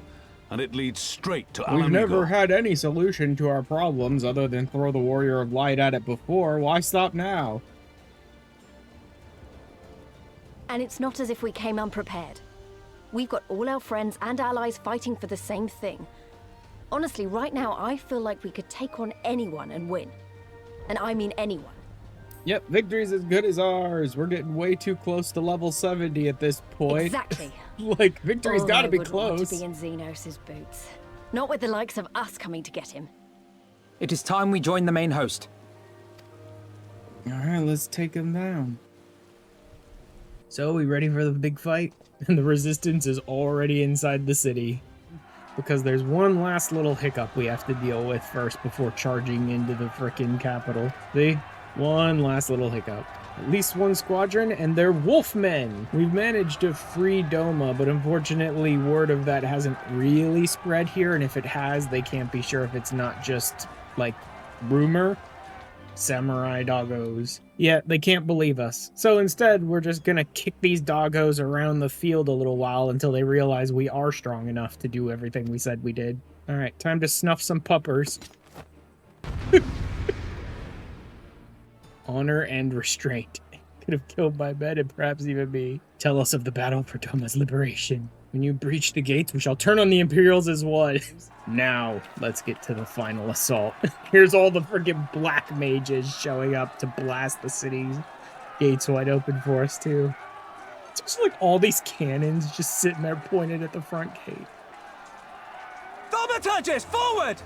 and it leads straight to Ala We've Mhigo. never had any solution to our problems other than throw the Warrior of Light at it before. Why stop now? And it's not as if we came unprepared. We've got all our friends and allies fighting for the same thing. Honestly, right now, I feel like we could take on anyone and win. And I mean anyone. Yep, victory's as good as ours. We're getting way too close to level 70 at this point. Exactly. Like, victory's gotta be I want close. to be in Xenos' boots. Not with the likes of us coming to get him. It is time we join the main host. Alright, let's take him down. So, we ready for the big fight? And the resistance is already inside the city. Because there's one last little hiccup we have to deal with first before charging into the frickin' capital. See? One last little hiccup. At least one squadron, and they're wolfmen! We've managed to free Doma, but unfortunately word of that hasn't really spread here, and if it has, they can't be sure if it's not just, like, rumor. Samurai doggos. Yeah, they can't believe us. So instead, we're just gonna kick these doggos around the field a little while until they realize we are strong enough to do everything we said we did. Alright, time to snuff some puppers. Honor and restraint. Could have killed my men and perhaps even me. Tell us of the battle for Doma's liberation. When you breach the gates, we shall turn on the Imperials as one. Now, let's get to the final assault. Here's all the freaking black mages showing up to blast the city's gates wide open for us, too. It's just like all these cannons just sitting there pointed at the front gate. Thaumaturgist, forward!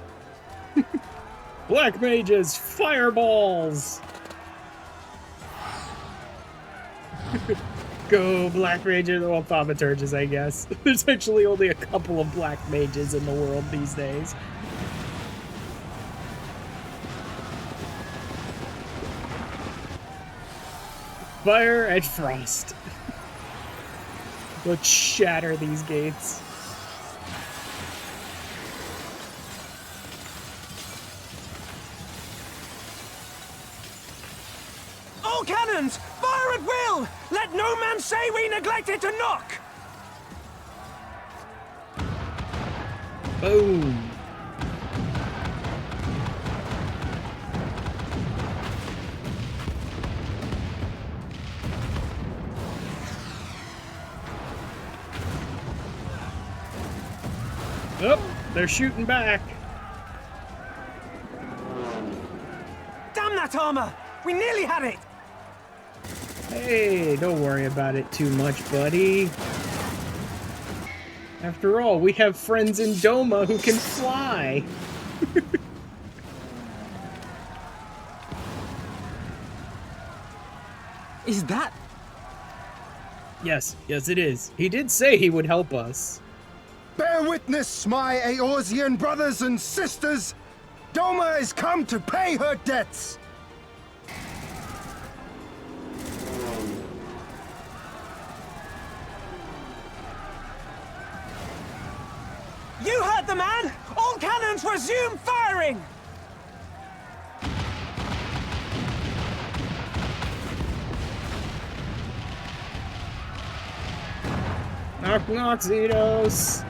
Black mages, fireballs! Go black mages, well, thaumaturges, I guess. There's actually only a couple of black mages in the world these days. Fire and frost. Let's shatter these gates. All cannons! Fire at will! Let no man say we neglected to knock! Boom. Oh, they're shooting back. Damn that armor! We nearly had it! Hey, don't worry about it too much, buddy. After all, we have friends in Doma who can fly. Is that... Yes, it is. He did say he would help us. Bear witness, my Eorzean brothers and sisters! Doma has come to pay her debts! You heard the man! All cannons resume firing! Knock, knock, Zetos!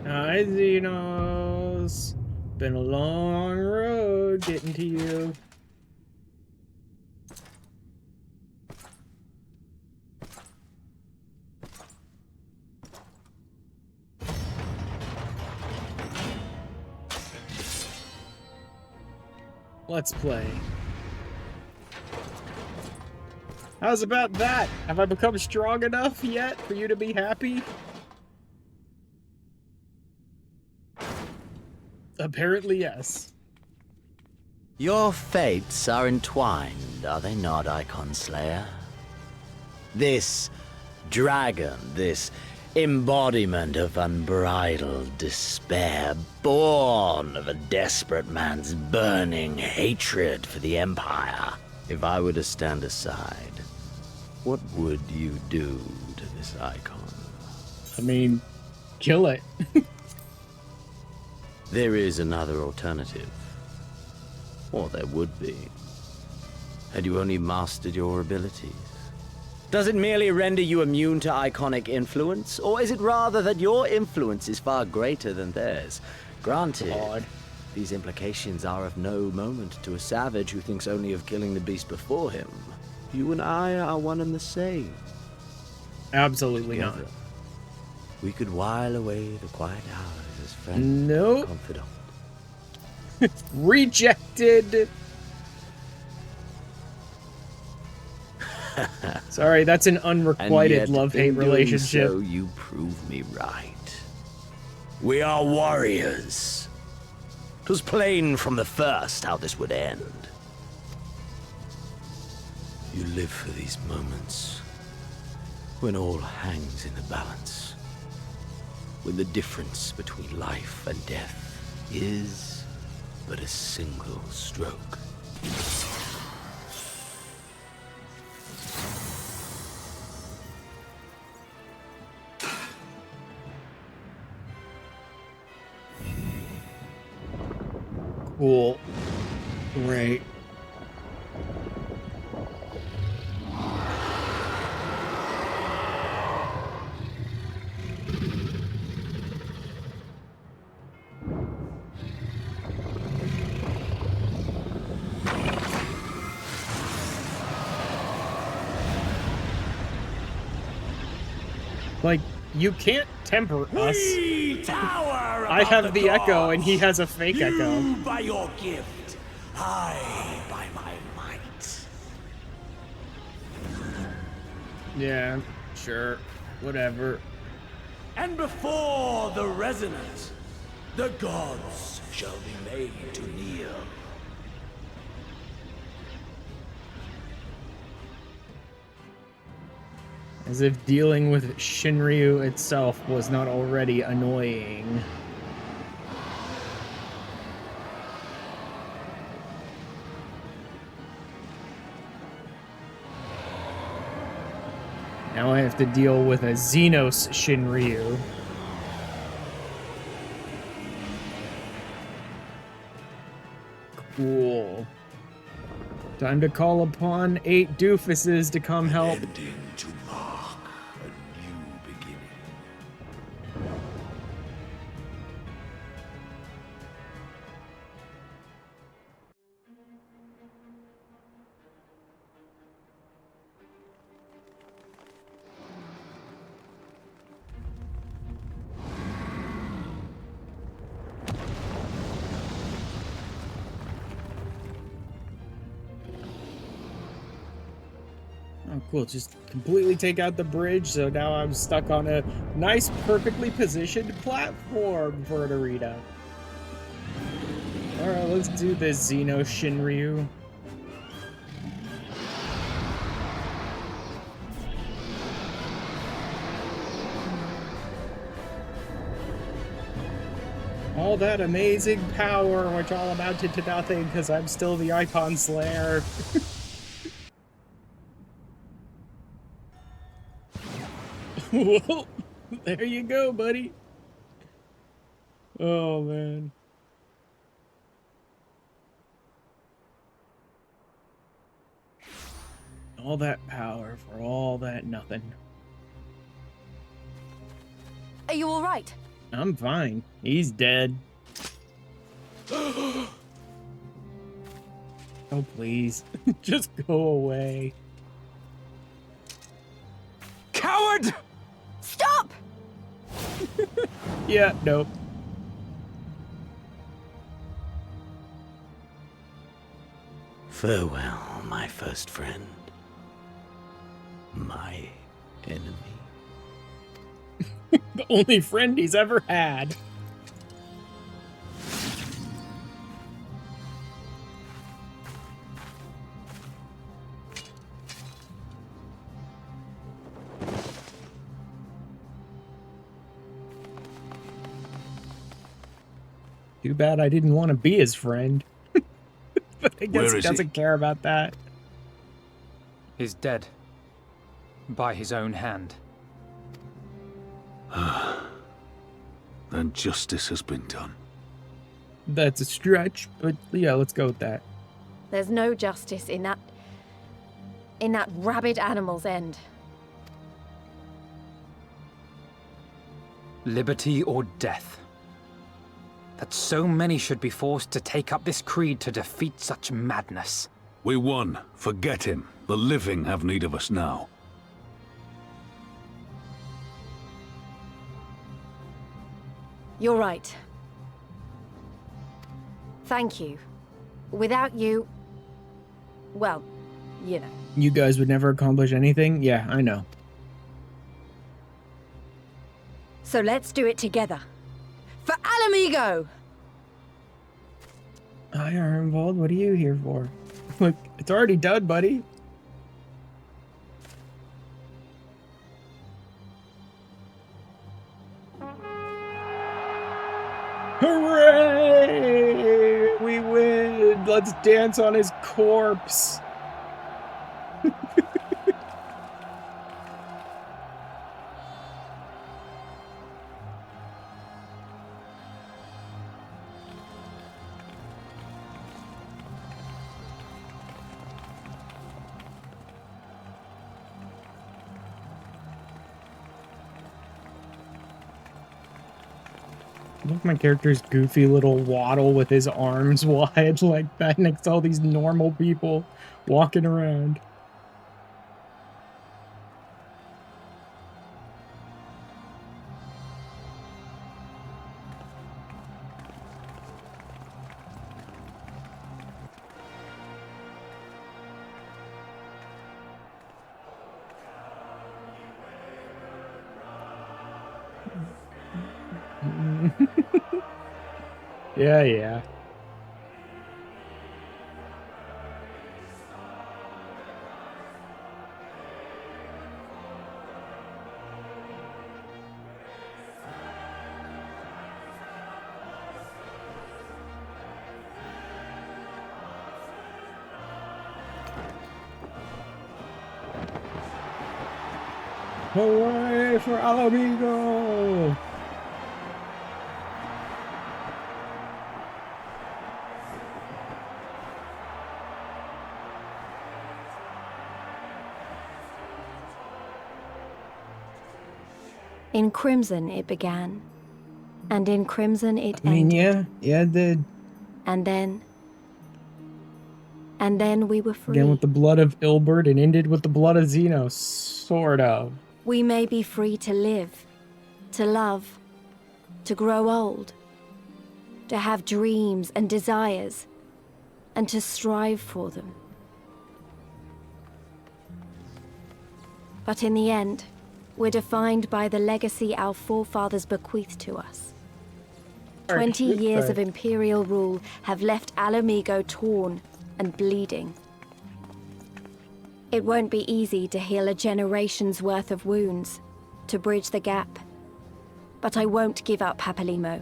Hi, Xenos. Been a long road getting to you. Let's play. How's about that? Have I become strong enough yet for you to be happy? Apparently, yes. Your fates are entwined, are they not, Icon Slayer? This dragon, this embodiment of unbridled despair, born of a desperate man's burning hatred for the Empire. If I were to stand aside, what would you do to this icon? I mean, kill it. There is another alternative. Or there would be. Had you only mastered your abilities. Does it merely render you immune to iconic influence? Or is it rather that your influence is far greater than theirs? Granted, these implications are of no moment to a savage who thinks only of killing the beast before him. You and I are one and the same. Absolutely Together, not. We could while away the quiet hours as friends Nope. and confidant. Rejected. Sorry, that's an unrequited love-hate relationship. So you prove me right. We are warriors. 'Twas plain from the first how this would end. You live for these moments when all hangs in the balance, when the difference between life and death is but a single stroke. Cool. Right. Like, you can't temper us. We tower I above have the echo gods. and he has a fake echo. You by your gift, I by my might. Yeah, sure. Whatever. And before the resonance, the gods shall be made to kneel. As if dealing with Shinryu itself was not already annoying. Now I have to deal with a Xenos Shinryu. Cool. Time to call upon 8 doofuses to come help. To mark a new beginning. Oh, cool. Just completely take out the bridge, so now I'm stuck on a nice, perfectly positioned platform for Narita. Alright, let's do this, Xeno Shinryu. All that amazing power, which all amounted to nothing, because I'm still the Icon Slayer. Whoa, there you go, buddy. Oh, man. All that power for all that nothing. Are you all right? I'm fine. He's dead. Oh, please. Just go away. Coward! Stop! Yeah, nope. Farewell, my first friend. My enemy. The only friend he's ever had. Too bad I didn't want to be his friend. But I guess he doesn't care about that. He's dead. By his own hand. Then justice has been done. That's a stretch, but yeah, let's go with that. There's no justice in that rabid animal's end. Liberty or death. That so many should be forced to take up this creed to defeat such madness. We won. Forget him. The living have need of us now. You're right. Thank you. Without you, well, you know. You guys would never accomplish anything? Yeah, I know. So let's do it together. For Ala Mhigo! Hi, Ironvold. What are you here for? Look, it's already done, buddy. Hooray! We win! Let's dance on his corpse. Look, my character's goofy little waddle with his arms wide like that next to all these normal people walking around. Yeah. Hooray for Ala Mhigo! In crimson it began, and in crimson it ended. Yeah, it did. And then we were free. Began with the blood of Ilbert and ended with the blood of Xenos, sort of. We may be free to live, to love, to grow old, to have dreams and desires, and to strive for them. But in the end, we're defined by the legacy our forefathers bequeathed to us. 20 years of Imperial rule have left Ala Mhigo torn and bleeding. It won't be easy to heal a generation's worth of wounds, to bridge the gap. But I won't give up, Papalimo.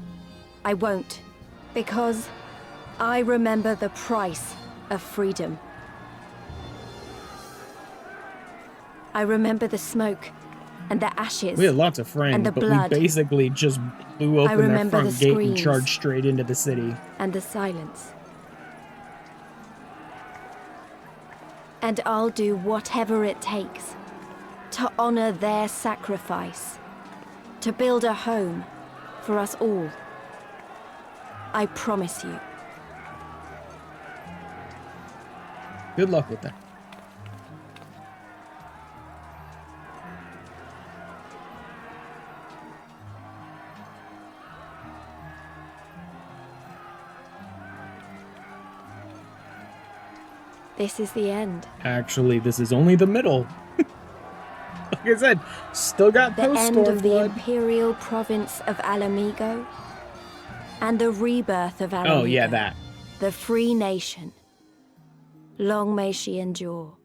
I won't. Because I remember the price of freedom. I remember the smoke and the ashes. We had lots of friends, and the but blood. we basically just blew open their front gate and charged straight into the city. And the silence. And I'll do whatever it takes to honor their sacrifice, to build a home for us all. I promise you. Good luck with that. This is the end. Actually, this is only the middle. Like I said, still got the end of the Post-Stormblood. Imperial province of Ala Mhigo, and the rebirth of Ala Mhigo. Oh, yeah, that. The free nation. Long may she endure.